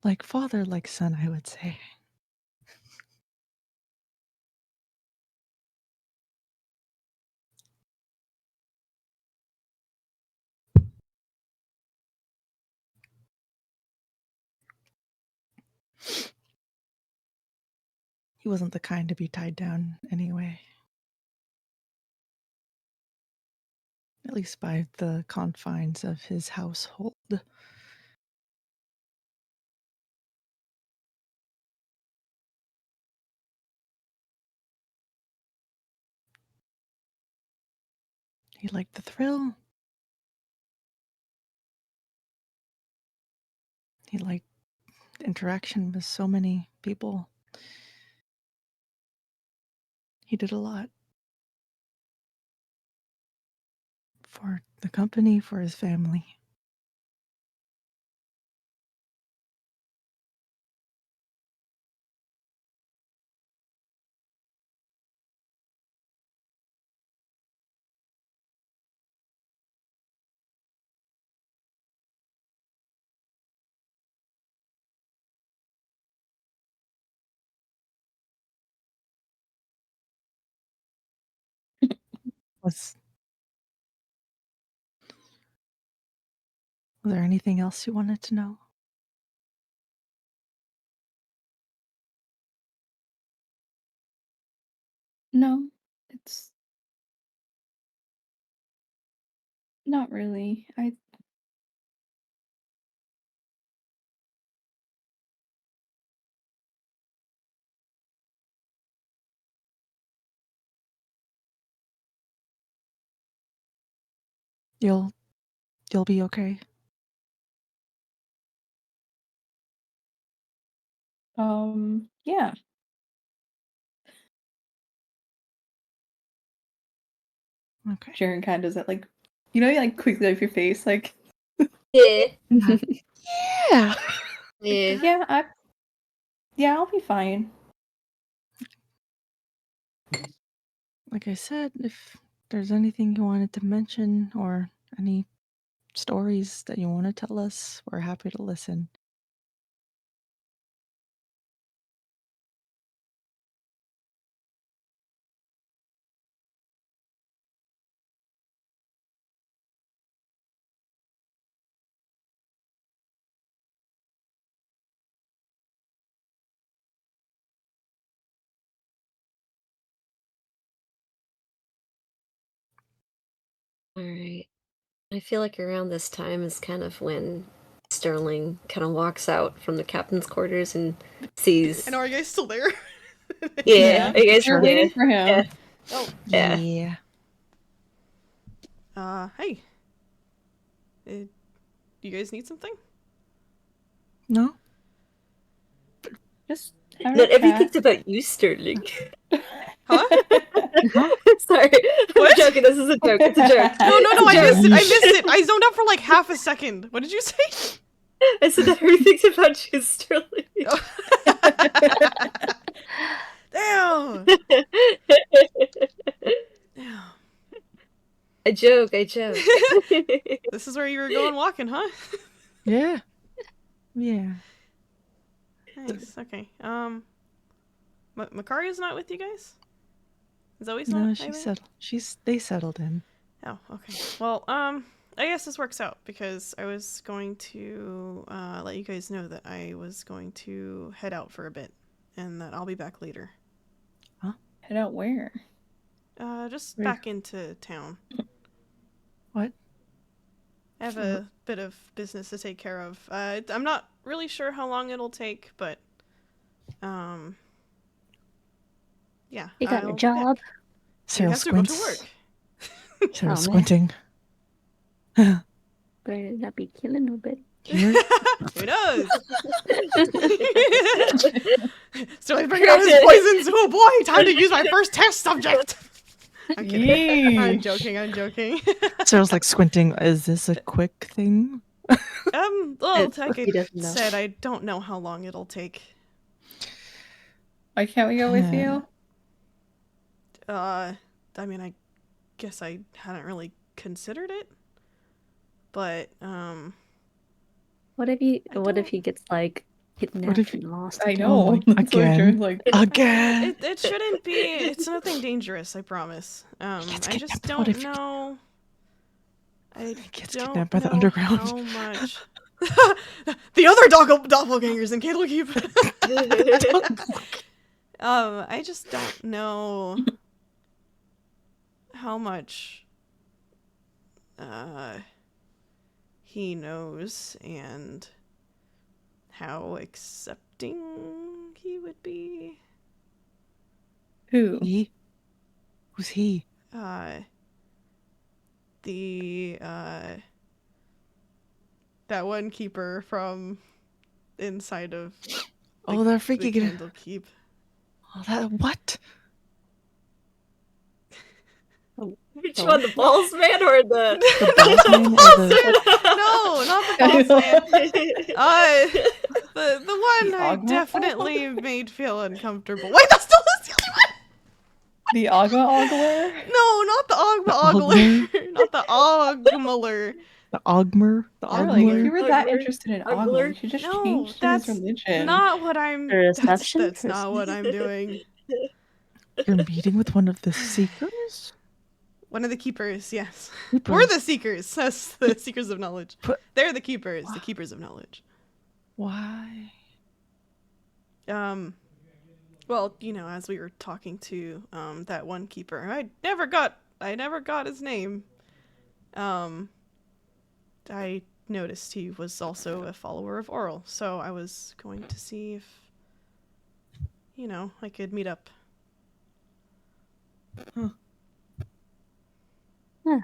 Like father, like son, I would say. He wasn't the kind to be tied down anyway. At least by the confines of his household. He liked the thrill. He liked interaction with so many people. He did a lot for the company, for his family. Was there anything else you wanted to know? No, it's not really. You'll be okay. Yeah. Okay. Jaren kind of does that, like, you know, you like quickly off your face, like, Yeah. Yeah. Yeah. yeah, I'll be fine. like I said, if there's anything you wanted to mention or any stories that you want to tell us, we're happy to listen. All right. I feel like around this time is kind of when Sterling kind of walks out from the captain's quarters and sees. And are you guys still there? Yeah, I guess. We're Sure. waiting for him. Yeah. Oh. Yeah. Hey. You guys need something? No? Just Not everything's about you, Sterling. Huh? Sorry, What? I'm joking. This is a joke. It's a joke. No, It's a I joke. missed it. I zoned out for like half a second. What did you say? I said that everything's about you, Sterling. Damn. Damn. I joke. This is where you were going walking, huh? Yeah. Yeah. Nice. Okay. Makari's not with you guys? Zoe's not? No, either? they settled in. Oh, okay. Well, I guess this works out because I was going to let you guys know that I was going to head out for a bit and that I'll be back later. Head out where? Just Where? back into town. What? I have a bit of business to take care of. I'm not really sure how long it'll take, but yeah. You got I'll a be job? back. You Cyril have to go to squints. work. Cyril Oh, man. squinting. Better not be killing nobody. Here? Who knows? Still bringing out his poisons. Oh boy, time to use my first test subject. I'm kidding. I'm joking. Cyril's like squinting. Is this a quick thing? Well, He like I doesn't know. said, I don't know how long it'll take. Why can't we go with you? I mean, I guess I hadn't really considered it, but What if he gets like kidnapped if- and lost? I again? know. my- That's what again. Jared's like. Again. it shouldn't be. It's nothing dangerous, I promise. gets I just kidnapped. What don't if he know. I He gets don't kidnapped by the know underground. how much. The other doppelgangers in Candlekeep. I just don't know how much he knows and how accepting he would be. Who? He? Who's he? The that one keeper from inside of Oh, they're freaking the it. Candlekeep. Oh, that what? Which one, the balls man or the? The boss man or the? No, not the boss man. The one The I Ogma? definitely made feel uncomfortable. Wait, that's still the only one. The Agma Ogler? No, not the Ogma not the Ogmaler. The Ogmer? The Darling, if you Ogmler? were that Ogler? interested in Ogler? Ogma, you should just No, change to that's his religion. not what I'm. For reception? That's not what I'm doing. You're meeting with one of the Seekers? One of the keepers, yes. Keepers. We're the seekers. That's the seekers of knowledge. But- They're the keepers, the keepers of knowledge. Why? Well, you know, as we were talking to that one keeper, I never got his name. I noticed he was also a follower of Oral, so I was going to see if, you know, I could meet up. Huh. Huh.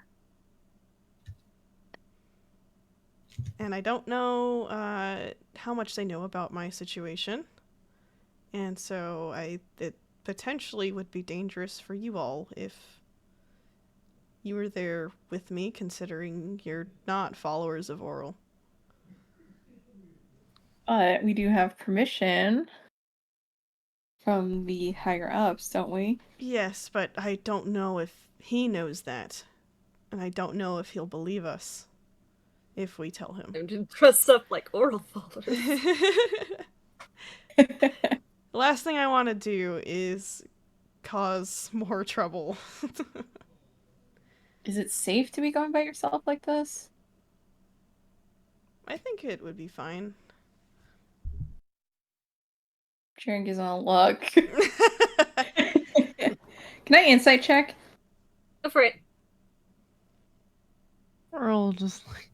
And I don't know how much they know about my situation. And so it potentially would be dangerous for you all if you were there with me, considering you're not followers of Oral. But we do have permission from the higher ups, don't we? Yes, but I don't know if he knows that. And I don't know if he'll believe us if we tell him. I'm to dress up like oral followers. The last thing I want to do is cause more trouble. Is it safe to be going by yourself like this? I think it would be fine. Sharing is on luck. Can I insight check? Go for it. We're all just like,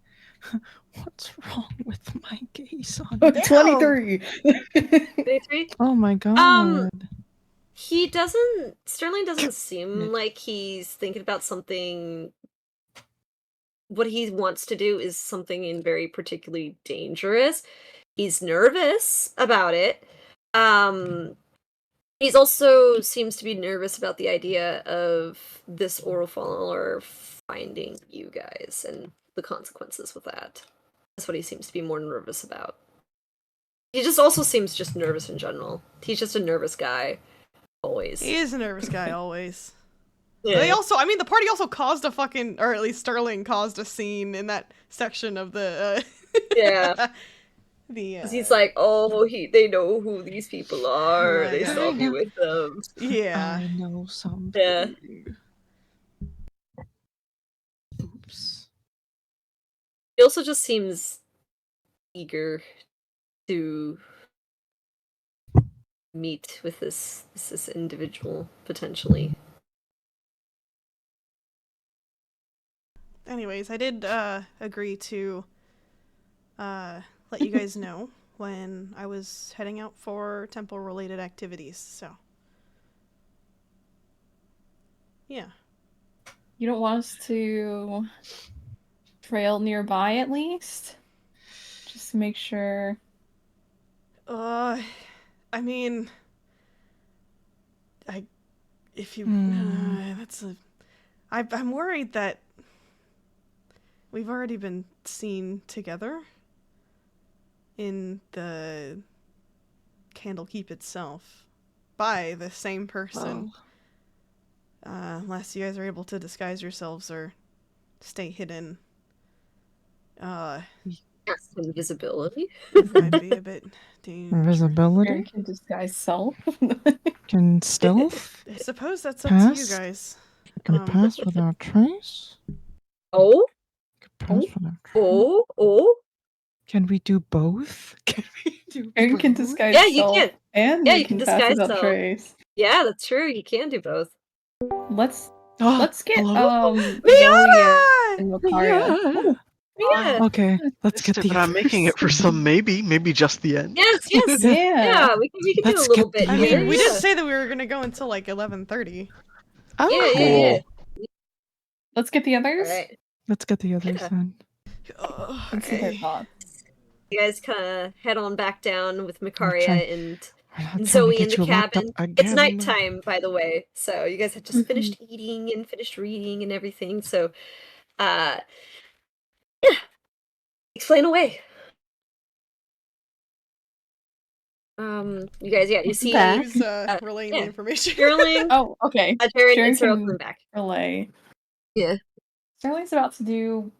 what's wrong with my gaze on? 23. 23? Oh my god. Sterling doesn't seem like he's thinking about something. What he wants to do is something in very particularly dangerous. He's nervous about it. He's also seems to be nervous about the idea of this oral follower finding you guys and the consequences with that. That's what he seems to be more nervous about. He just also seems just nervous in general. He's just a nervous guy. Always. He is a nervous guy, always. Yeah. They also, I mean, the party also caused a fucking, or at least Sterling caused a scene in that section of the, Yeah. the, 'Cause he's like, oh, they know who these people are. Oh, They yeah. saw me with them. yeah. I know something. Yeah. Oops. He also just seems eager to meet with this individual potentially. Anyways, I did, agree to, let you guys know when I was heading out for temple-related activities, so. Yeah. You don't want us to trail nearby at least? Just to make sure. I mean, if you, I'm worried that we've already been seen together in the Candlekeep itself by the same person. Unless you guys are able to disguise yourselves or stay hidden. Yes, invisibility. It might be a bit dangerous. Invisibility? Aaron can disguise self. Can stealth I suppose that's up to you Pass? guys. can pass without trace? Oh, Can pass without trace? oh. Can we do both? Can we do Aaron can both? disguise Yeah, you self, can. and Yeah, you you can can pass disguise without self. trace. Yeah, that's true. You can do both. Let's Oh, get hello? Zoe Miata! and Makaria. Yeah. Okay, let's get the But I'm making it for some maybe just the end. Yes. Yeah. Yeah, we can do Let's a little get bit the I here. mean, we yeah. did say that we were gonna go until like 11:30. Oh, Yeah. Let's get the others. All right. Let's get the others Yeah. then. Let's see their Okay. thoughts. You guys kind of head on back down with trying- Makaria and We're not trying to Zoe in get the you locked up cabin. It's again. nighttime, by the way. So you guys had just finished eating and finished reading and everything. So, yeah. Explain away. You guys, you see Back. Who's relaying the yeah. information? Sterling, Oh, okay. Jared, Sharon and Cyril can coming back. relay. Yeah. Sterling's about to do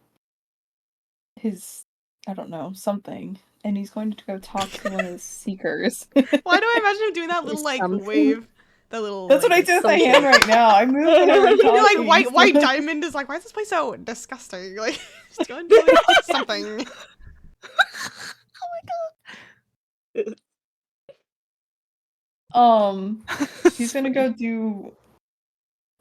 his, I don't know, something, and he's going to go talk to one of the seekers. Why do I imagine him doing that little like Something. wave? That little. That's like, what I do with my something. hand right now. I move whenever I'm You're talking. like so- white diamond is like, why is this place so disgusting? Like, just go and do like, something. He's gonna go do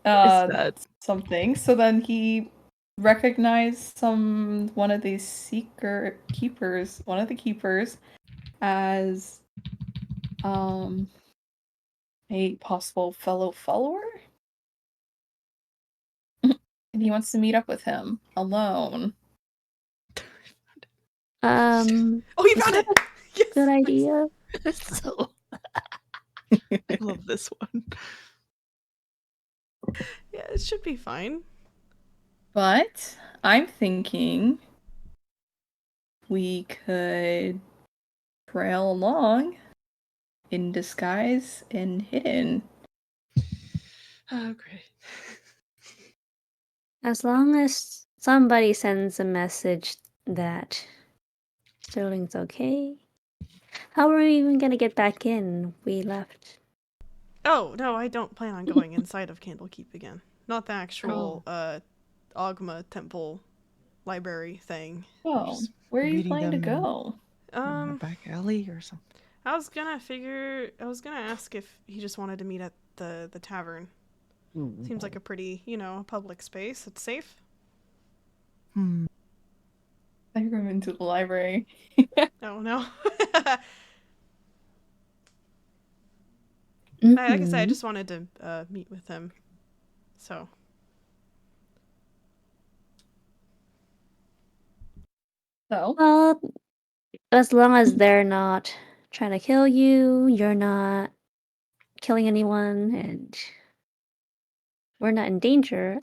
that? something. So then he recognized one of these one of the keepers, as a possible fellow follower. And he wants to meet up with him alone. Oh, you Is found that it! Yes. good idea? So I love this one. Yeah, it should be fine. But I'm thinking we could trail along in disguise and hidden. Oh, great. As long as somebody sends a message that Sterling's okay. How are we even gonna get back in? We left. Oh, no, I don't plan on going inside of Candlekeep again. Not the actual Ogma temple library thing. Oh, Just where are you reading planning to them go? in a back alley or something. I was gonna ask if he just wanted to meet at the tavern. Seems like a pretty, public space. It's safe. I threw him into the library. Oh, no. Mm-hmm. Like I said, I just wanted to meet with him. So. So, Well, as long as they're not trying to kill you, you're not killing anyone, and we're not in danger,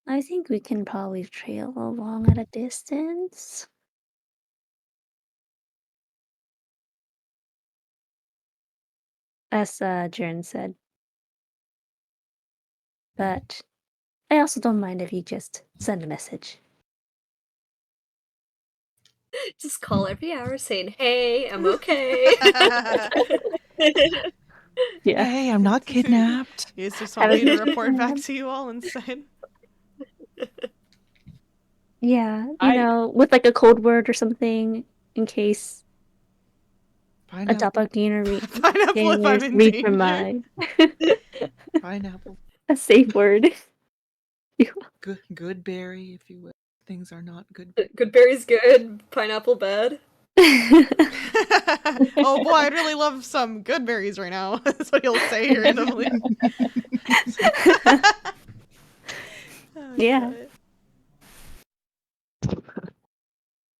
I think we can probably trail along at a distance. As Jern said. But I also don't mind if you just send a message. Just call every hour saying, "Hey, I'm okay." Yeah. Hey, I'm not kidnapped. You just want Haven't me to been report back kidnapped. to you all instead? Yeah, I- with like a code word or something in case a Pineapple. doppelganger Pineapple if I'm in reads your danger. mind. Pineapple. A safe word. Good berry, if you will. Things are not good. Good berries good, pineapple bad. Oh boy, I'd really love some good berries right now. That's what he'll say randomly. Oh, Yeah.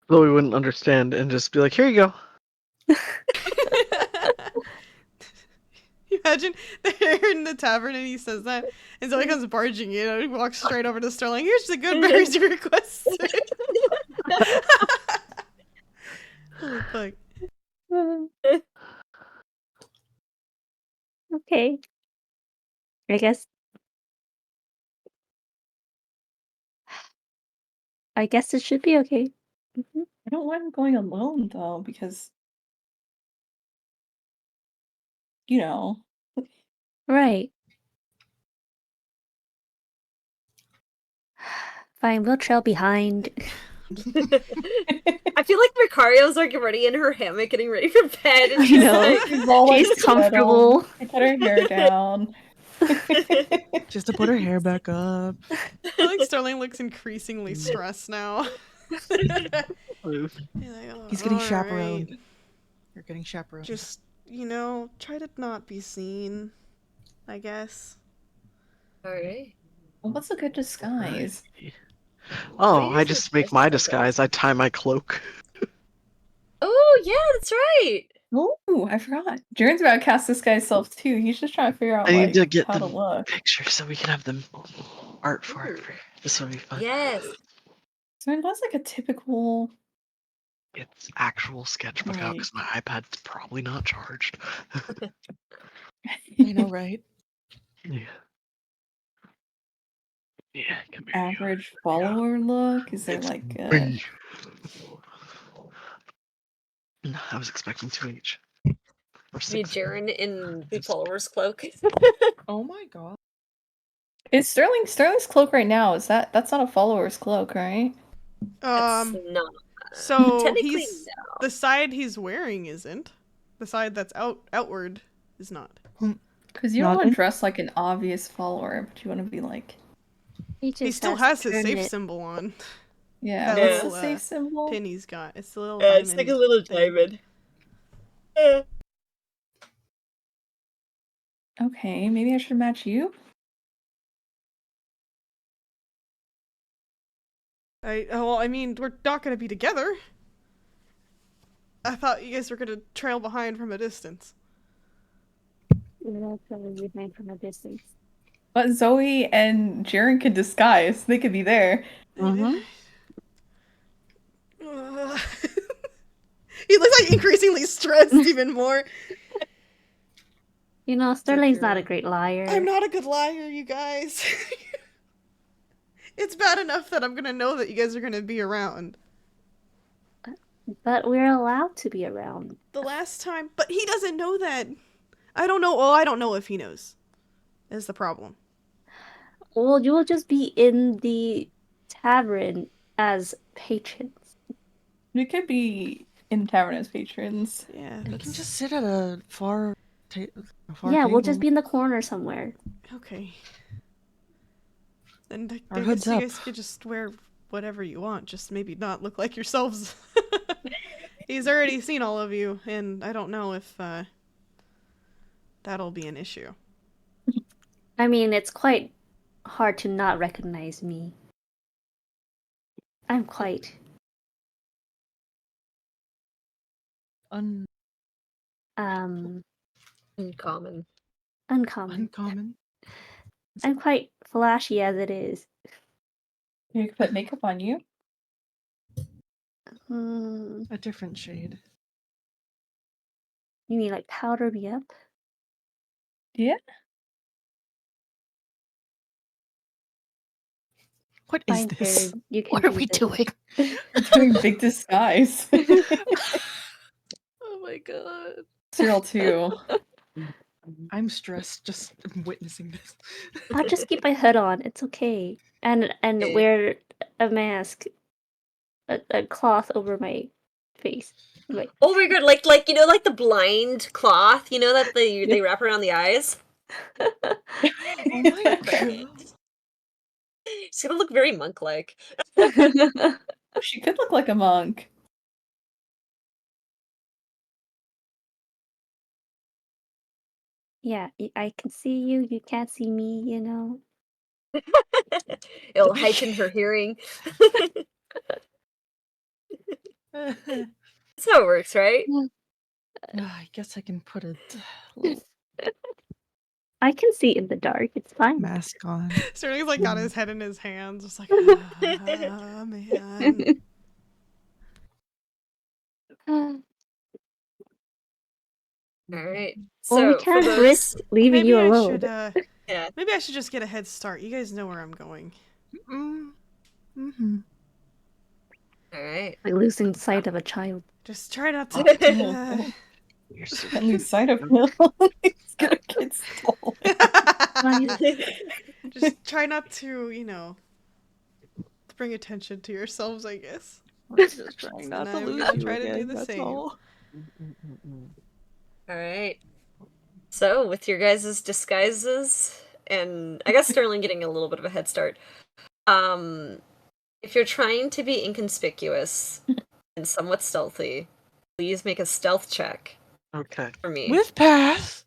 Chloe wouldn't understand and just be like, "Here you go." Imagine they're in the tavern and he says that, and Zoe comes barging in and he walks straight over to Sterling. Here's the good berries you requested. Holy fuck. Okay. I guess it should be okay. Mhm. I don't want him going alone though, because you know. Right. Fine, we'll trail behind. I feel like Macario's like already in her hammock getting ready for bed, and I she's know. like, She's all like She's comfortable. settled. She put her hair down. Just to put her hair back up. I feel like Sterling looks increasingly stressed now. He's like, He's getting "All chaperoned. right. You're getting chaperoned. Just, try to not be seen, I guess. "Alright." Well, what's a good disguise? Oh, What I is this just make my disguise? disguise. I tie my cloak. Oh yeah, that's right. Oh, I forgot. Jaren's about to cast this guy's self too. He's just trying to figure out I need to get how to the look. pictures so we can have them art for it. This will be fun. Yes. So it does like a typical. It's actual sketchbook out because my iPad's probably not charged. I know, right? Yeah. Yeah, come here. Average follower look? Is there It's like me. I was expecting 2 each. Or Be 6. Jaren in the follower's cloak. Oh my god. is Sterling's cloak right now? That's not a follower's cloak, right? That's not. So Technically, he's the side he's wearing isn't. The side that's outward is not. Because you don't Not want to in- dress like an obvious follower, but you want to be like, He still has his safe symbol on. yeah, That what's little the safe symbol? pin he's got. It's the little it's like a little thing. diamond. Yeah. Okay, maybe I should match you. I mean, we're not gonna be together. I thought you guys were gonna trail behind from a distance. From a distance. But Zoe and Jaren could disguise. They could be there. Mhm. stressed even more. You know, Sterling's not a okay. great liar. I'm not a good liar, you guys. It's bad enough that I'm gonna know that you guys are gonna be around. But we're allowed to be around. The last time, but he doesn't know that. I don't know. Well, I don't know if he knows. Is the problem. Well, you will just be in the tavern as patrons. We could be in tavern as patrons. Yeah, You that's can just sit at a far table. Yeah, we'll just be in the corner somewhere. okay. And I Our guess hood's you up. guys could just wear whatever you want, just maybe not look like yourselves. He's already seen all of you, and I don't know if that'll be an issue. I mean, it's quite hard to not recognize me. I'm quite Un Uncommon. uncommon. uncommon. I'm quite flashy as it is. You could put makeup on you. Hmm, A different shade. you mean like powder me up? Yeah. What is Fine, this? Jared, you can What are do we this. doing? We're doing big disguise. Oh my god. Cyril too. I'm stressed just witnessing this. I'll just keep my hood on. It's okay, and Okay. wear a mask, a cloth over my face. Like, Oh my god, like you know, like the blind cloth, you know that they wrap around the eyes. Oh my god. It's gonna look very monk-like. She could look like a monk. yeah, I can see you. You can't see me. You know. It'll heighten her hearing. That's how it works, right? I guess I can put a little I can see in the dark. It's fine. mask on. Sterling's like got his head in his hands, just like, ah, man. Alright. Well, we So for can't those risk leaving Maybe you I alone. should, yeah. maybe I should just get a head start. You guys know where I'm going. Mm-hmm. Alright. Like losing sight of a child. Just try not to. You're so Can't lose sight of him. He's gonna get stolen. Just try not to, you know, bring attention to yourselves, I guess. I'm just trying And not to I'm lose gonna you try to do again, the that's same. all. Alright. So with your guys' disguises, and I guess Sterling getting a little bit of a head start. If you're trying to be inconspicuous and somewhat stealthy, please make a stealth check Okay. for me. With pass.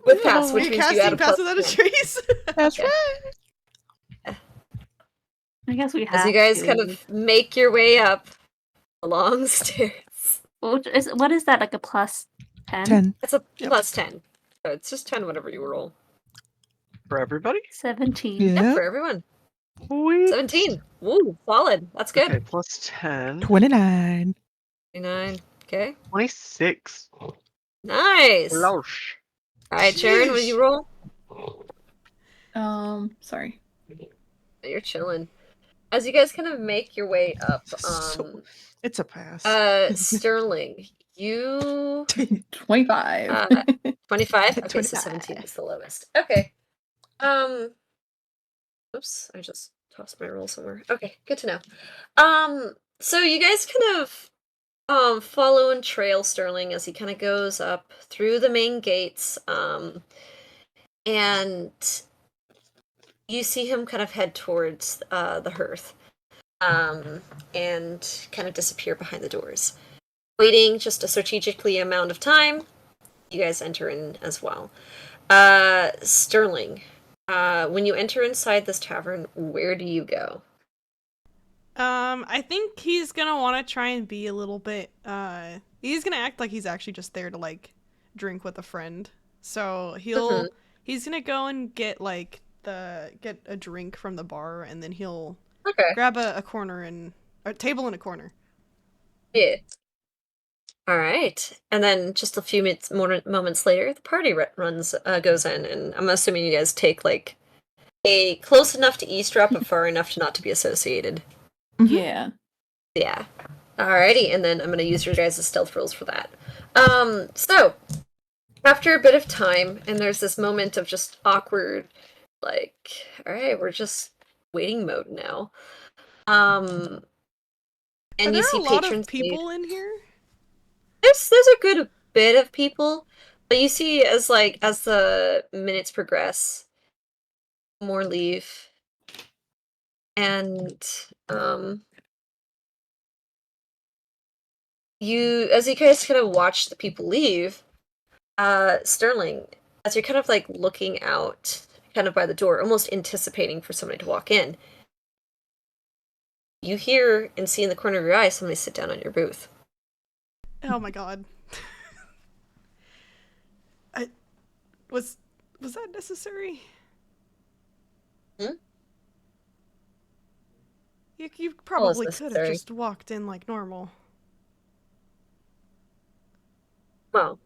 With pass, Are which you means you add casting a plus Pass Without a one. Trace? That's Yeah. right. I guess we have As you guys to. kind of make your way up the long stairs. What is that? Like a plus 10? 10. That's a Yep. plus 10. So it's just 10 whatever you roll. For everybody? 17. Yeah, Yeah. for everyone. Sweet. 17. Woo, solid. That's good. Okay, plus 10. 29. 29. Okay. 26. Nice. Losh. Alright, Sharon, what did you roll? Sorry. You're chilling. As you guys kind of make your way up, So- it's a pass. Sterling, you 25. 25? Okay, so 25. 17 is the lowest. Okay. Oops, I just tossed my roll somewhere. Okay, good to know. So you guys kind of follow and trail Sterling as he kind of goes up through the main gates, and you see him kind of head towards the hearth, and kind of disappear behind the doors. Waiting just a strategically amount of time, you guys enter in as well. Sterling, when you enter inside this tavern, where do you go? I think he's gonna want to try and be a little bit, he's gonna act like he's actually just there to, like, drink with a friend. So he's gonna go and get, like, get a drink from the bar, and then he'll Okay. grab a corner and a table in a corner. Yeah. All right, and then just a few moments later, the party goes in, and I'm assuming you guys take like a close enough to eavesdrop, but far enough to not to be associated. Mhm. Yeah. Yeah. Alrighty, and then I'm gonna use your guys' stealth rolls for that. So after a bit of time, and there's this moment of just awkward, like, all right, we're just waiting mode now. Are And you there see a lot of patrons leave. people in here? There's a good bit of people, but you see as the minutes progress, more leave, and as you guys kind of watch the people leave, Sterling, as you're kind of like looking out kind of by the door, almost anticipating for somebody to walk in, you hear and see in the corner of your eye somebody sit down on your booth. Oh my god. Was that necessary? Hmm? You All is probably could have necessary. just walked in like normal. Well,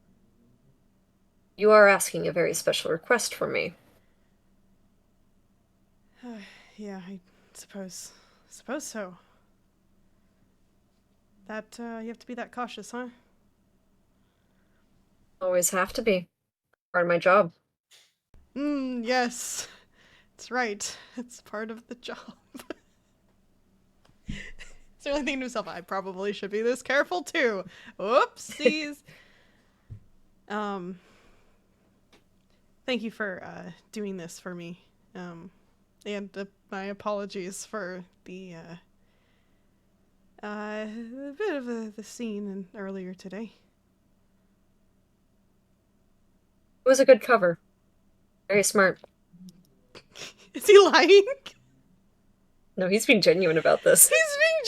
you are asking a very special request from me. Yeah, I suppose so. That you have to be that cautious, huh? Always have to be. Part of my job. Yes. That's right. It's part of the job. Certainly thinking to himself, I probably should be this careful too. Oopsies. Thank you for doing this for me. And my apologies for the bit of the scene earlier today. It was a good cover. Very smart. Is he lying? No, he's being genuine about this. He's being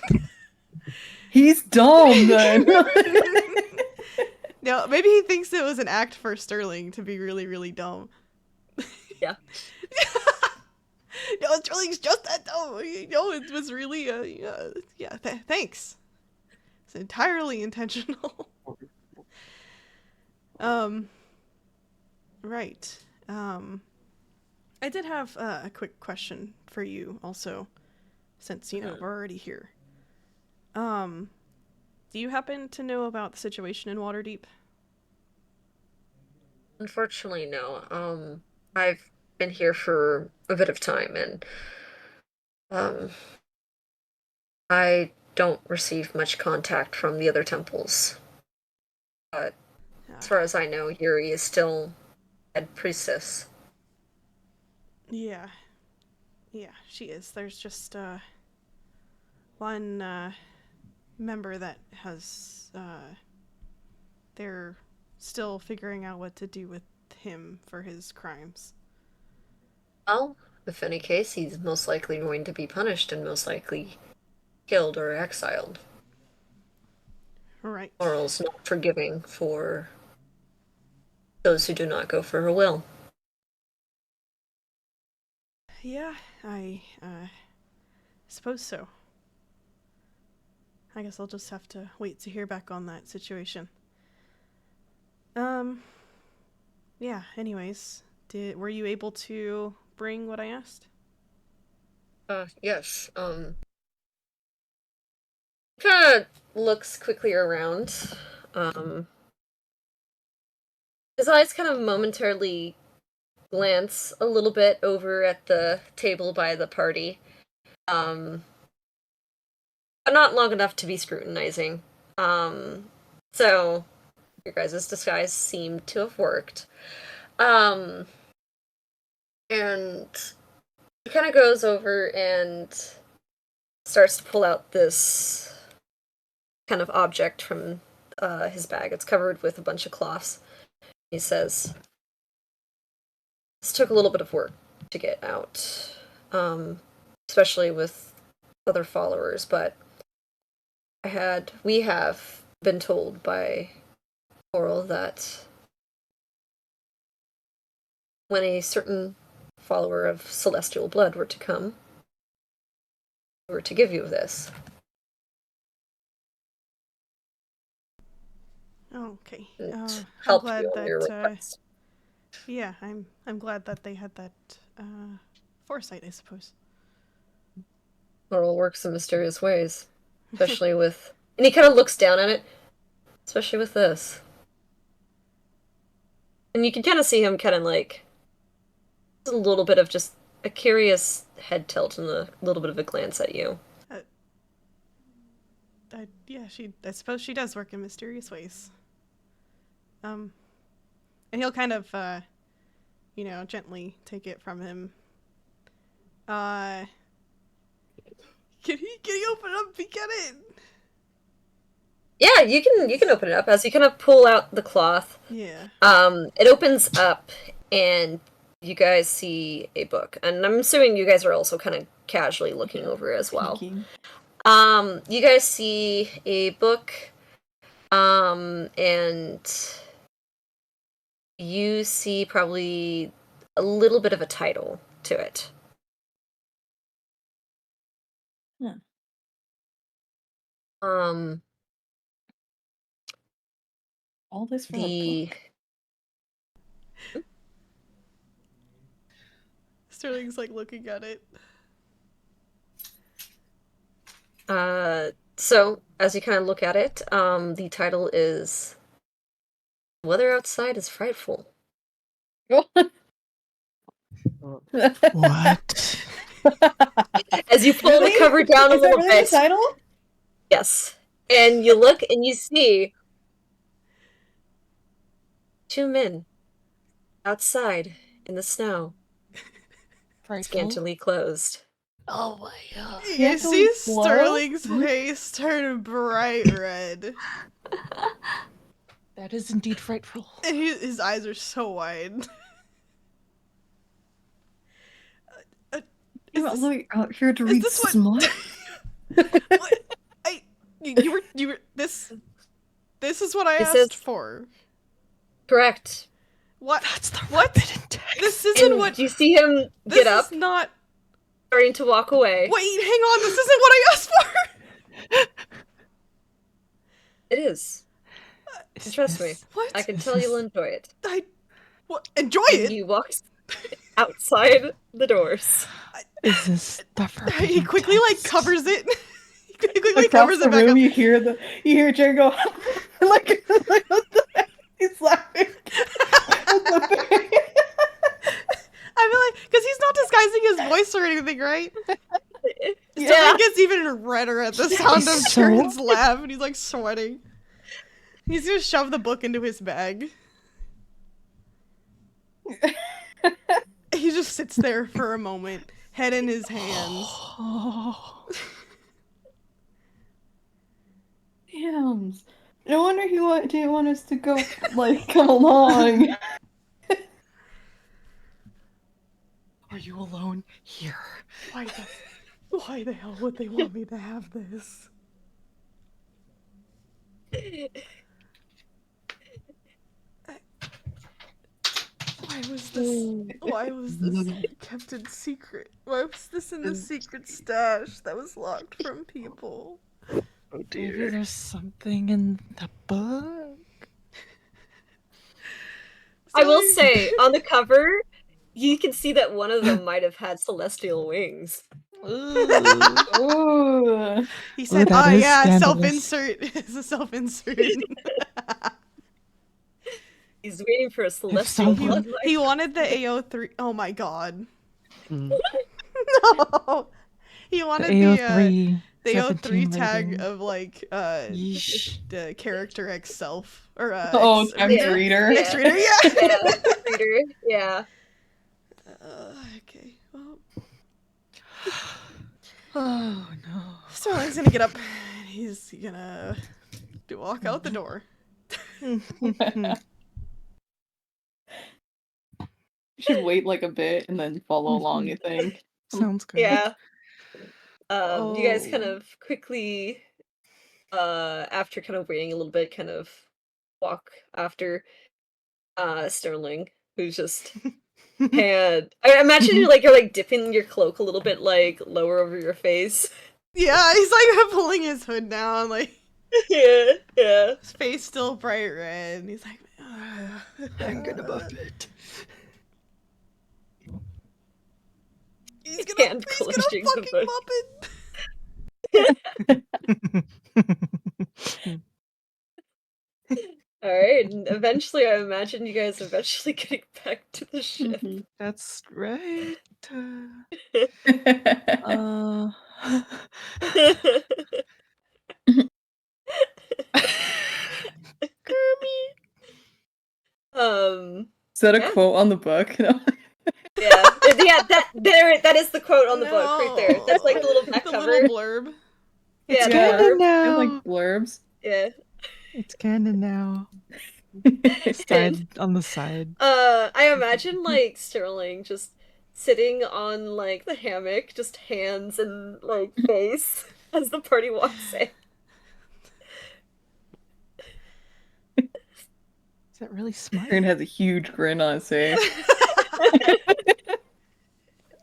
genuine. He's dumb then. No, maybe he thinks it was an act for Sterling to be really, really dumb. Yeah. No, Sterling's just that dumb. No, it was really, thanks. It's entirely intentional. Right. I did have a quick question for you also, since, we're already here. Do you happen to know about the situation in Waterdeep? Unfortunately, no. I've been here for a bit of time, and I don't receive much contact from the other temples. But as far as I know, Yuri is still head priestess. Yeah. Yeah, she is. There's just one member that has they're still figuring out what to do with him for his crimes. Well, if any case, he's most likely going to be punished and most likely killed or exiled. Right. Moral's not forgiving for those who do not go for her will. Yeah, I suppose so. I guess I'll just have to wait to hear back on that situation. Yeah, anyways, were you able to bring what I asked? Yes. Kind of looks quickly around. His eyes kind of momentarily glance a little bit over at the table by the party. But not long enough to be scrutinizing. So your guys' disguise seemed to have worked. And he kind of goes over and starts to pull out this kind of object from his bag. It's covered with a bunch of cloths. He says, "This took a little bit of work to get out, especially with other followers, but we have been told by Oral that when a certain follower of celestial blood were to come, we were to give you this." Oh, okay. and I'm help glad you on your that. request. Yeah, I'm glad that they had that foresight, I suppose. World works in mysterious ways, especially with. And he kind of looks down at it, especially with this. And you can kind of see him kind of like a little bit of just a curious head tilt and a little bit of a glance at you. Yeah, I suppose she does work in mysterious ways. And he'll kind of, gently take it from him. Can he open it up and get it? Yeah, you can open it up as you kind of pull out the cloth. Yeah. It opens up and you guys see a book, and I'm assuming you guys are also kind of casually looking over it as well. Peeking. You guys see a book, and you see probably a little bit of a title to it. Huh. All this for a book? Sterling's like looking at it. So as you kind of look at it, the title is "Weather Outside is Frightful." What? As you pull the cover down a little Is that really bit, the title? yes, and you look and you see two men outside in the snow, Frightful. scantily clothed. Oh my god. You Yeah, see hello? Sterling's face turn bright red. That is indeed frightful. And his eyes are so wide. You're not really out here to is read this what- smut? What? You were this is what I This asked is- for. Correct. What? That's the What? forbidden text. This isn't And what. you see him This get up, is not. starting to walk away. Wait, hang on. This isn't what I asked for. It is. Is Trust this- me. What? I can tell you'll enjoy it. What? Enjoy And it. he walks outside the doors. Is this the forbidden He quickly text? covers it. He quickly Across covers the it back room, up. you hear Jared go, like what the heck? He's laughing. I feel like because he's not disguising his voice or anything, right? Yeah. Sterling gets even redder at the sound of So- Jared's laugh, and he's like sweating. He's gonna shove the book into his bag. He just sits there for a moment, head in his hands. Oh. Damn. No wonder he didn't want us to go, like, come along. Are you alone here? Why the hell would they want me to have this? Why was this kept in secret? Why was this in the secret stash that was locked from people? Oh Maybe there's something in the book. I will say, on the cover, you can see that one of them might have had celestial wings. Ooh. He said, that "Oh is yeah, scandalous. self-insert." It's a self-insert. He's waiting for a celestial someone- bloodline. He wanted the AO3. Oh my god. Mm. No. He wanted The AO3. the AO3 17 tag rating. of like Yeesh. the character X self or Oh, X times yeah. reader. Yeah. X reader, yeah. Yeah, reader. Yeah. Okay. Well, Oh no. Sterling's gonna get up. And he's gonna walk out the door. You should wait like a bit and then follow along, I think. Sounds good. Yeah. You guys kind Oh. of quickly, after kind of waiting a little bit, kind of walk after Sterling, who's just and I imagine you're like dipping your cloak a little bit like lower over your face. Yeah, he's like pulling his hood down, like Yeah. His face still bright red, and he's like, I'm gonna buff it. He's Hand gonna clutching the fucking book. bump it. All right, and eventually, I imagine you guys eventually getting back to the ship. Mhm. That's right. Is that a Yeah. quote on the book? No. Yeah, that is the quote on the book right there. That's like the little back the cover. little blurb. It's Yeah, the Yeah. canon blurb. I now. like blurbs. Yeah. It's canon now. And, Side on the side. I imagine like Sterling just sitting on like the hammock, just hands and like face as the party walks in. Is that really smart? Aaron has a huge grin on his face.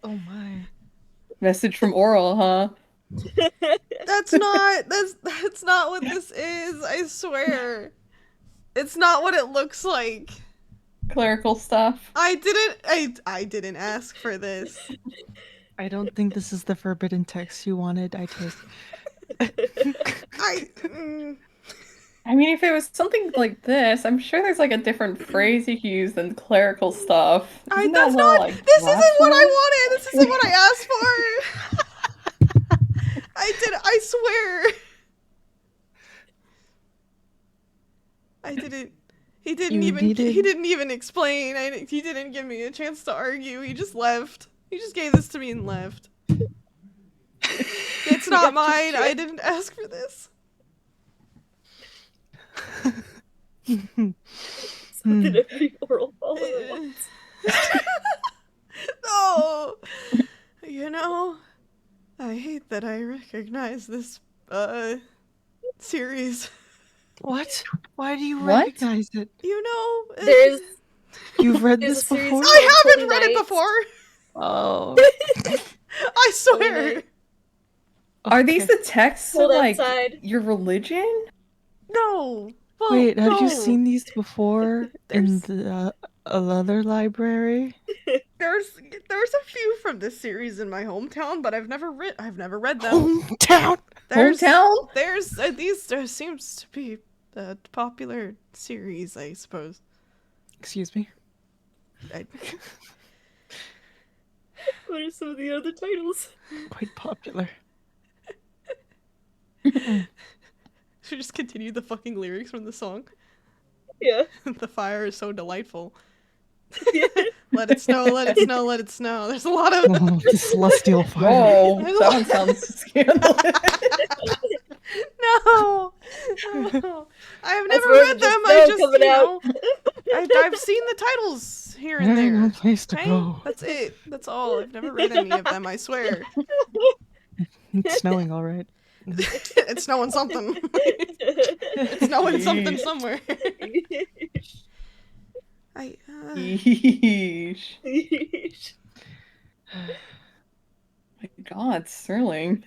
Oh my. Message from Oral, huh? That's not what this is, I swear. It's not what it looks like. Clerical stuff. I didn't ask for this. I don't think this is the forbidden text you wanted. I take. I mean, if it was something like this, I'm sure there's like a different phrase you can use than clerical stuff. Isn't that a little, like, This isn't what I blasphemous? wanted. This isn't what I asked for. I swear. I didn't. He didn't even explain. He didn't give me a chance to argue. He just left. He just gave this to me and left. It's not mine. I didn't ask for this. Something every oral follower wants. No. You know, I hate that I recognize this series. What? Why do you What? recognize it? You know, You've read there's this a series before? called I haven't Holy read it Knights. before. Oh. I swear. Night. Are these the texts Hold of, like, outside. your religion? No. Well, Wait, have you no. seen these before in There's- the other library? There's a few from this series in my hometown, but I've never read them. Hometown. Hometown? These seems to be a popular series, I suppose. Excuse me. What are some of the other titles? Quite popular. Should just continue the fucking lyrics from the song. Yeah. The fire is so delightful. Let it snow, let it snow, let it snow. There's a lot of Oh, celestial fire. Whoa, that one sounds scandalous. No. I have That's never where read the them. snow I just, coming out. I've seen the titles here and There ain't no there. place to Okay? go. That's it. That's all. I've never read any of them, I swear. It's snowing all right. It's snowing something. It's snowing something somewhere. Yeesh. My God, Sterling.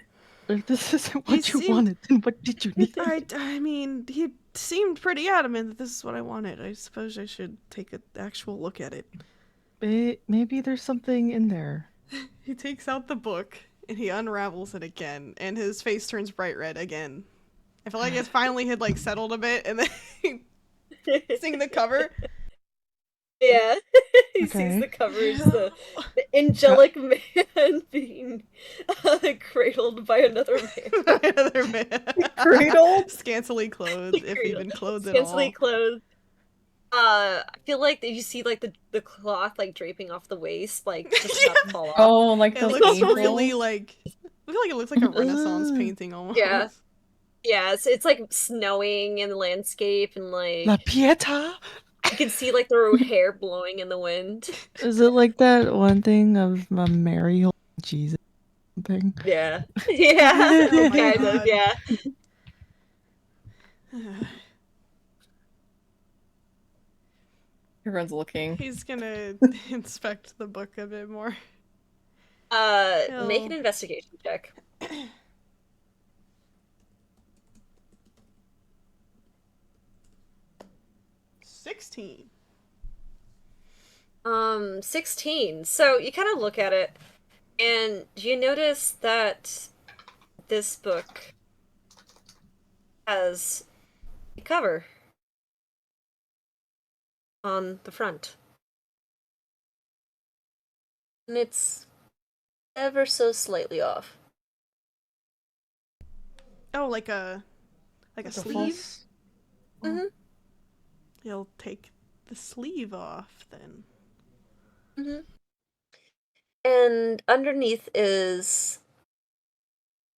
If this isn't what He you wanted, then what did you need? I mean, he seemed pretty adamant that this is what I wanted. I suppose I should take an actual look at it. Maybe there's something in there. He takes out the book and he unravels it again, and his face turns bright red again. I feel like it's finally had like settled a bit, and then seeing the cover. Yeah. He Okay. sees the covers, the angelic man being cradled by another man. Another man. Cradled? Scantily clothed, if even clothed at Scantily all. clothed. I feel like you see like the cloth like draping off the waist, like just about to fall off. Oh, like It those looks angels? really like. I feel like it looks like a Renaissance Ugh. painting almost. Yeah. Yeah, it's like snowing in the landscape and like La Pieta? you can see like the hair blowing in the wind. Is it like that one thing of Mary holding Jesus thing? Yeah. Yeah. Oh my Kind God. of, yeah. Everyone's looking. He's gonna inspect the book a bit more. Make an investigation check. 16. 16. So you kind of look at it, and you notice that this book has a cover on the front. And it's ever so slightly off. Oh, like a sleeve? Mm-hmm. You'll take the sleeve off then. Mm-hmm. And underneath is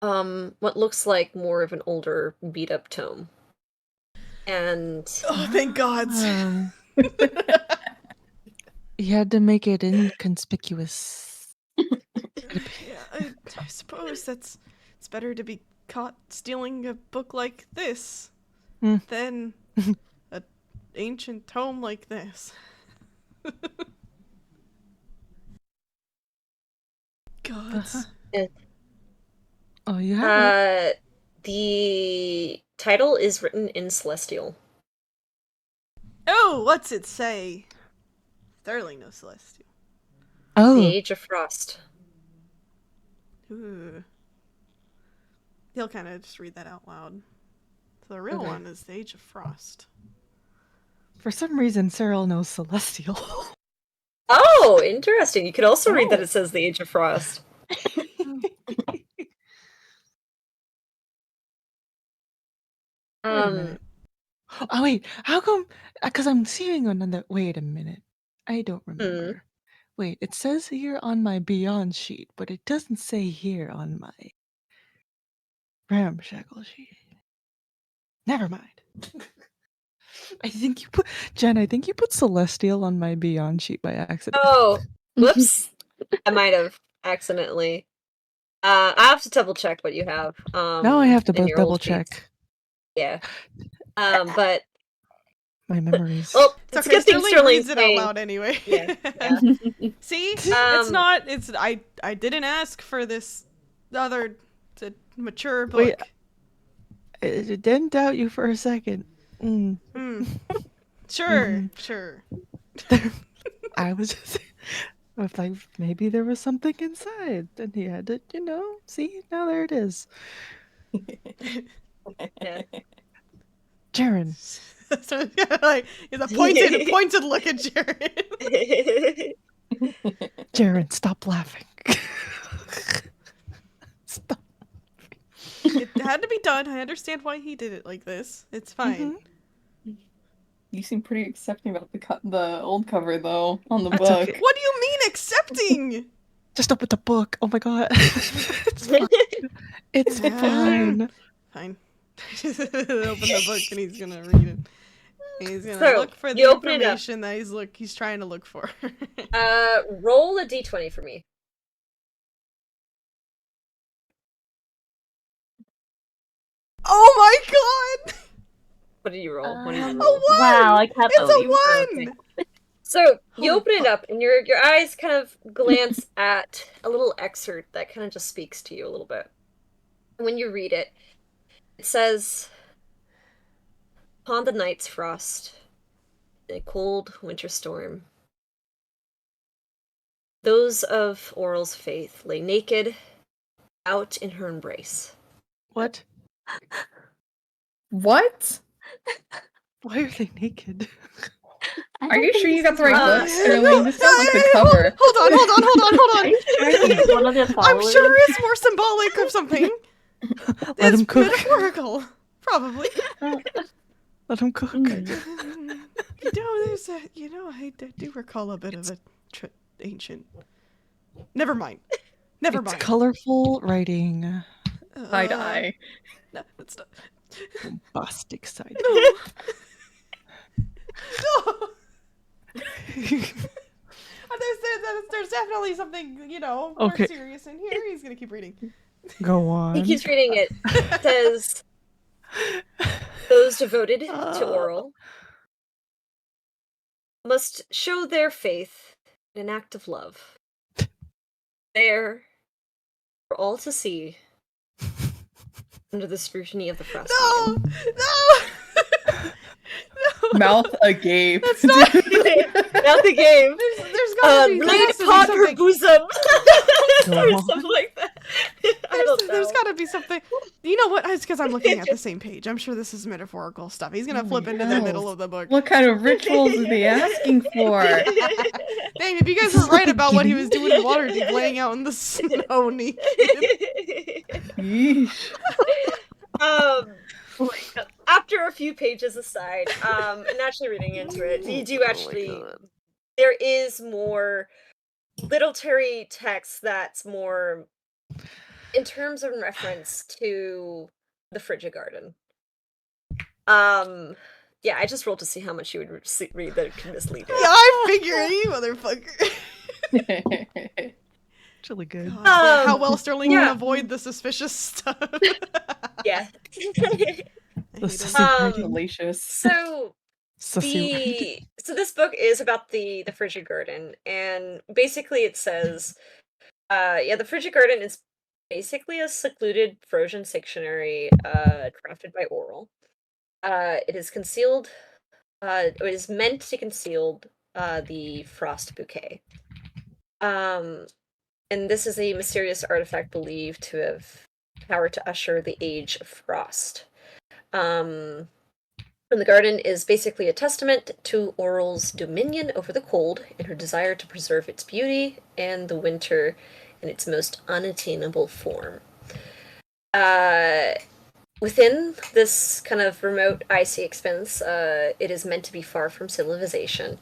what looks like more of an older beat up tome. And Oh, thank God. You had to make it inconspicuous. Yeah, I suppose it's better to be caught stealing a book like this than an ancient tome like this. Gods. Oh, you have it. The title is written in Celestial. Oh, what's it say? Sterling no Celestial. The Oh, Age of Frost. Ooh. He'll kind of just read that out loud. So the real one is the Age of Frost. for some reason, Cyril knows Celestial. Oh, interesting. You could also read that it says the Age of Frost. Wait a minute. Oh, wait. How come? Because I'm seeing another. Wait a minute. I don't remember. Wait, it says here on my Beyond sheet, but it doesn't say here on my Ramshackle sheet. Never mind. I think you put Jen. I think you put Celestial on my Beyond sheet by accident. Oh, whoops. I might have accidentally. I have to double check what you have. Now I have to in your double old sheets. check Yeah. But my memories. well, It's it's okay. a good thing Sterling reads Sterling's it out saying. loud anyway. Yeah. See, it's not. It's I didn't ask for this other mature book. Wait, I didn't doubt you for a second. Sure, sure. I was just I was like, maybe there was something inside, and he had to, see, now there it is. Yeah. Jaren. So like it's a pointed look at Jared. Jaren, stop laughing. Stop. It had to be done. I understand why he did it like this. It's fine. You seem pretty accepting about the old cover though on the That's book. okay. What do you mean accepting? Just open the book. Oh my god. It's fine. It's fine. Fine. Open the book and he's gonna read it. He's gonna So, look for you the open it up. information that he's trying to look for. Roll a d20 for me. Oh my god! What did you roll? What did you A roll? one! Wow, I can't It's believe a one! So you Holy open it fuck. up, and your eyes kind of glance at a little excerpt that kind of just speaks to you a little bit. When you read it, it says, "Upon the night's frost, in a cold winter storm, those of Oral's faith lay naked, out in her embrace." What? What? Why are they naked? Are you sure you got the right Uh, book, Sterling? This sounds like the cover. Hold on. Sure, one of the I'm followers. sure it's more symbolic of something. Let It's him cook. metaphorical. Probably. Let him cook. There's I do recall a bit of a ancient. Never mind. Never It's mind. colorful writing. Side eye. No, it's not. Bombastic side. No. There's definitely something, more Okay. serious in here. He's gonna keep reading. Go on. He keeps reading it. It says, "Those devoted to Oral must show their faith in an act of love. There, for all to see, under the scrutiny of the frost No! maiden." No! Mouth agape. That's not. Not the game. There's gotta be. There Laid has to be upon her something. bosom. Or God. something like that. I don't There's know. gotta be something. You know what? It's because I'm looking at the same page. I'm sure this is metaphorical stuff. He's gonna flip into the middle of the book. What kind of rituals are they asking for? Dang, if you guys were right about what he was doing in Waterdeep, laying out in the snow naked. Yeesh. After a few pages aside, and actually reading into it, you do Oh my actually, God. there is more literary text that's more in terms of reference to the Frigid Garden. Yeah, I just rolled to see how much you would read that could mislead Yeah, you. I figure you motherfucker. It's really good. God, how well Sterling yeah. can avoid the suspicious stuff. Yeah. The I hate sussy him. writing. Delicious. So Sussy writing. so this book is about the Frigid Garden, and basically it says, the Frigid Garden is basically a secluded frozen sanctuary, crafted by Oral. It is concealed. It is meant to conceal the Frost Bouquet. And this is a mysterious artifact believed to have power to usher the Age of Frost. And the garden is basically a testament to Oral's dominion over the cold and her desire to preserve its beauty and the winter in its most unattainable form. Within this kind of remote, icy expanse, it is meant to be far from civilization.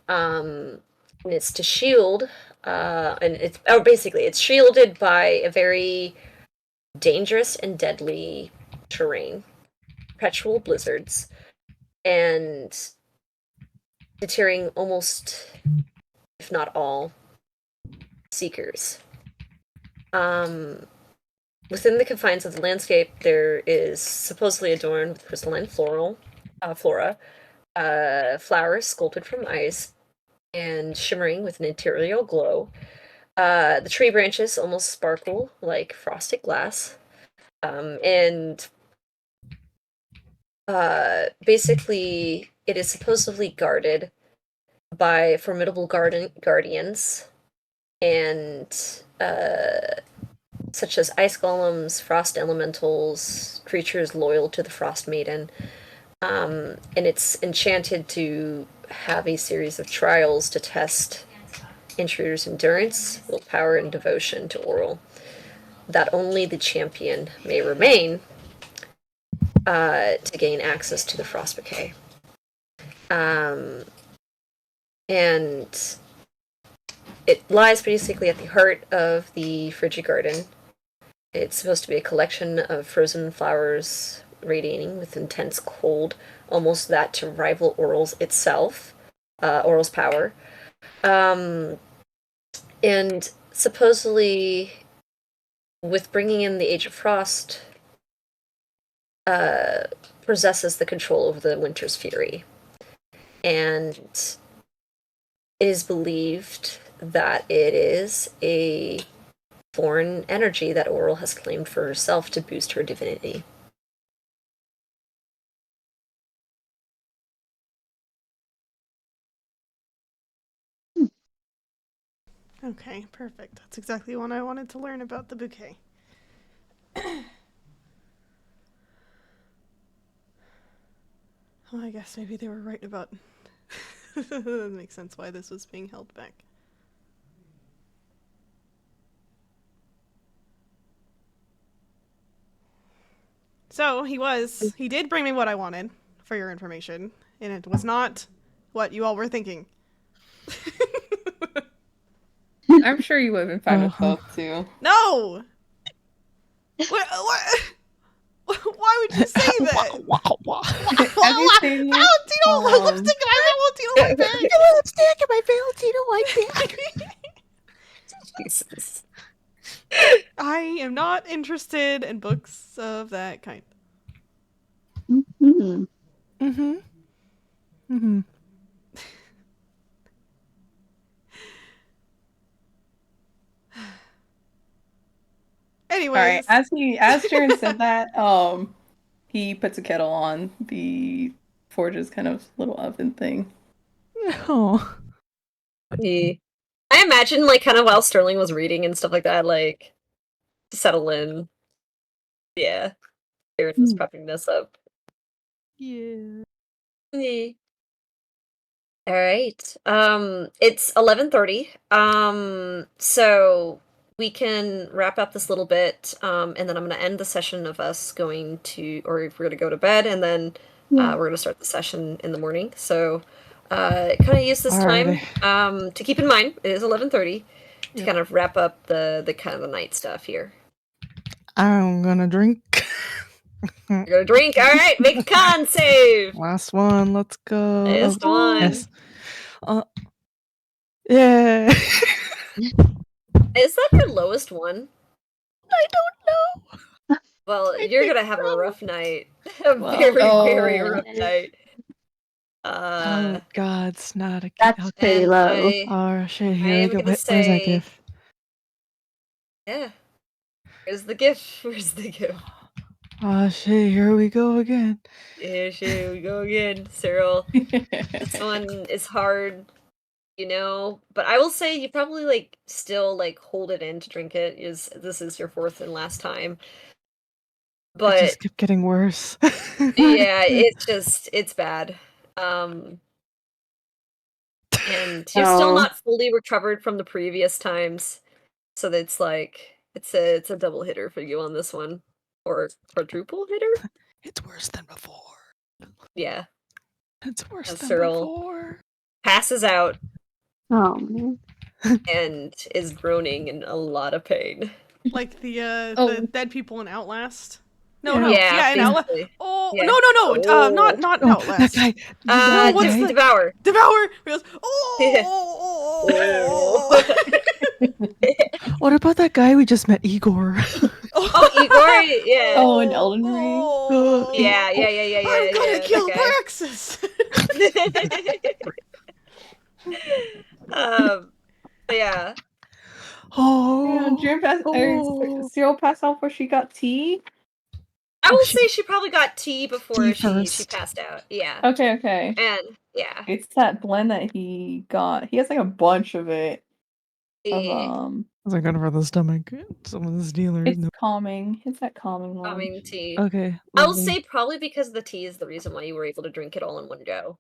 And it's to shield, and it's shielded by a very dangerous and deadly terrain, perpetual blizzards, and deterring almost, if not all, seekers. Within the confines of the landscape, there is supposedly adorned with crystalline flora, flowers sculpted from ice, and shimmering with an ethereal glow. The tree branches almost sparkle like frosted glass, and basically, it is supposedly guarded by formidable guardians, and such as ice golems, frost elementals, creatures loyal to the Frost Maiden. And it's enchanted to have a series of trials to test intruders' endurance, willpower, and devotion to Oral. That only the champion may remain to gain access to the Frost Bouquet. And it lies basically at the heart of the Frigid Garden. It's supposed to be a collection of frozen flowers radiating with intense cold, almost that to rival Oral's itself, Oral's power. And supposedly, with bringing in the Age of Frost, possesses the control over the winter's fury. And it is believed that it is a foreign energy that Oral has claimed for herself to boost her divinity. Okay, perfect. That's exactly what I wanted to learn about the bouquet. Well, I guess maybe they were right about... That makes sense why this was being held back. So, he did bring me what I wanted, for your information, and it was not what you all were thinking. I'm sure you would have been fine with both too. No! What? Why would you say that? Everything. Valentino, lipstick in my Valentino like that. Lipstick in my Valentino like that. Jesus. I am not interested in books of that kind. Mm-hmm. Mm-hmm. Anyways, All right. As Jaren said that, he puts a kettle on the Forge's kind of little oven thing. Oh. I imagine, like, kind of while Sterling was reading and stuff like that, like, to settle in. Yeah. Aaron was prepping this up. Yeah. Yeah. All right. It's 11:30. So we can wrap up this little bit, and then I'm gonna end the session of us going to, or if we're gonna go to bed, and then we're gonna start the session in the morning. So, kind of use this time, to keep in mind it is 11:30 to kind of wrap up the kind of the night stuff here. I'm gonna drink. You're gonna drink. All right, make a con save. Last one. Let's go. Last one. Yes. Yeah. Is that your lowest one? I don't know. Well, I you're think gonna have a so. rough night. A Well, very oh. rough night. Oh God, it's not a that's pretty and low. Oh shit! I Here we am go. gonna Where's that say, gift? yeah. Where's the gift? Where's the gift? Oh shit! Here we go again. Yeah, here we go again, Cyril. This one is hard, you know, but I will say you probably like still like hold it in to drink it. This is your fourth and last time? It But just kept getting worse. yeah, it's bad. And you're still not fully recovered from the previous times, so that's like it's a double hitter for you on this one, or quadruple hitter. It's worse than before. Yeah, It's worse than Cyril before. passes out Oh man. and is groaning in a lot of pain. Like the dead people in Outlast. No, no, Yeah, in Outlast. basically. Oh Yeah. no, not Oh, Outlast. that guy. No, what's guy? the Devour? Devour. He goes, What about that guy we just met, Igor? Oh, Igor, yeah. Oh, in Elden Ring? Yeah. I'm gonna kill that guy. Praxis. But yeah. Oh. Cyril passed out before she got tea? I will say she probably got tea before she first. passed out. Yeah. Okay. And yeah. It's that blend that he got. He has like a bunch of it. Of, Is that good for the stomach? Some of this dealer. it's calming. It's that calming one. Calming tea. Okay. I will lovely. say probably because the tea is the reason why you were able to drink it all in one go.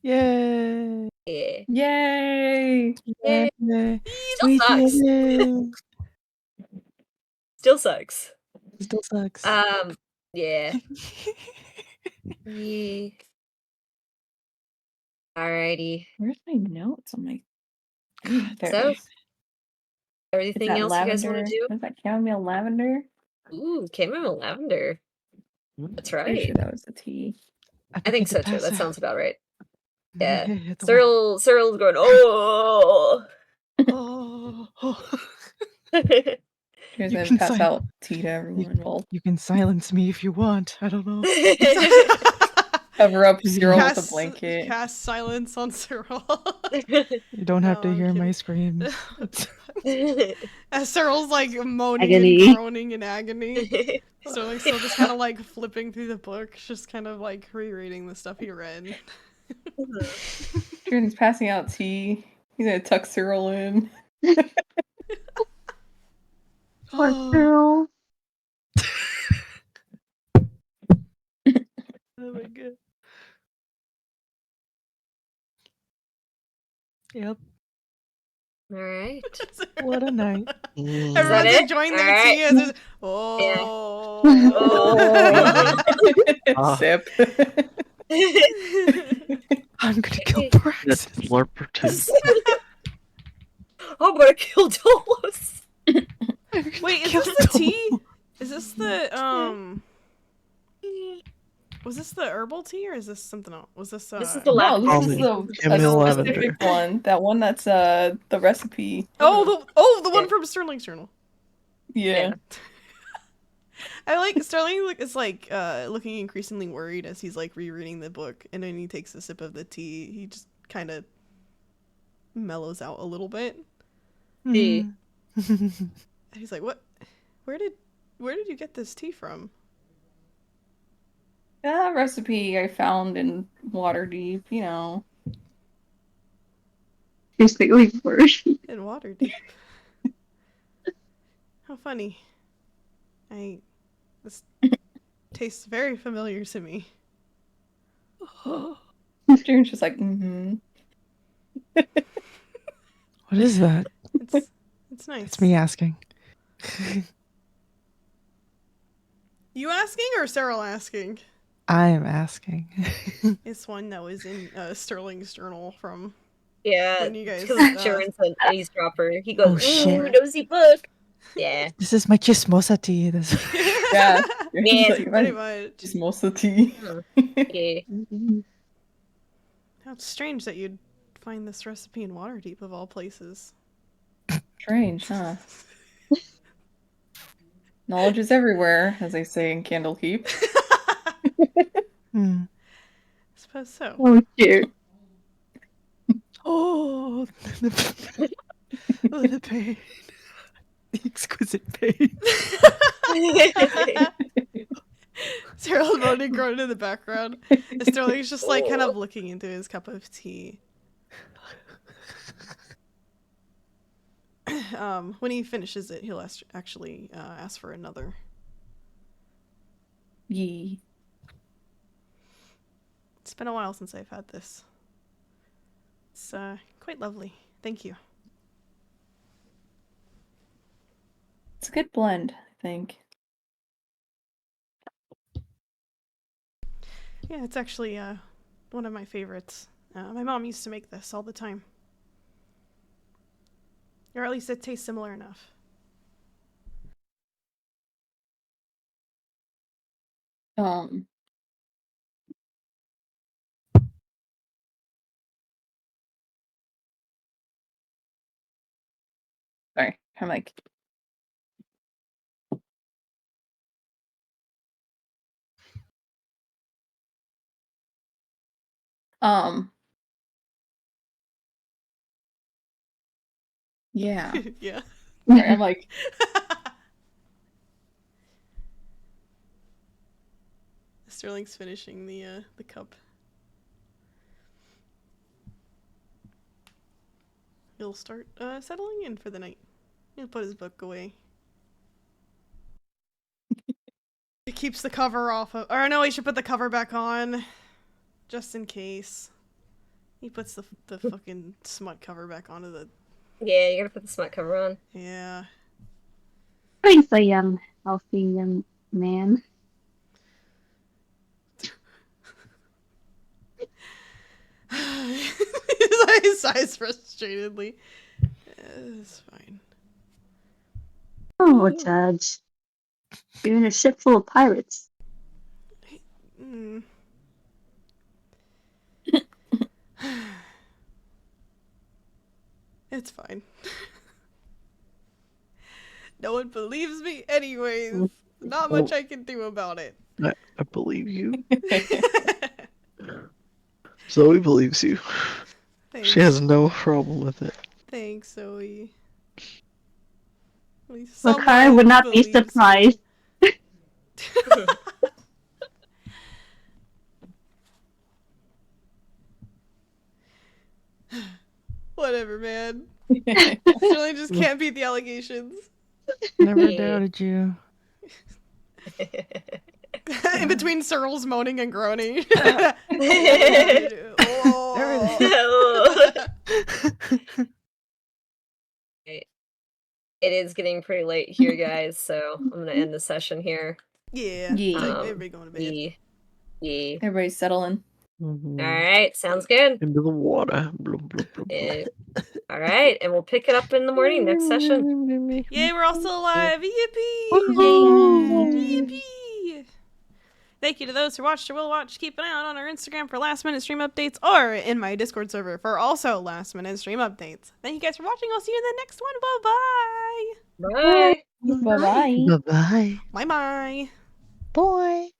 Yay! Yeah. Yay! Yay. We sucks. did it. Still sucks. Still sucks. Yeah. Yeah. Alrighty. Where's my notes? I'm like, there So, it is. everything else you guys want to do? Was that chamomile lavender? Ooh, chamomile lavender. That's Pretty right. sure that was the tea. I think so too. That sounds about right. Yeah. Okay, Cyril's going, oh. Here's You gonna can pass out tea to everyone. You can silence me if you want. I don't know. Cover up Cyril with a blanket. Cast silence on Cyril. You don't have to hear my screams. As Cyril's like moaning Agony. and groaning in agony. So just kind of like flipping through the book, just kind of like rereading the stuff he read. He's passing out tea. He's gonna tuck Cyril in. Poor girl. Oh my god. Yep. All right. What a night. Everyone's enjoying their tea as there's, Sip. I'm gonna kill Praxis. I'm gonna kill Dolos. Wait, is this the tea? Is this the was this the herbal tea or is this something else? Was this This is the no, lavender. this is the specific one. That one that's the recipe. The one from Sterling's journal. Yeah. I like Sterling is like looking increasingly worried as he's like rereading the book, and then he takes a sip of the tea. He just kind of mellows out a little bit. Tea. He's like, "What? Where did you get this tea from?" That recipe I found in Waterdeep, you know. Basically for In Waterdeep. How funny. This tastes very familiar to me. Jaren's just like, mm-hmm. What is that? It's nice. It's me asking. You asking or Cyril asking? I am asking. It's one that was in Sterling's journal from Yeah, when you guys. Jaren's an eavesdropper. He goes, Oh, ooh, shit. nosy book. Yeah. This is my chismosa tea. This. Yeah. Yeah, Like, Pretty much. just most of the tea. Yeah. How strange that you'd find this recipe in Waterdeep of all places. Strange, huh? Knowledge is everywhere, as they say in Candlekeep. Hmm. I suppose so. Oh cute. Oh, the pain. The exquisite pain. Cyril moaning groaning in the background. And Sterling's just like kind of looking into his cup of tea. When he finishes it, he'll actually ask for another. Yee. It's been a while since I've had this. It's quite lovely. Thank you. It's a good blend, I think. Yeah, it's actually one of my favorites. My mom used to make this all the time. Or at least it tastes similar enough. Sorry, I'm like, yeah. Yeah. Sorry, I'm like, Sterling's finishing the cup. He'll start settling in for the night. He'll put his book away. He keeps the cover off of, or no, he should put the cover back on, just in case. He puts the fucking smut cover back onto the. Yeah, you gotta put the smut cover on. Yeah. He's a young, healthy young man. He sighs frustratedly. It's fine. Oh, Judge. You're in a ship full of pirates. Mm. It's fine. No one believes me anyways. Not much I can do about it. I believe you. Zoe believes you. Thanks. She has no problem with it. Thanks, Zoe. At least Look, someone I would not be believes me. surprised. Whatever, man. Really just can't beat the allegations. Never doubted you. In between Cyril's moaning and groaning. It is getting pretty late here, guys, so I'm gonna end the session here. Yeah. Yeah. Everybody going to bed. Yeah. Everybody's settling. Alright, sounds good. Into the water. Blub, blub, blub, blub. Alright, and we'll pick it up in the morning next session. Yay, we're all still alive. Yippee! Yay. Yippee! Thank you to those who watched or will watch. Keep an eye out on our Instagram for last minute stream updates or in my Discord server for also last minute stream updates. Thank you guys for watching. I'll see you in the next one. Bye-bye. Bye. Bye-bye. Bye-bye. Bye-bye. Boy.